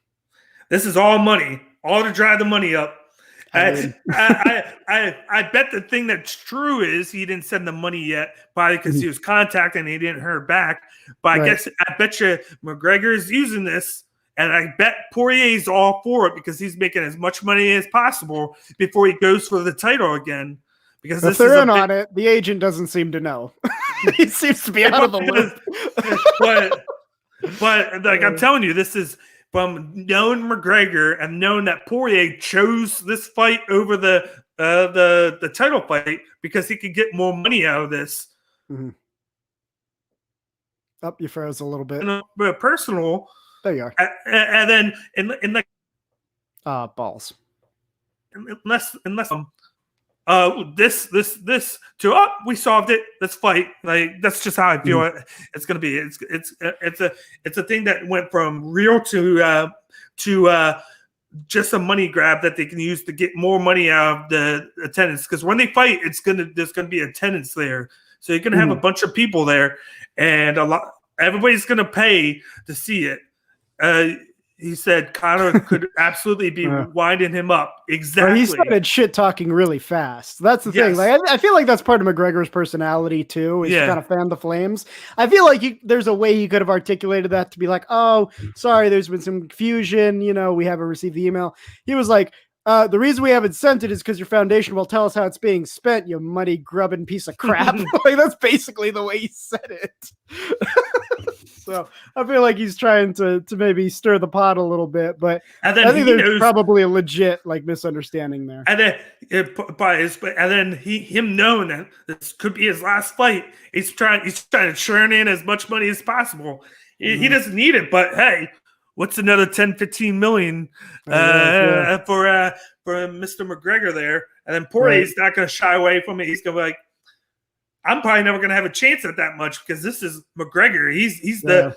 This is all money, all to drive the money up. I bet the thing that's true is he didn't send the money yet, probably because he was contacted and he didn't hear back. But I bet you McGregor is using this. And I bet Poirier's all for it because he's making as much money as possible before he goes for the title again. Because if they're in on it, the agent doesn't seem to know. He seems to be out of the loop. but like I'm telling you, this is from knowing McGregor and knowing that Poirier chose this fight over the title fight because he could get more money out of this. Mm-hmm. Oh, you froze a little bit. But personal. There you are. And then in the balls. Unless this we solved it. Let's fight. Like that's just how I feel it's gonna be. It's a thing that went from real to just a money grab that they can use to get more money out of the attendance. Because when they fight, there's gonna be attendance there. So you're gonna have a bunch of people there, and everybody's gonna pay to see it. He said Conor could absolutely be winding him up. Exactly. But he started shit talking really fast. That's the thing. Like I feel like that's part of McGregor's personality too. Is to kind of fan the flames. I feel like there's a way he could have articulated that to be like, "Oh, sorry, there's been some confusion. You know, we haven't received the email." He was like, the reason we haven't sent it is because your foundation will tell us how it's being spent, you muddy grubbing piece of crap." Like that's basically the way he said it. So I feel like he's trying to maybe stir the pot a little bit, but I think there's probably a legit like misunderstanding there. And then him knowing that this could be his last fight, he's trying to churn in as much money as possible. He doesn't need it, but hey, what's another 10, 15 million for Mr. McGregor there? And then Poirier's not going to shy away from it. He's going to be like, I'm probably never going to have a chance at that much because this is McGregor. He's the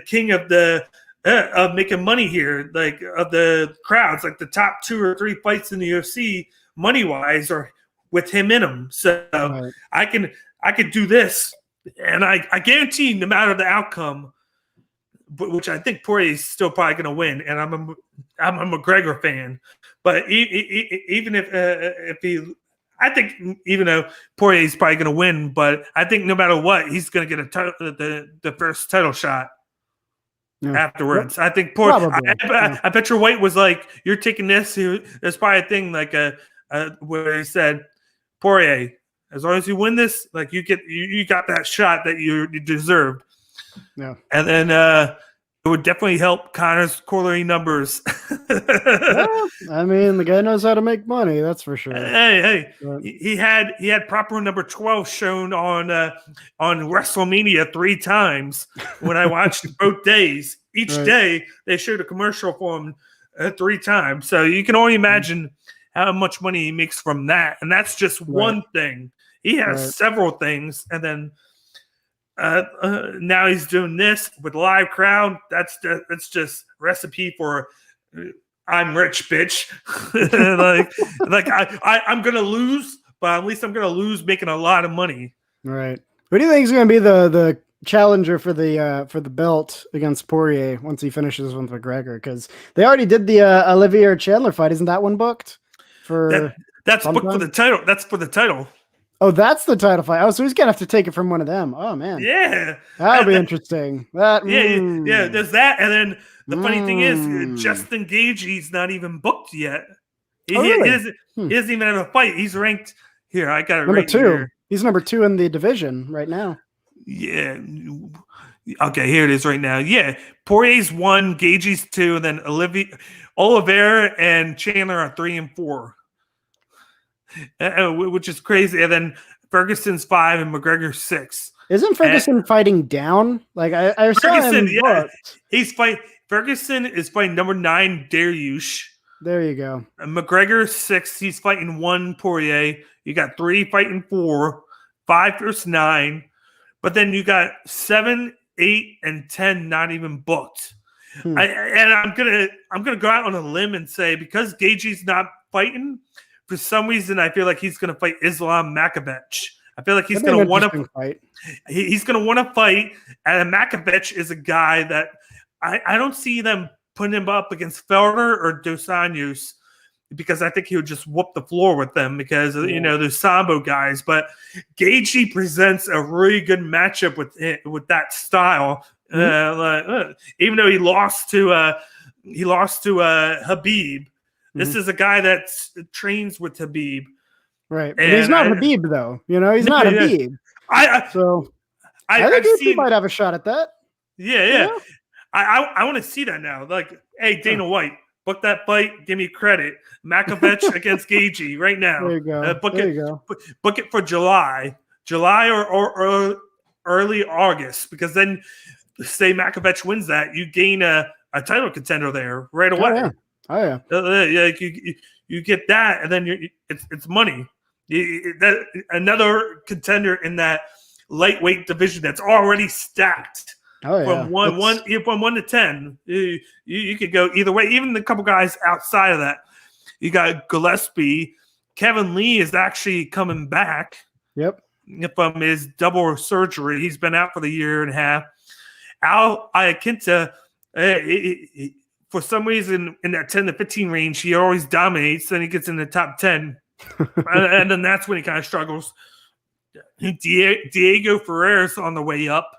king of the of making money here, like of the crowds. Like the top 2 or 3 fights in the UFC, money wise, are with him in them. So I could do this, and I guarantee, no matter the outcome, which I think Poirier's still probably going to win, and I'm a McGregor fan. But even if he. I think even though Poirier's probably going to win, but I think no matter what, he's going to get the first title shot afterwards. I think I bet your White was like, "You're taking this." There's probably a thing like where he said, "Poirier, as long as you win this, like you got that shot that you deserved." Yeah, and then it would definitely help Conor's quarterly numbers. Well, I mean, the guy knows how to make money. That's for sure. Hey, he had proper number 12 shown on WrestleMania 3 times when I watched both days. Each day they showed a commercial for him 3 times. So you can only imagine how much money he makes from that. And that's just one thing. He has several things, and then. Now he's doing this with live crowd. That's just recipe for I'm rich, bitch. I'm gonna lose, but at least I'm gonna lose making a lot of money. Right. Who do you think is gonna be the challenger for the belt against Poirier once he finishes with McGregor? Because they already did the Olivier Chandler fight. Isn't that one booked? That's booked for the title. That's for the title. Oh, that's the title fight. Oh, so he's gonna have to take it from one of them. Oh man, that'll be interesting. There's that, and then the funny thing is, Justin Gaethje's not even booked yet. He doesn't even have a fight. He's ranked here. I got it number right 2. Here. He's number 2 in the division right now. Yeah. Okay, here it is right now. Yeah, Poirier's 1, Gaethje's 2, and then Oliveira and Chandler are 3 and 4, which is crazy. And then Ferguson's 5 and McGregor 6. Isn't Ferguson fighting down? Like I saw him. Yeah, he's fighting. Ferguson is fighting number 9 Dariush. There you go. And McGregor 6. He's fighting 1 Poirier. You got 3 fighting 4, 5 versus 9, but then you got 7, 8, and 10 not even booked. And I'm gonna go out on a limb and say, because Gaethje's not fighting, for some reason I feel like he's gonna fight Islam Makhachev. I feel like he's gonna want to fight. He's gonna want to fight, and Makhachev is a guy that I don't see them putting him up against Felder or Dos Anjos, because I think he would just whoop the floor with them because there's Sambo guys. But Gaethje presents a really good matchup with that style. Even though he lost to Habib, this is a guy that trains with Habib. Right, and he's not Habib though. He's not Habib. I think he might have a shot at that. Yeah. I want to see that now. Like, hey, Dana White, book that fight. Give me credit. Makhachev against Gaethje right now. There you go. Book it for July or early August, because then say Makhachev wins that, you gain a title contender there right away. Oh yeah. You get that, and then it's money. Another contender in that lightweight division that's already stacked. Oh, yeah. From 1 to 10, you could go either way. Even the couple guys outside of that, you got Gillespie. Kevin Lee is actually coming back. Yep. From his double surgery, he's been out for the year and a half. Al Iaquinta, for some reason, in that 10 to 15 range, he always dominates. Then he gets in the top 10, and then that's when he kind of struggles. Diego Ferreira's on the way up.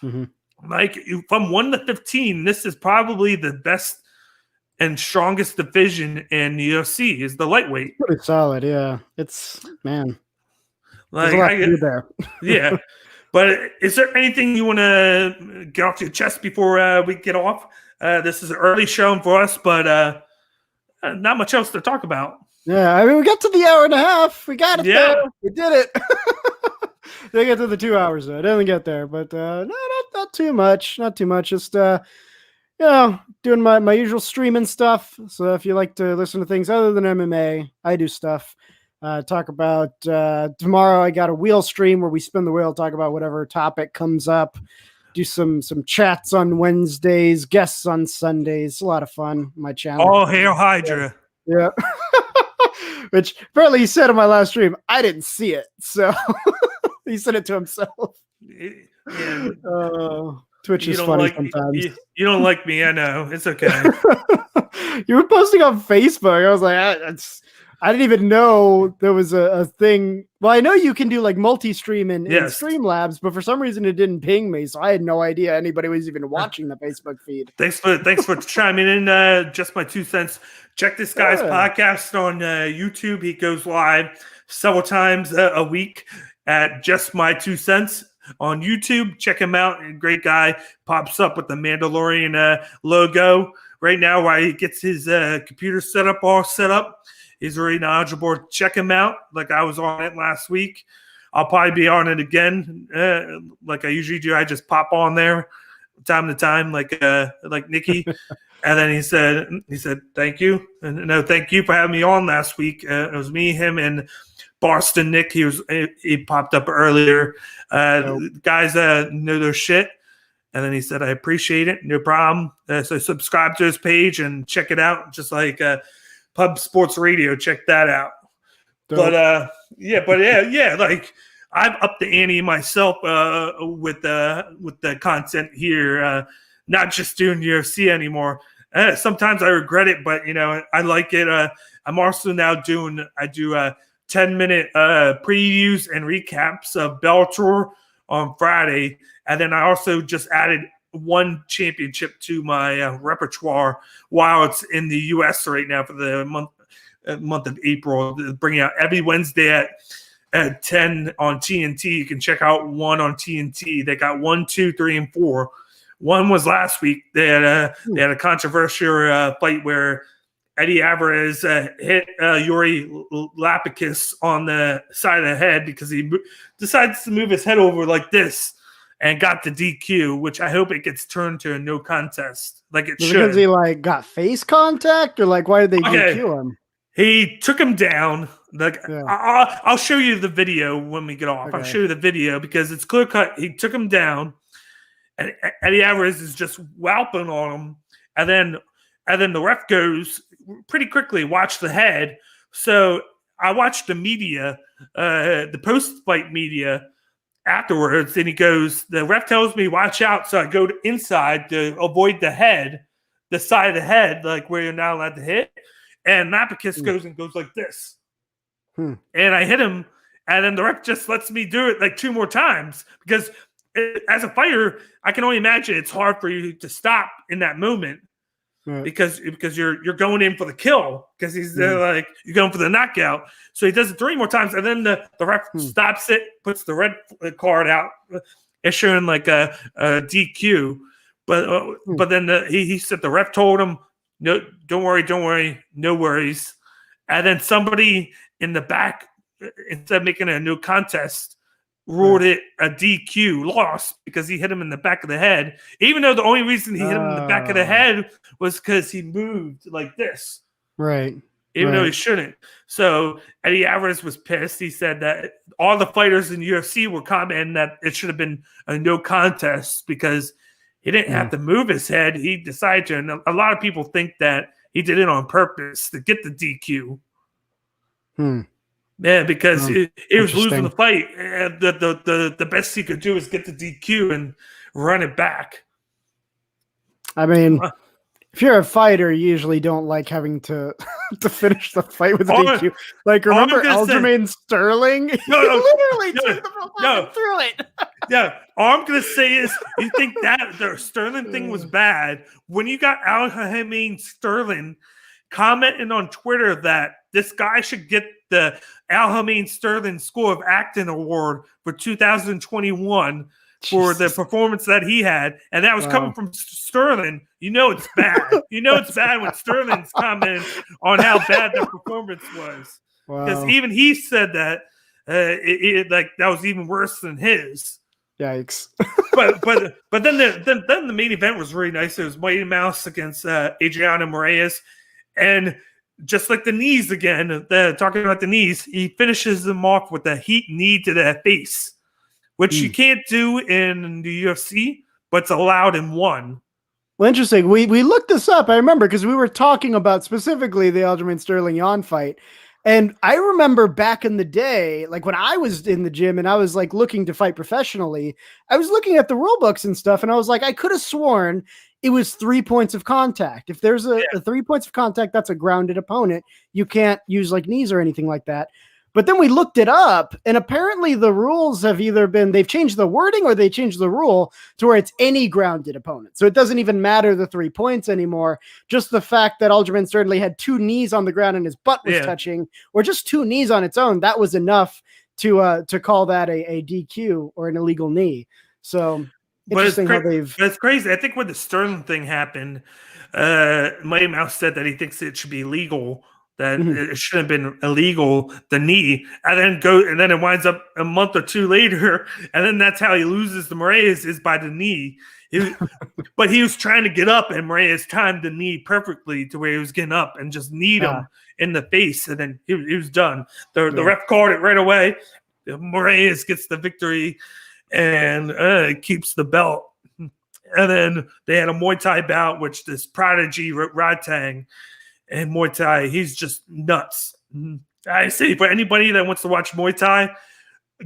Mm-hmm. Like, from 1 to 15, this is probably the best and strongest division in the UFC is the lightweight. Pretty solid, yeah. It's, man. Like, there's a lot to do there. Yeah. But is there anything you want to get off your chest before we get off? This is an early show for us, but not much else to talk about. Yeah, I mean, we got to the hour and a half. We got it there. We did it. They get to the 2 hours, though. I didn't get there, but no, not too much. Not too much. Just, doing my usual streaming stuff. So if you like to listen to things other than MMA, I do stuff. Talk about tomorrow. I got a wheel stream where we spin the wheel, talk about whatever topic comes up. Do some chats on Wednesdays, guests on Sundays. A lot of fun. My channel. All hail Hydra. Yeah. Which apparently he said on my last stream. I didn't see it, so he said it to himself. Yeah. Twitch is funny sometimes. You don't like me, I know. It's okay. You were posting on Facebook. I was like, I didn't even know there was a thing. Well, I know you can do like multi-stream in Streamlabs, but for some reason it didn't ping me, so I had no idea anybody was even watching the Facebook feed. Thanks for chiming in. Just my 2 cents. Check this guy's podcast on YouTube. He goes live several times a week at Just My 2 Cents on YouTube. Check him out. Great guy. Pops up with the Mandalorian logo right now while he gets his computer all set up. He's very knowledgeable. Check him out. Like I was on it last week. I'll probably be on it again, like I usually do. I just pop on there time to time, like Nikki. And then he said, thank you. And no, thank you for having me on last week. It was me, him, and Boston Nick. He popped up earlier. Guys know their shit. And then he said, I appreciate it. No problem. So subscribe to his page and check it out. Just like Pub Sports Radio. Check that out. Dope. But like I've upped the ante myself with the content here. Not just doing UFC anymore. Sometimes I regret it, but I like it. I'm also now do 10-minute previews and recaps of Bellator on Friday, and then I also just added one championship to my repertoire while it's in the U.S. right now for the month of April. Bringing out every Wednesday at 10 on TNT. You can check out one on TNT. They got 1, 2, 3, and 4. One was last week. They had a controversial fight where Eddie Alvarez hit Yuri Lapicus on the side of the head because he decides to move his head over like this and got the DQ, which I hope it gets turned to a no contest like it should. Because he like got face contact, or like why did they DQ him? He took him down. Like I'll show you the video when we get off. Okay. I'll show you the video because it's clear cut. He took him down, and Eddie Alvarez is just whelping on him, and then the ref goes pretty quickly, watch the head. So I watched the media, the post-fight media afterwards, and he goes, the ref tells me, watch out. So I go inside to avoid the head, the side of the head, like where you're not allowed to hit. And Lapicus goes like this. And I hit him, and then the ref just lets me do it like 2 more times because as a fighter, I can only imagine it's hard for you to stop in that moment. Right. Because you're going in for the kill because he's like you're going for the knockout. So he does it 3 more times, and then the ref stops it, puts the red card out, issuing like a DQ. But then he said the ref told him, no, don't worry, no worries. And then somebody in the back, instead of making a no contest, ruled it a DQ loss because he hit him in the back of the head, even though the only reason he hit him in the back of the head was because he moved like this. Right. Even though he shouldn't. So Eddie Alvarez was pissed. He said that all the fighters in UFC were commenting that it should have been a no contest because he didn't have to move his head. He decided to. And a lot of people think that he did it on purpose to get the DQ. Yeah, because he was losing the fight. And the best he could do is get the DQ and run it back. I mean, if you're a fighter, you usually don't like having to finish the fight with a DQ. Like, remember Aljamain Sterling? He literally took the through it. Yeah, all I'm going to say is you think that the Sterling thing was bad when you got Aljamain Sterling commenting on Twitter that this guy should get the Aljamain Sterling School of Acting Award for 2021 for the performance that he had, and that was coming from Sterling. You know it's bad. You know it's bad when Sterling's commenting on how bad the performance was, because even he said that like that was even worse than his. Yikes! but then the main event was really nice. It was Mighty Mouse against Adriano Moraes, and just like the knees again, talking about the knees, he finishes them off with a heat knee to the face, which you can't do in the UFC, but it's allowed in one. Well, interesting. We looked this up. I remember because we were talking about specifically the Aljamain Sterling Jan fight. And I remember back in the day, like when I was in the gym and I was like looking to fight professionally, I was looking at the rule books and stuff. And I was like, I could have sworn it was 3 points of contact. If there's a 3 points of contact, that's a grounded opponent. You can't use like knees or anything like that. But then we looked it up, and apparently the rules have either been, they've changed the wording or they changed the rule to where it's any grounded opponent. So it doesn't even matter the 3 points anymore. Just the fact that Aljamain Sterling had 2 knees on the ground and his butt was touching, or just 2 knees on its own, that was enough to call that a DQ or an illegal knee. So interesting how they've... That's crazy. I think when the Sterling thing happened, Mighty Mouse said that he thinks it should be legal, that it shouldn't have been illegal, the knee, and then it winds up a month or 2 later, and then that's how he loses to Moraes, is by the knee. But he was trying to get up, and Moraes timed the knee perfectly to where he was getting up and just kneed him in the face, and then he was done. The ref called it right away. Moraes gets the victory and keeps the belt. And then they had a Muay Thai bout, which this prodigy Rodtang. And Muay Thai, he's just nuts. I say for anybody that wants to watch Muay Thai,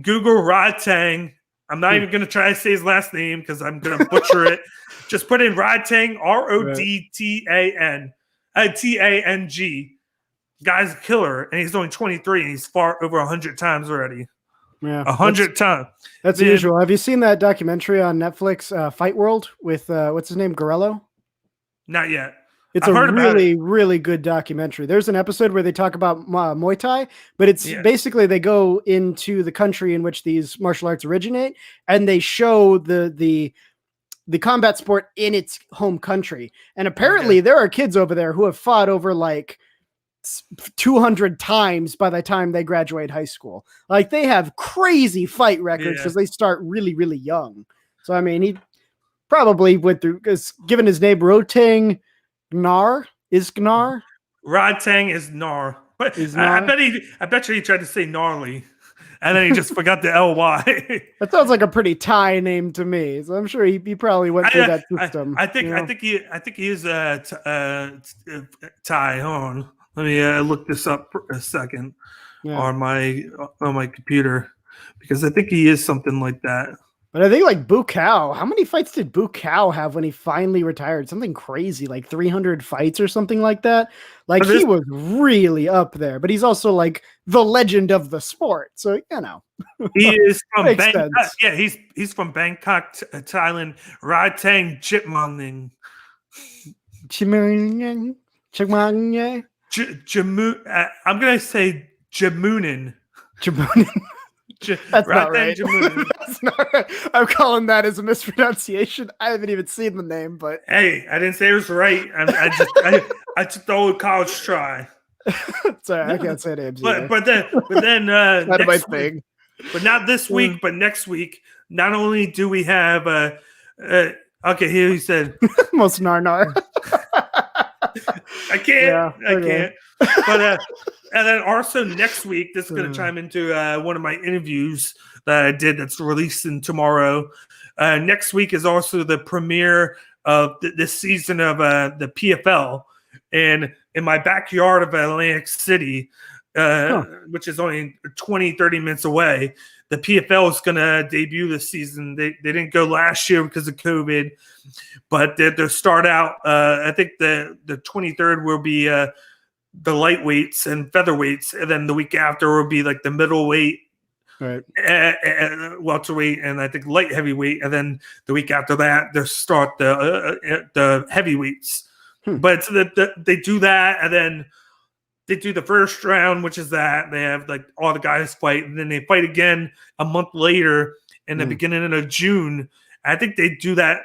Google Rodtang. I'm not even going to try to say his last name because I'm going to butcher it. Just put in Rodtang, Rodtan, Tang. Guy's a killer, and he's only 23, and he's fought over 100 times already. Yeah, 100 times. That's usual. Have you seen that documentary on Netflix, Fight World, with what's his name, Gorello? Not yet. It's I've a heard about really, it. really good documentary. There's an episode where they talk about Muay Thai, but it's basically they go into the country in which these martial arts originate, and they show the combat sport in its home country. And apparently there are kids over there who have fought over like 200 times by the time they graduate high school. Like they have crazy fight records because they start really, really young. So, I mean, he probably went through, because given his name, Rotang Gnar is Gnar. Rodtang is Gnar. But I bet you he tried to say gnarly. And then he just forgot the LY. That sounds like a pretty Thai name to me. So I'm sure he probably went through that system. I think he is Thai. Hold on. Let me look this up for a second on my computer, because I think he is something like that. But I think like Bukaw, how many fights did Bukaw have when he finally retired? Something crazy, like 300 fights or something like that. Like he was really up there, but he's also like the legend of the sport. So, you know. He is from Bangkok. Sense. Yeah, he's from Bangkok, Thailand. Ratang Chitmangning. Chimang. I'm going to say Jamunin. Jamunin. That's not right. That's not right. I'm calling that as a mispronunciation. I haven't even seen the name, but hey, I didn't say it was right. I took the old college try. Sorry, I can't say names. But then not my thing. But not this week, but next week. Not only do we have okay, here he said most narnar. I can't. But and then also next week, this is going to chime into one of my interviews that I did that's releasing tomorrow. Next week is also the premiere of this season of the PFL. And in my backyard of Atlantic City, which is only 20, 30 minutes away, the PFL is going to debut this season. They didn't go last year because of COVID, but they'll start out. I think the 23rd will be the lightweights and featherweights, and then the week after will be like the middleweight, right, welterweight, and I think light heavyweight, and then the week after that they'll start the heavyweights. But they do that, and then they do the first round, which is that they have like all the guys fight, and then they fight again a month later in the beginning of June. I think they do that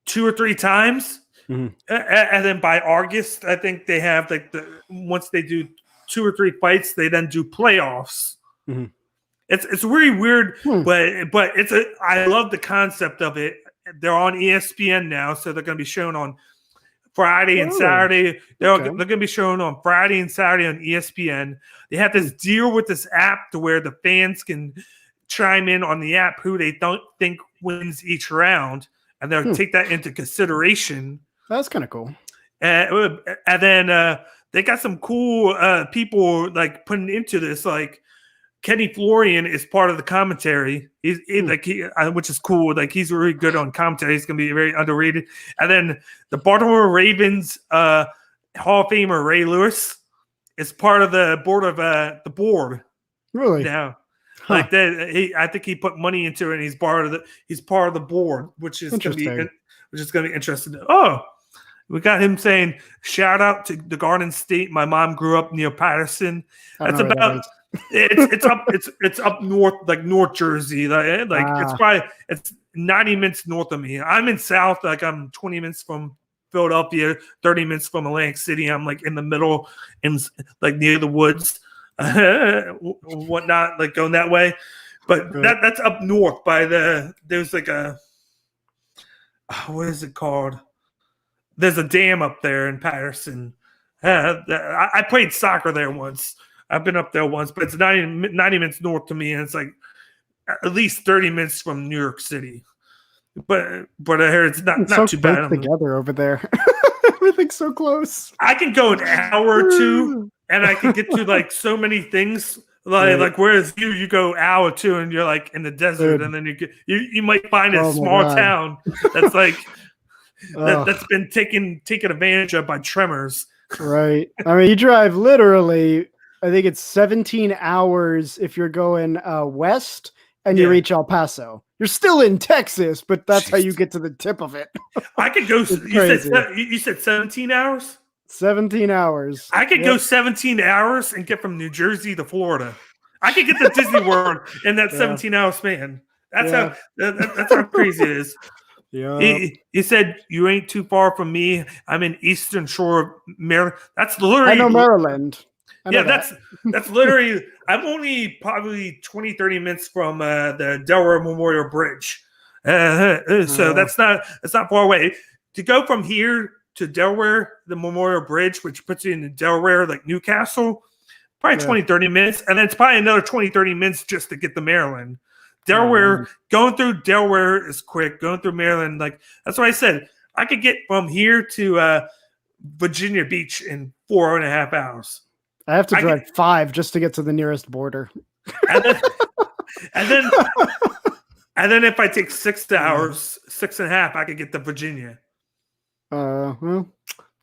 2 or 3 times. And then by August, I think they have like once they do 2 or 3 fights, they then do playoffs. It's really weird, but I love the concept of it. They're on ESPN now, so they're going to be shown on Friday and Saturday. They're going to be shown on Friday and Saturday on ESPN. They have this deal with this app to where the fans can chime in on the app who they don't think wins each round, and they'll take that into consideration. That's kind of cool. And then they got some cool people like putting into this. Like Kenny Florian is part of the commentary. He's which is cool. Like he's really good on commentary. He's gonna be very underrated. And then the Baltimore Ravens Hall of Famer Ray Lewis is part of the board of the board. Really? Now, like that, I think he put money into it, and he's part of the board, which is gonna be interesting. Oh. We got him saying, "Shout out to the Garden State. My mom grew up near Patterson." That's about it's up north, like North Jersey. It's 90 minutes north of me. I'm in South, like I'm 20 minutes from Philadelphia, 30 minutes from Atlantic City. I'm like in the middle, in like near the woods, whatnot, like going that way. But that's up north by there's like what is it called? There's a dam up there in Patterson. I played soccer there once. I've been up there once, but it's 90 minutes north to me, and it's like at least 30 minutes from New York City. But I hear it's not too bad. Together over there. Everything's so close. I can go an hour or two, and I can get to like so many things. Like whereas you go hour or two, and you're like in the desert, and then you might find a small town that's like. That's been taken advantage of by tremors. Right. I mean, you drive literally, I think it's 17 hours if you're going west and you reach El Paso. You're still in Texas, but that's how you get to the tip of it. I could go. You said 17 hours. 17 hours. I could go 17 hours and get from New Jersey to Florida. I could get to Disney World in that 17-hour span. That's how crazy it is. Yeah. He said, "You ain't too far from me. I'm in Eastern Shore of Maryland." That's literally. I know Maryland. That's literally. I'm only probably 20, 30 minutes from the Delaware Memorial Bridge, so that's not far away. To go from here to Delaware, the Memorial Bridge, which puts you in Delaware, like Newcastle, probably 20, 30 minutes, and then it's probably another 20, 30 minutes just to get to Maryland. Delaware, going through Delaware is quick. Going through Maryland, like that's what I said. I could get from here to Virginia Beach in 4.5 hours. I have to drive 5 just to get to the nearest border. And then if I take 6 hours, 6.5, I could get to Virginia. Well,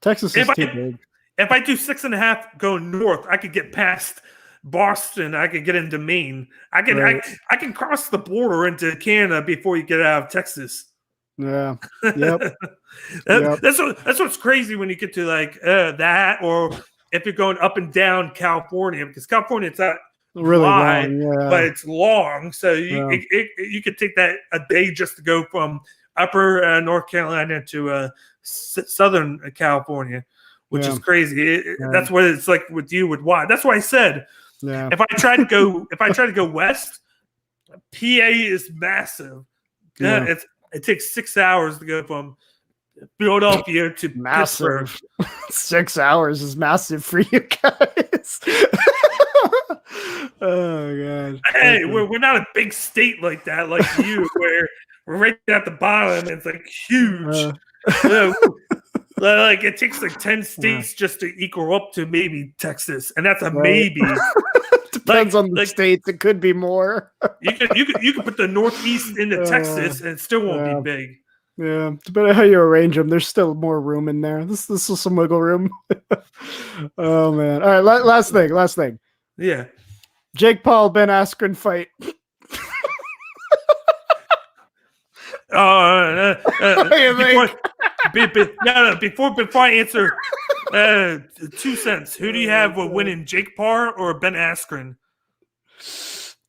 Texas is too big. If I do 6.5 going north, I could get past Boston. I could get into Maine. I can cross the border into Canada before you get out of Texas. Yeah. Yep. That's what's crazy when you get to like that, or if you're going up and down California, because California it's not really wide, long, but it's long. So you could take that a day just to go from upper North Carolina to southern California, which is crazy. That's what it's like with you with wide. That's why I said if I try to go west, PA is massive. It takes 6 hours to go from Philadelphia to Pittsburgh. 6 hours is massive for you guys. Oh god. Hey, we're not a big state like that, like you, where we're right at the bottom. And it's like huge. Like it takes like 10 states just to equal up to maybe Texas, and that's a maybe. Depends on the states. It could be more. You could put the Northeast into Texas, and it still won't be big. Yeah, depending on how you arrange them, there's still more room in there. This is some wiggle room. Oh man! All right, last thing. Yeah, Jake Paul, Ben Askren fight. Before I answer, 2 cents. Who do you have winning, Jake Paul or Ben Askren?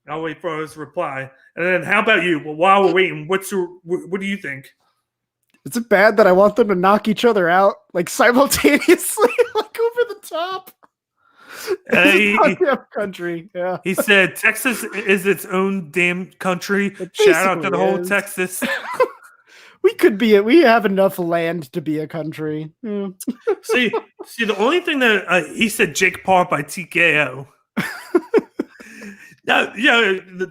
I'll wait for his reply. And then, how about you? Well, while we're waiting, what do you think? Is it bad that I want them to knock each other out like simultaneously, like over the top? Country, yeah. He said Texas is its own damn country. Shout out to the whole Texas. We have enough land to be a country. Yeah. See, the only thing that he said Jake Paul by TKO. Now,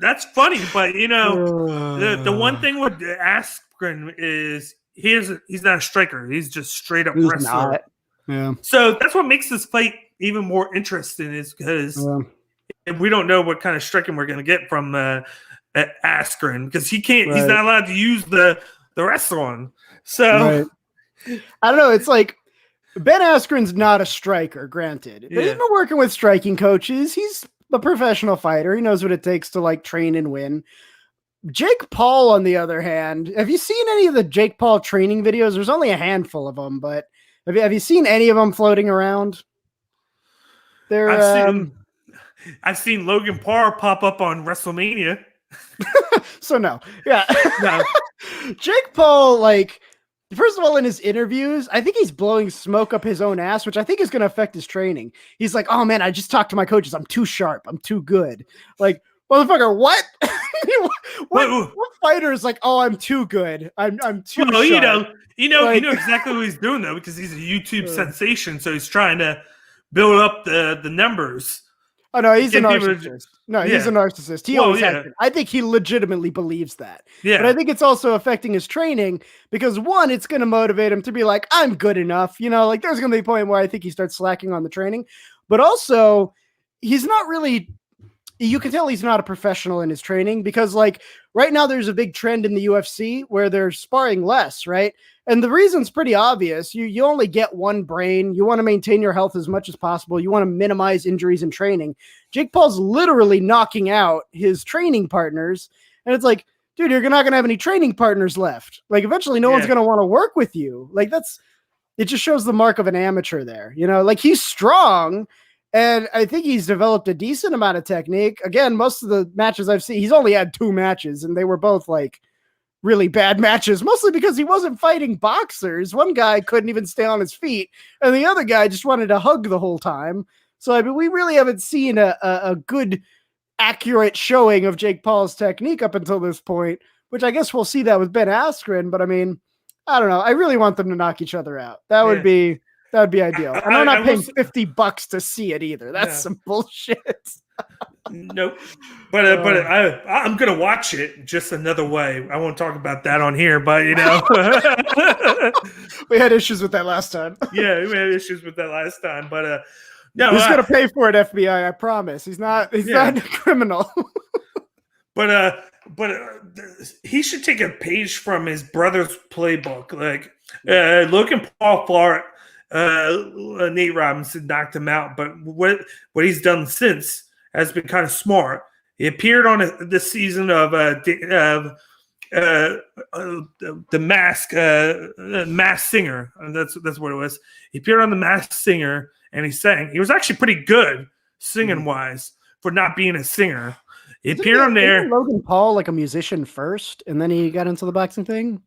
that's funny, but the one thing with Askren is he's not a striker. He's just straight up wrestler. Not. Yeah. So that's what makes this fight even more interesting, is because we don't know what kind of striking we're going to get from Askren, because he can't. He's not allowed to use the rest one. So I don't know. It's like Ben Askren's not a striker, granted. But he's been working with striking coaches. He's a professional fighter. He knows what it takes to like train and win. Jake Paul, on the other hand, have you seen any of the Jake Paul training videos? There's only a handful of them, but have you seen any of them floating around? I've seen Logan Paul pop up on WrestleMania. So no. Jake Paul, like, first of all, in his interviews, I think he's blowing smoke up his own ass, which I think is going to affect his training. He's like, "Oh man, I just talked to my coaches. I'm too sharp. I'm too good." Like, motherfucker, what? what fighter is like, "Oh, I'm too good. I'm too sharp." You know exactly what he's doing though, because he's a YouTube sensation, so he's trying to build up the numbers. Oh no, he's a narcissist. He's a narcissist. He always has been. I think he legitimately believes that. Yeah. But I think it's also affecting his training, because one, it's going to motivate him to be like, I'm good enough. Like there's going to be a point where I think he starts slacking on the training. But also, he's not really, you can tell he's not a professional in his training, because like right now there's a big trend in the UFC where they're sparring less, right? And the reason's pretty obvious. You only get one brain. You want to maintain your health as much as possible. You want to minimize injuries in training. Jake Paul's literally knocking out his training partners And it's like, dude, you're not going to have any training partners left. Like, eventually no one's going to want to work with you. Like, it just shows the mark of an amateur there. Like, he's strong, and I think he's developed a decent amount of technique. Again, most of the matches I've seen, he's only had 2 matches, and they were both like really bad matches, mostly because he wasn't fighting boxers. One guy couldn't even stay on his feet, and the other guy just wanted to hug the whole time. So, I mean, we really haven't seen a good, accurate showing of Jake Paul's technique up until this point, which I guess we'll see that with Ben Askren. But I mean, I don't know. I really want them to knock each other out. That would be ideal. And I'm not paying $50 to see it either. That's some bullshit. Nope. But I'm gonna watch it just another way. I won't talk about that on here, but we had issues with that last time. Yeah, we had issues with that last time. But no, he's gonna pay for it, FBI. I promise. He's not a criminal. But he should take a page from his brother's playbook. Like Logan Paul fought Nate Robinson, knocked him out. But what he's done since has been kind of smart. He appeared on this season of the Masked Singer. That's what it was. He appeared on the Masked Singer, and he sang. He was actually pretty good singing wise for not being a singer. He appeared on there. Isn't Logan Paul like a musician first, and then he got into the boxing thing?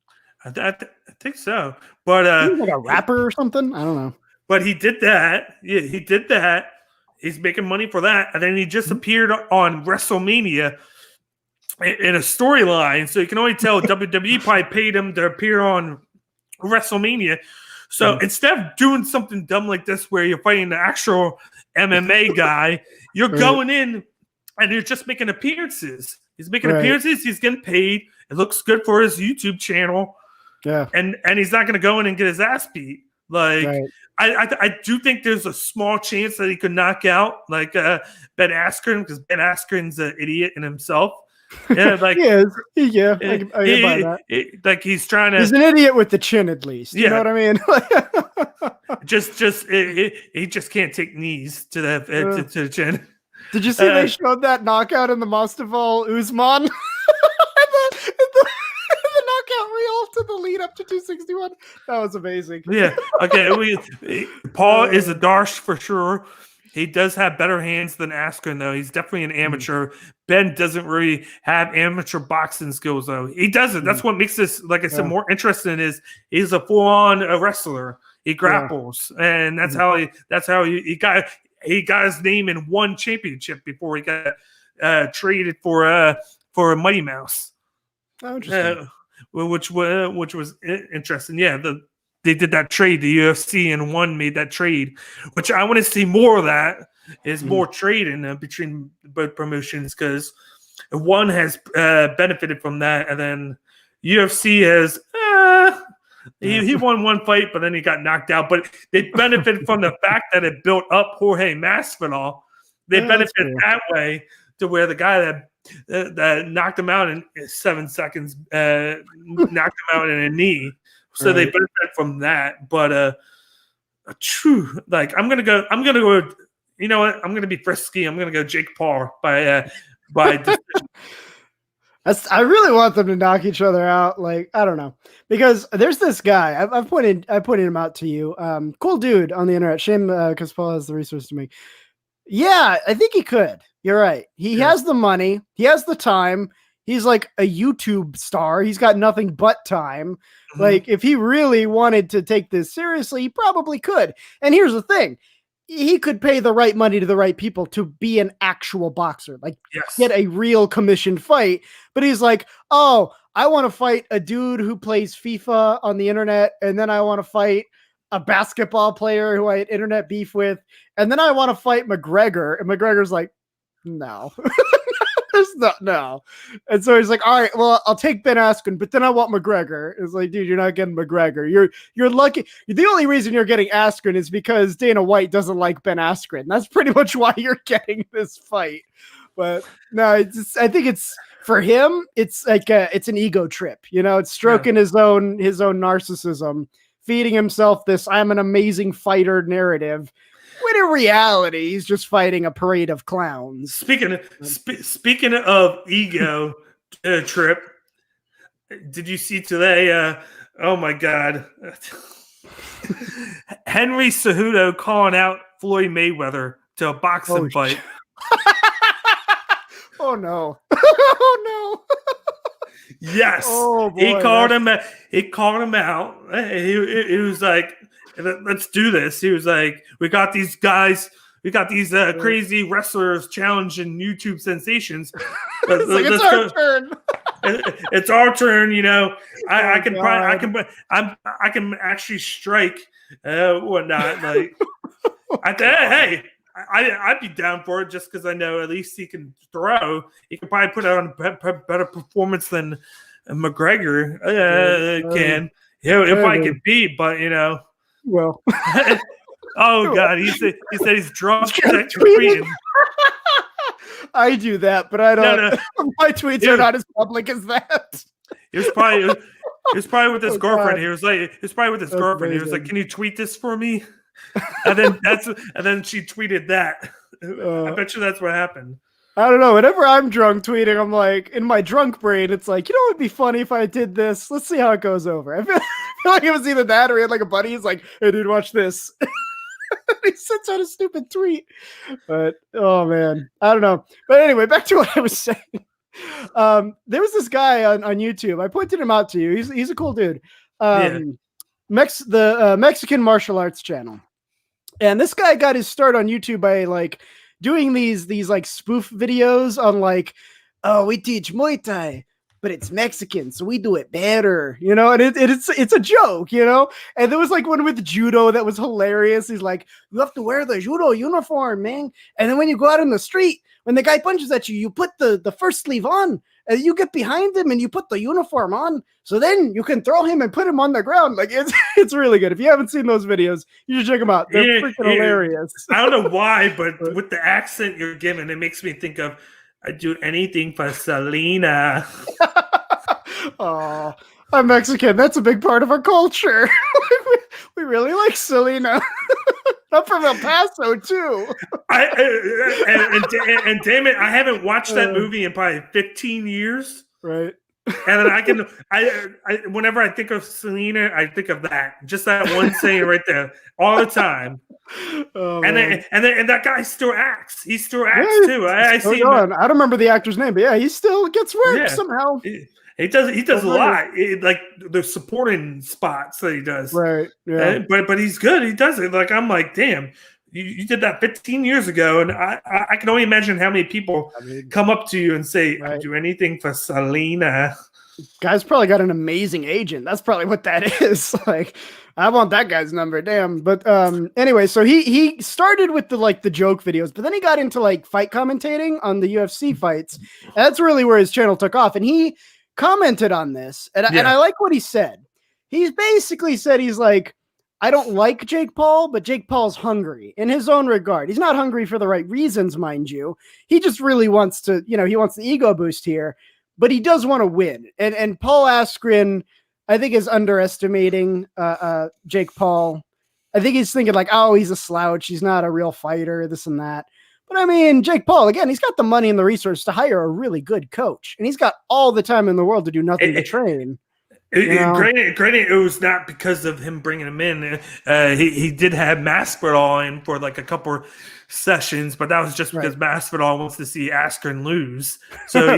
I think so. But he was like a rapper or something. I don't know. But he did that. Yeah, he did that. He's making money for that. And then he just appeared on WrestleMania in a storyline. So you can only tell WWE probably paid him to appear on WrestleMania. So instead of doing something dumb like this where you're fighting the actual MMA guy, you're going in and you're just making appearances. He's making appearances. He's getting paid. It looks good for his YouTube channel. Yeah. And he's not going to go in and get his ass beat. Like, I do think there's a small chance that he could knock out like Ben Askren, because Ben Askren's an idiot in himself. Yeah, like he is. Yeah, I can buy that. Like he's trying to. He's an idiot with the chin, at least. You know what I mean? He just can't take knees to the chin. Did you see they showed that knockout in the Mustafa Usman? The knockout reel to the lead up to 261. That was amazing. Yeah. Okay. Paul is a Darsh for sure. He does have better hands than Askren, though. He's definitely an amateur. Ben doesn't really have amateur boxing skills, though. He doesn't. That's what makes this, like I said, more interesting. Is he's a full-on wrestler. He grapples, and that's how he got his name in one championship before he got traded for a Mighty Mouse. Oh, interesting. Which was interesting. Yeah, they did that trade. The UFC and one made that trade, which I want to see more of. That is more trading between both promotions, because one has benefited from that, and then UFC has he won one fight, but then he got knocked out. But they benefited from the fact that it built up Jorge Masvidal. They benefited that way, to where the guy that knocked him out in 7 seconds knocked him out in a knee. So they benefit from that. But like I'm gonna go. You know what? I'm gonna be frisky. I'm gonna go Jake Paul by decision. I really want them to knock each other out. Like, I don't know, because there's this guy. I pointed him out to you. Cool dude on the internet. Shame because Paul has the resources to make. Yeah, I think he could. You're right. He has the money. He has the time. He's like a YouTube star. He's got nothing but time. Mm-hmm. Like, if he really wanted to take this seriously, he probably could. And here's the thing. He could pay the right money to the right people to be an actual boxer. Like, get a real commissioned fight. But he's like, oh, I want to fight a dude who plays FIFA on the internet, and then I want to fight a basketball player who I had internet beef with, and then I want to fight McGregor. And McGregor's like, no. There's no. And so he's like, all right, well, I'll take Ben Askren, but then I want McGregor. It's like, dude, you're not getting McGregor. You're lucky. The only reason you're getting Askren is because Dana White doesn't like Ben Askren. That's pretty much why you're getting this fight. But no, I think it's for him. It's like it's an ego trip. You know, it's stroking his own narcissism, feeding himself this "I'm an amazing fighter" narrative. When in reality, he's just fighting a parade of clowns. Speaking of ego, trip. Did you see today? Oh my God. Henry Cejudo calling out Floyd Mayweather to a boxing fight. Oh no. Oh no. Yes. Oh boy. He called him out. He was like, let's do this. He was like, we got these guys. We got these crazy wrestlers challenging YouTube sensations. It's our turn. It's our turn. You know, I can actually strike, whatnot. Like, hey, I'd be down for it just because I know at least he can throw. He can probably put out a better performance than McGregor can. If I could beat, but you know, well. Oh God, he said he's drunk tweeting. I do that, but I don't. No. My tweets are not as public as that. He was probably with his girlfriend. God. He was probably with his girlfriend. He was like, "Can you tweet this for me?" And then she tweeted that. I bet you that's what happened. I don't know. Whenever I'm drunk tweeting, I'm like, in my drunk brain, it's like, you know what would be funny if I did this? Let's see how it goes over. I feel like it was either that or he had like a buddy. He's like, hey, dude, watch this. He sends out a stupid tweet. But, oh, man. I don't know. But anyway, back to what I was saying. There was this guy on YouTube. I pointed him out to you. He's a cool dude. The Mexican martial arts channel. And this guy got his start on YouTube by like doing these like spoof videos on like, oh, we teach Muay Thai, but it's Mexican, so we do it better, you know. And it's a joke, you know. And there was like one with judo that was hilarious. He's like, you have to wear the judo uniform, man. And then when you go out in the street, when the guy punches at you, you put the first sleeve on, and you get behind him and you put the uniform on. So then you can throw him and put him on the ground. Like it's really good. If you haven't seen those videos, you should check them out. They're freaking hilarious. I don't know why, but with the accent you're giving, it makes me think of I'd do anything for Selena. Oh, I'm Mexican. That's a big part of our culture. We really like Selena. I'm from El Paso too. And damn it, I haven't watched that movie in probably 15 years. Right. And then whenever I think of Selena, I think of that. Just that one saying right there all the time. Oh, and then that guy still acts. He still acts too. I see him. I don't remember the actor's name, but yeah, he still gets work somehow. He does a lot, like the supporting spots that he does. Right. Yeah. But he's good. He does it. Like I'm like, damn, you did that 15 years ago, and I can only imagine how many people come up to you and say, right. I'd do anything for Selena. Guy's probably got an amazing agent. That's probably what that is. Like, I want that guy's number. Damn. But anyway, so he started with the joke videos, but then he got into like fight commentating on the UFC fights. And that's really where his channel took off. And he commented on this, and I like what he said. He's basically said, he's like, I don't like Jake Paul, but Jake Paul's hungry in his own regard. He's not hungry for the right reasons, mind you. He just really wants to, he wants the ego boost here, but he does want to win. And Paul Askren, I think, is underestimating Jake Paul. I think he's thinking like, oh, he's a slouch. He's not a real fighter, this and that. But I mean, Jake Paul, again, he's got the money and the resources to hire a really good coach, and he's got all the time in the world to do nothing to train. Granted, it was not because of him bringing him in. He did have Masvidal in for like a couple sessions, but that was just because Masvidal wants to see Askren lose. So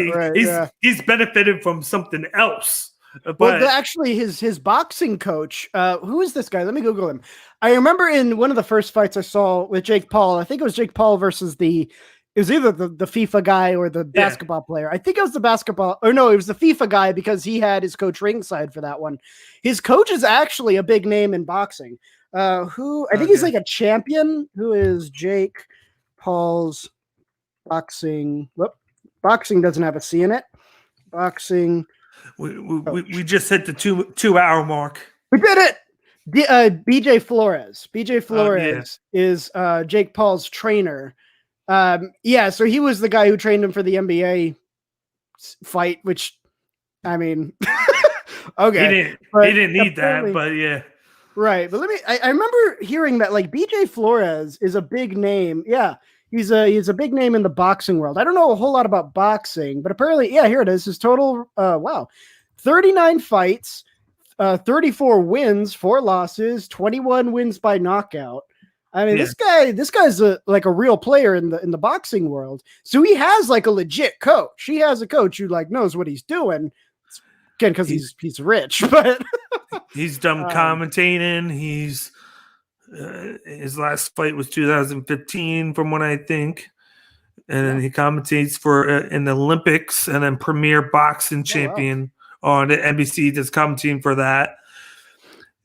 he's benefited from something else. But actually, his boxing coach, who is this guy? Let me Google him. I remember in one of the first fights I saw with Jake Paul, I think it was Jake Paul versus it was either the FIFA guy or the basketball player. I think it was the basketball, or no, it was the FIFA guy because he had his coach ringside for that one. His coach is actually a big name in boxing. I think he's like a champion. Who is Jake Paul's boxing? Whoop, boxing doesn't have a C in it. Boxing. We just hit the 2 hour mark. We did it. BJ Flores. BJ Flores is Jake Paul's trainer. So he was the guy who trained him for the NBA fight, which, I mean, okay. He didn't need that, but yeah. Right. But I remember hearing that like BJ Flores is a big name. Yeah. he's a big name in the boxing world. I don't know a whole lot about boxing, but apparently, yeah, here it is. His total, 39 fights, 34 wins, 4 losses, 21 wins by knockout. I mean, this guy's a real player in the boxing world. So he has like a legit coach. He has a coach who like knows what he's doing. Again, because he's rich, but he's done commentating. He's his last fight was 2015, from what I think, and then he commentates for in the Olympics, and then premier boxing champion on the NBC. Does commentating for that.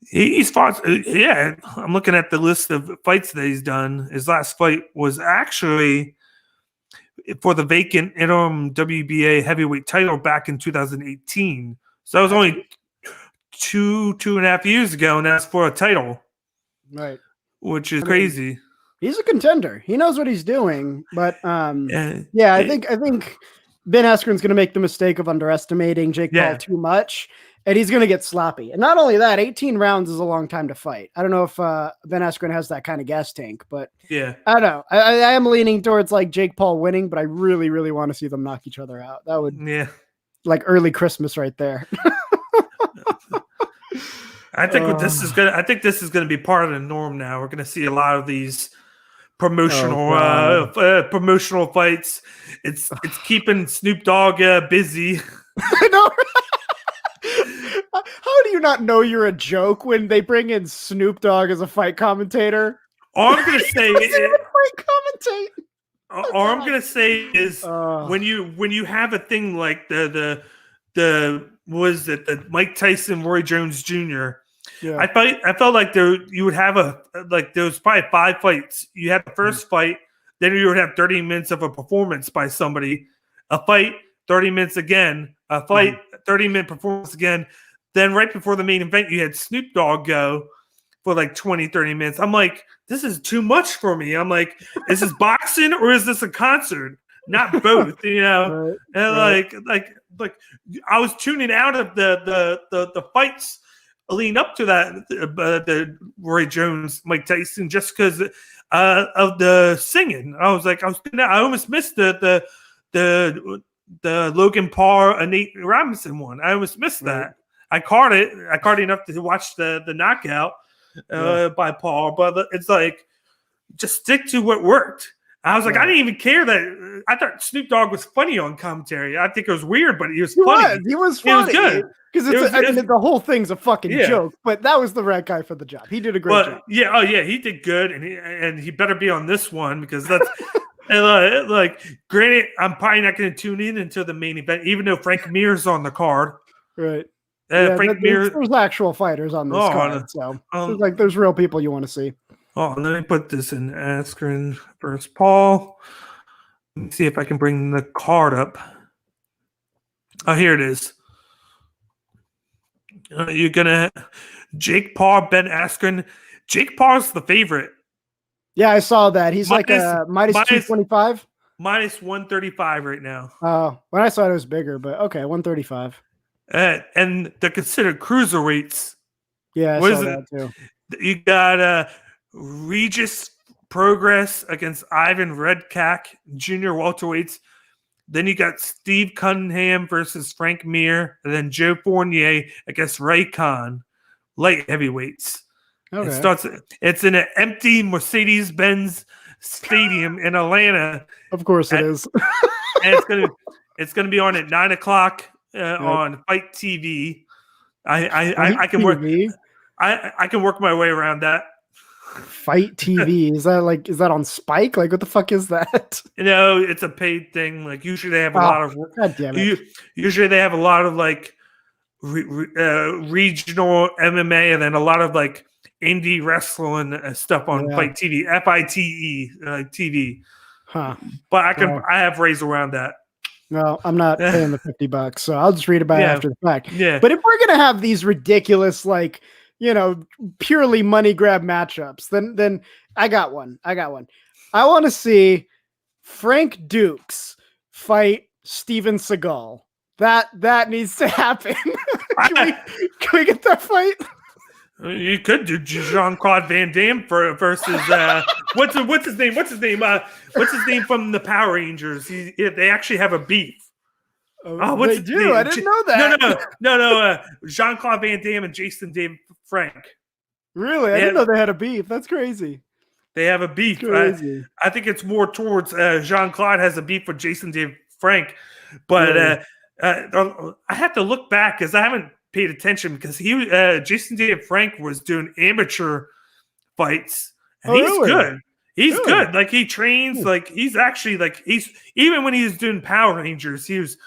He's fought. Yeah, I'm looking at the list of fights that he's done. His last fight was actually for the vacant interim WBA heavyweight title back in 2018. So that was only two and a half years ago, and that's for a title, right? Which is crazy. He's a contender. He knows what he's doing, but I think Ben Askren's going to make the mistake of underestimating Jake Paul too much. And he's going to get sloppy. And not only that, 18 rounds is a long time to fight. I don't know if Ben Askren has that kind of gas tank, but I don't know. I am leaning towards like Jake Paul winning, but I really, really want to see them knock each other out. That would like early Christmas right there. I think this is gonna be part of the norm now. We're gonna see a lot of these promotional fights. It's keeping Snoop Dogg busy. I know. How do you not know you're a joke when they bring in Snoop Dogg as a fight commentator? All I'm gonna say is when you have a thing like the Mike Tyson, Roy Jones Jr. Yeah. I felt like you would have there was probably 5 fights. You had the first fight, then you would have 30 minutes of a performance by somebody, a fight, 30 minutes again, a fight, 30-minute performance again. Then right before the main event, you had Snoop Dogg go for like 20, 30 minutes. I'm like, this is too much for me. I'm like, is this boxing or is this a concert? Not both, you know? Right. And like I was tuning out of the fights leading up to that, the Roy Jones, Mike Tyson, just because of the singing. I almost missed the Logan Paul and Nate Robinson one. I almost missed that. I caught it enough to watch the knockout by Paul, but it's like, just stick to what worked. I was like, I didn't even care that. I thought Snoop Dogg was funny on commentary. I think it was weird, but he was funny. He was funny. It was good. Because the whole thing's a fucking joke, but that was the right guy for the job. He did a great job. Yeah, he did good, and he better be on this one because that's and granted, I'm probably not going to tune in until the main event, even though Frank Mir's on the card. Right. Frank Mir. There's actual fighters on this card, so there's real people you want to see. Oh, let me put this in Askren versus Paul. Let me see if I can bring the card up. Oh, here it is. You're gonna Jake Paul, Ben Askren. Jake Paul's the favorite. Yeah, I saw that. He's minus 225. Minus 135 right now. Oh, when I saw it was bigger, but okay, 135. And they're considered cruiserweights. Yeah, I saw that too. You got Regis Progress against Ivan Redkach, junior welterweights. Then you got Steve Cunningham versus Frank Mir, and then Joe Fournier against Ray Khan, light heavyweights. Okay. It's in an empty Mercedes-Benz stadium in Atlanta. Of course it is. And it's gonna be on at 9:00 on Fight TV. I can work. I can work my way around that. Fight TV, is that on Spike? Like, what the fuck is that? It's a paid thing. Like, usually they have a lot of. God damn it. Usually they have a lot of like regional MMA, and then a lot of like indie wrestling stuff on Fight TV, FITE TV. Huh? But I have ways around that. No, I'm not paying the $50, so I'll just read about it after the fact. Yeah. But if we're gonna have these ridiculous, like, purely money grab matchups, then I got one. I want to see Frank Dukes fight Steven Seagal. That needs to happen. Can we get that fight? You could do Jean-Claude Van Damme versus what's his name? What's his name from the Power Rangers? They actually have a beef. What's they do? I didn't know that. No. Jean-Claude Van Damme and Jason Dave Frank. Really? I didn't know they had a beef. That's crazy. They have a beef. I think it's more towards Jean-Claude has a beef with Jason Dave Frank, but I have to look back because I haven't paid attention because Jason Dave Frank was doing amateur fights, and he's good. He's good. Like he trains. Like he's actually like even when he was doing Power Rangers, he was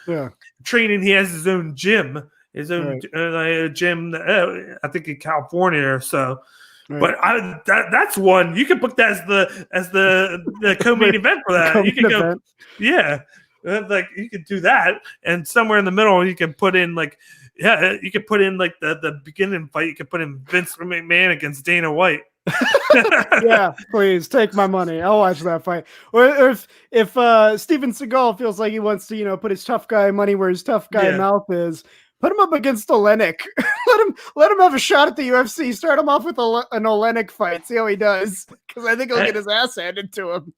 training. He has his own gym, gym. I think in California or so. Right. But that's one you can book that as the co-main event for that. You can go, like you could do that, and somewhere in the middle you can put in like. Yeah, you could put in like the beginning fight. You could put in Vince McMahon against Dana White. Yeah, please take my money. I'll watch that fight. Or if Steven Seagal feels like he wants to, put his tough guy money where his tough guy mouth is, put him up against Olenek. let him have a shot at the UFC. Start him off with an Olenek fight. See how he does, because I think he'll get his ass handed to him.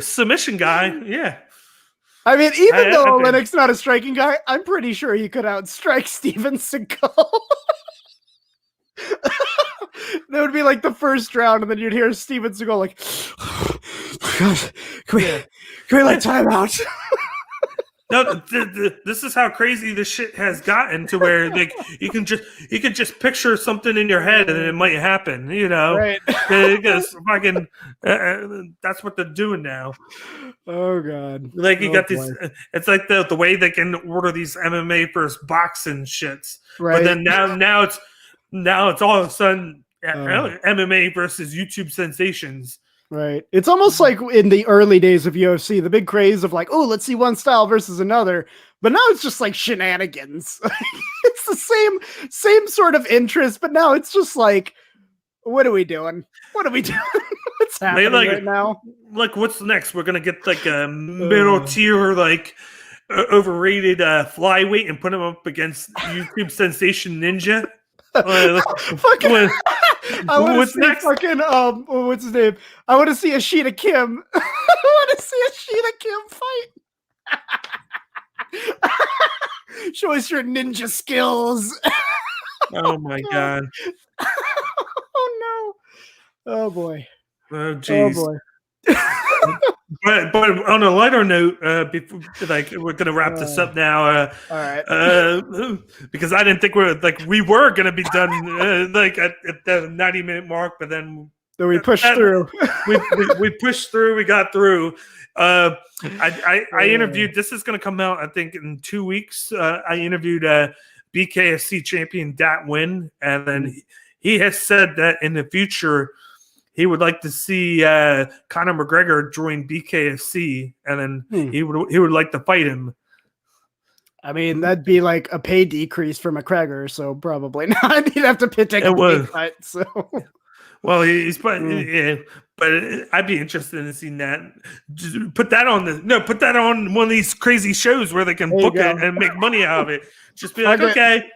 Submission guy, yeah. I mean, even though Olenek's not a striking guy, I'm pretty sure he could outstrike Steven Seagal. That would be like the first round, and then you'd hear Steven Seagal like, "God, can we like time out?" No, this is how crazy this shit has gotten to where like you can just picture something in your head and it might happen, Right? Because fucking that's what they're doing now. Oh god! Like you got these. It's like the way they can order these MMA versus boxing shits, right? But then now it's all of a sudden MMA versus YouTube sensations. Right. It's almost like in the early days of UFC, the big craze of like, oh, let's see one style versus another. But now it's just like shenanigans. It's the same sort of interest, but now it's just like, what are we doing? What's happening right now? Like, what's next? We're gonna get like a middle tier, like overrated flyweight and put him up against YouTube sensation Ninja. I want to see next? Fucking what's his name? I want to see Ashita Kim. I want to see Ashita Kim fight. Show us your ninja skills. Oh my god. Oh no. Oh boy. Oh jeez. Oh boy. But on a lighter note, before, like we're gonna wrap this up now. All right. Because I didn't think we were gonna be done like at the 90-minute mark, but then we pushed through. we pushed through. We got through. I interviewed. This is gonna come out, I think, in 2 weeks. I interviewed BKFC champion Dat Win, and then he has said that in the future he would like to see Conor McGregor join BKFC, and then he would like to fight him. I mean, that'd be like a pay decrease for McGregor, so probably not. He'd have to take a big cut. So, well, he's but I'd be interested in seeing that. Just put that on one of these crazy shows where they can book it and make money out of it. Just be like, okay.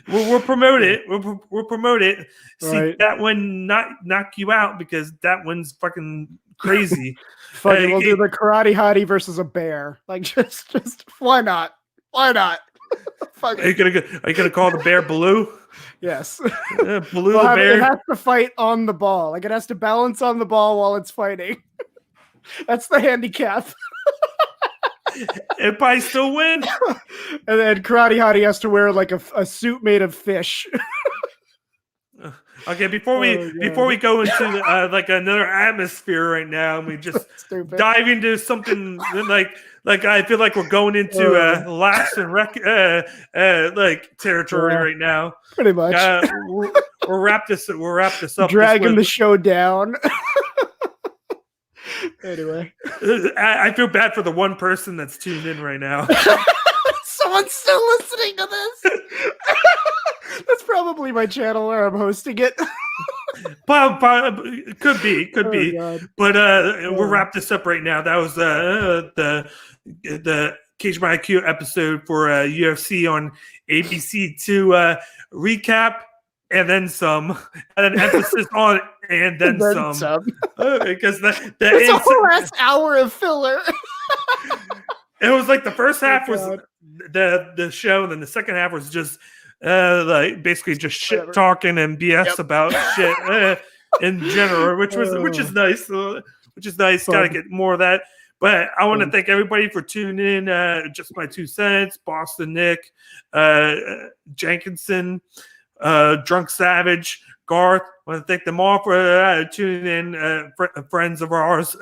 We'll promote it. We'll promote it. See that one knock you out because that one's fucking crazy. We'll do the karate hottie versus a bear. Like just why not? Why not? Are you gonna call the bear Baloo? Yes. Baloo the bear. It has to fight on the ball. Like it has to balance on the ball while it's fighting. That's the handicap. It'd probably still win. And then Karate Hottie has to wear like a suit made of fish. Okay, before we go into like another atmosphere right now, and we just dive into something like I feel like we're going into laughs and like territory right now. Pretty much. We'll wrap this up. Dragging the show down. Anyway, I feel bad for the one person that's tuned in right now. Someone's still listening to this. That's probably my channel where I'm hosting it. Could be. God. But we'll wrap this up right now. That was the Cage My IQ episode for UFC on ABC to recap and then some, and an emphasis on and then some. Because it's a whole last hour of filler. It was like the first half was the show, and then the second half was just like basically just shit talking and BS about shit in general, which is nice. Which is nice. Got to get more of that. But I want to thank everybody for tuning in. Just my 2 cents. Boston Nick, Jenkinson, Drunk Savage, Garth. I want to thank them all for tuning in. Friends of ours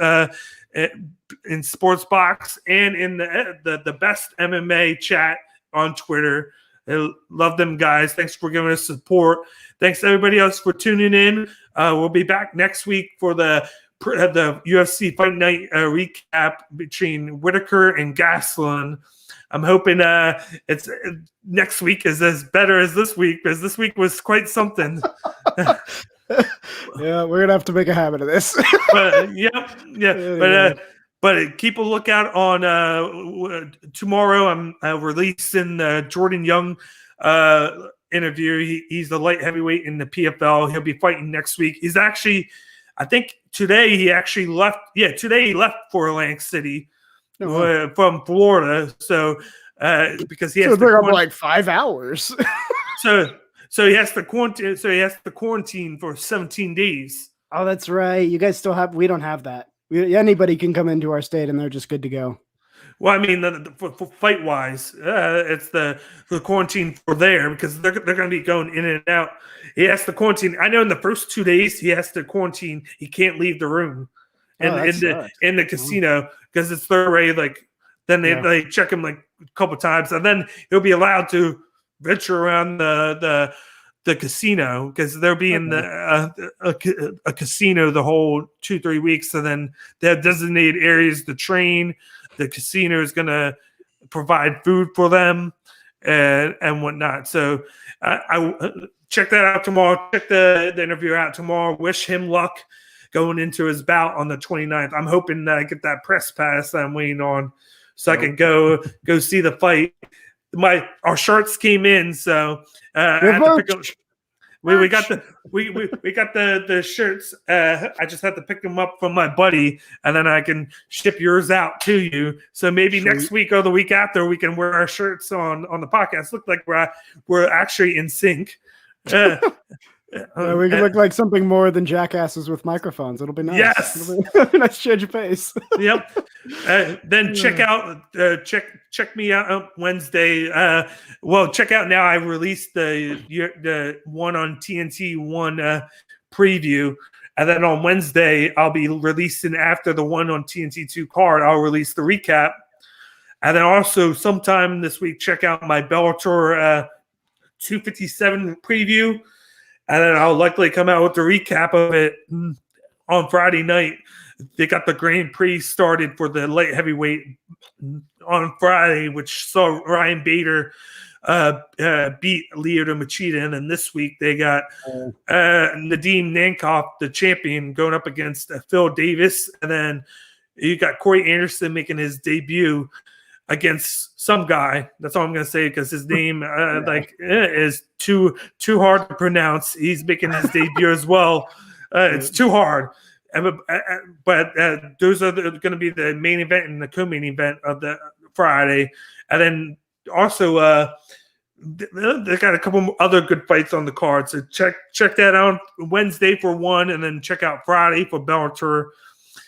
in Sports Box and in the best MMA chat on Twitter. I love them guys. Thanks for giving us support. Thanks to everybody else for tuning in. We'll be back next week for the UFC Fight Night recap between Whitaker and Gastelum. I'm hoping it's next week is as better as this week, because this week was quite something. Yeah, we're gonna have to make a habit of this. But keep a lookout on tomorrow. I'm releasing Jordan Young interview. He's the light heavyweight in the PFL. He'll be fighting next week. He's actually, I think today he actually left. Yeah, today he left for Atlantic City from Florida. So because he has to like 5 hours. So he has to quarantine. So he has to quarantine for 17 days. Oh, that's right. You guys still have? We don't have that. Anybody can come into our state and they're just good to go. Well, I mean, for fight wise, it's the quarantine for there, because they're going to be going in and out. He has to quarantine. I know in the first 2 days he has to quarantine. He can't leave the room in the casino, because it's their way. Like then they check him like a couple times, and then he'll be allowed to venture around the casino, because they'll be in a casino the whole 2-3 weeks, and then they have designated areas to train. The casino is going to provide food for them and whatnot. So I check that out tomorrow. Check the interview out tomorrow. Wish him luck going into his bout on the 29th. I'm hoping that I get that press pass that I'm waiting on, so I can go see the fight. Our shirts came in, so I had to pick up. We got the shirts. I just had to pick them up from my buddy, and then I can ship yours out to you. So maybe next week or the week after, we can wear our shirts on the podcast. Look like we're actually in sync. We can look like something more than jackasses with microphones. It'll be nice. Yes, it'll be nice change of pace. Yep. Then check me out Wednesday. Check out now. I released the one on TNT one preview, and then on Wednesday I'll be releasing, after the one on TNT 2 card, I'll release the recap, and then also sometime this week check out my Bellator 257 preview. And then I'll likely come out with the recap of it on Friday night. They got the Grand Prix started for the light heavyweight on Friday, which saw Ryan Bader beat Lyoto Machida. And then this week they got Nadim Nankoff, the champion, going up against Phil Davis. And then you got Corey Anderson making his debut against some guy. That's all I'm going to say, because his name is too hard to pronounce. He's making his debut as well. It's too hard. But those are going to be the main event and the co-main event of the Friday. And then also they got a couple other good fights on the card. So check that out Wednesday for one, and then check out Friday for Bellator.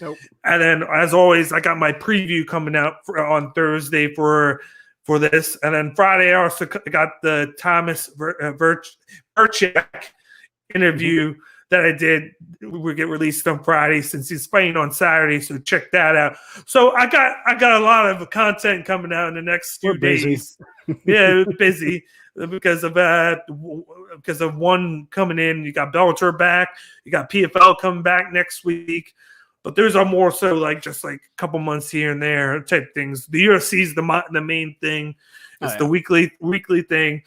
Nope. And then, as always, I got my preview coming out on Thursday for this. And then Friday, I also got the Thomas Verchek interview that I did. Will get released on Friday, since he's fighting on Saturday. So check that out. So I got a lot of content coming out in the next few days. Yeah, busy because of one coming in. You got Bellator back. You got PFL coming back next week. But those are more so just a couple months here and there type things. The UFC is the main thing. It's the weekly thing.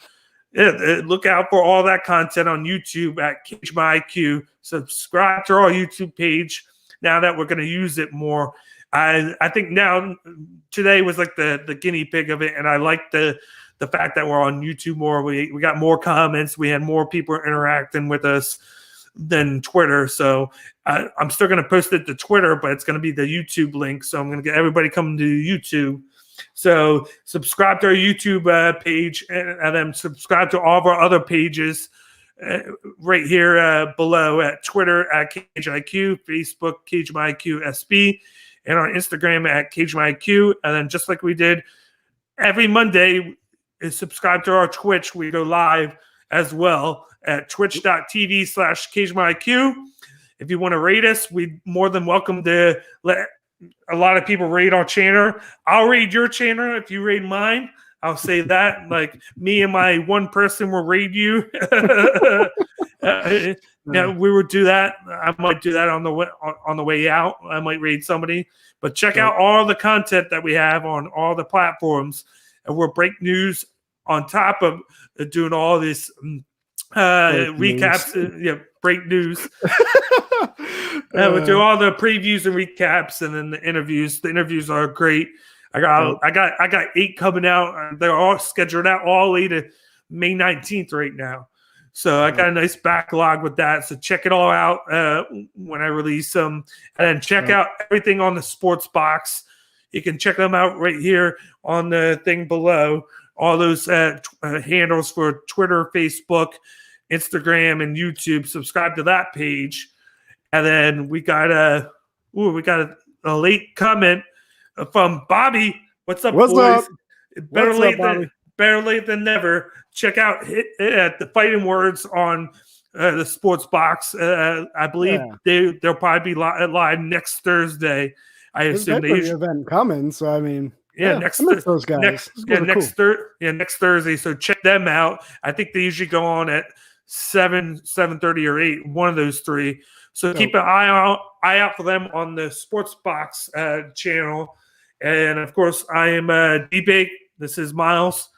Yeah, look out for all that content on YouTube at Cage My IQ. Subscribe to our YouTube page now that we're going to use it more. I think now today was like the guinea pig of it, and I like the fact that we're on YouTube more. We got more comments. We had more people interacting with us than Twitter. So I'm still going to post it to Twitter, but it's going to be the YouTube link. So I'm going to get everybody coming to YouTube. So subscribe to our YouTube page, and then subscribe to all of our other pages right here below at Twitter at CageIQ, Facebook CageMyIQ SB, and on Instagram at CageMyIQ. And then just like we did every Monday, is subscribe to our Twitch. We go live as well at twitch.tv/CageMyIQ. If you want to rate us, we're more than welcome to let a lot of people rate our channel. I'll rate your channel if you rate mine. I'll say that. Like, me and my one person will rate you. Now we will do that. I might do that on the way out. I might rate somebody. But check out all the content that we have on all the platforms, and we'll break news on top of doing all this recaps. Break news. We'll do all the previews and recaps, and then the interviews. The interviews are great. I got 8 coming out. They're all scheduled out all the way to May 19th right now. So I got a nice backlog with that. So check it all out when I release them. And then check out everything on the Sports Box. You can check them out right here on the thing below. All those handles for Twitter, Facebook, Instagram, and YouTube. Subscribe to that page. And then we got a late comment from Bobby. What's up, boys? Up? Better late than never. Check out the Fighting Words on the Sports Box. I believe they'll probably be live next Thursday. I assume they usually event coming. So I mean, next those guys. Next Thursday. So check them out. I think they usually go on at 7:30 or 8. One of those three. So keep an eye out for them on the Sports Box channel. And of course, I am D-Bake. This is Miles.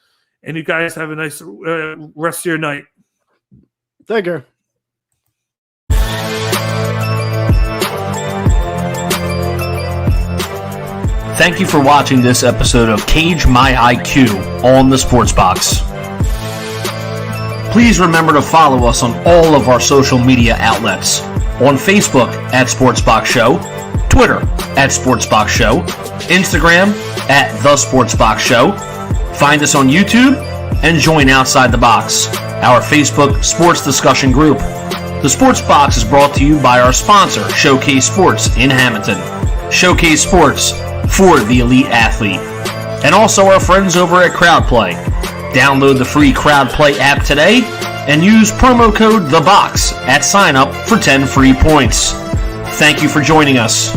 And you guys have a nice rest of your night. Take care. Thank you for watching this episode of Cage My IQ on the Sports Box. Please remember to follow us on all of our social media outlets. On Facebook at Sportsbox Show, Twitter at Sportsbox Show, Instagram at The Sportsbox Show. Find us on YouTube and join Outside the Box, our Facebook sports discussion group. The Sports Box is brought to you by our sponsor, Showcase Sports in Hamilton. Showcase Sports for the elite athlete. And also our friends over at CrowdPlay. Download the free CrowdPlay app today and use promo code THEBOX at sign up for 10 free points. Thank you for joining us.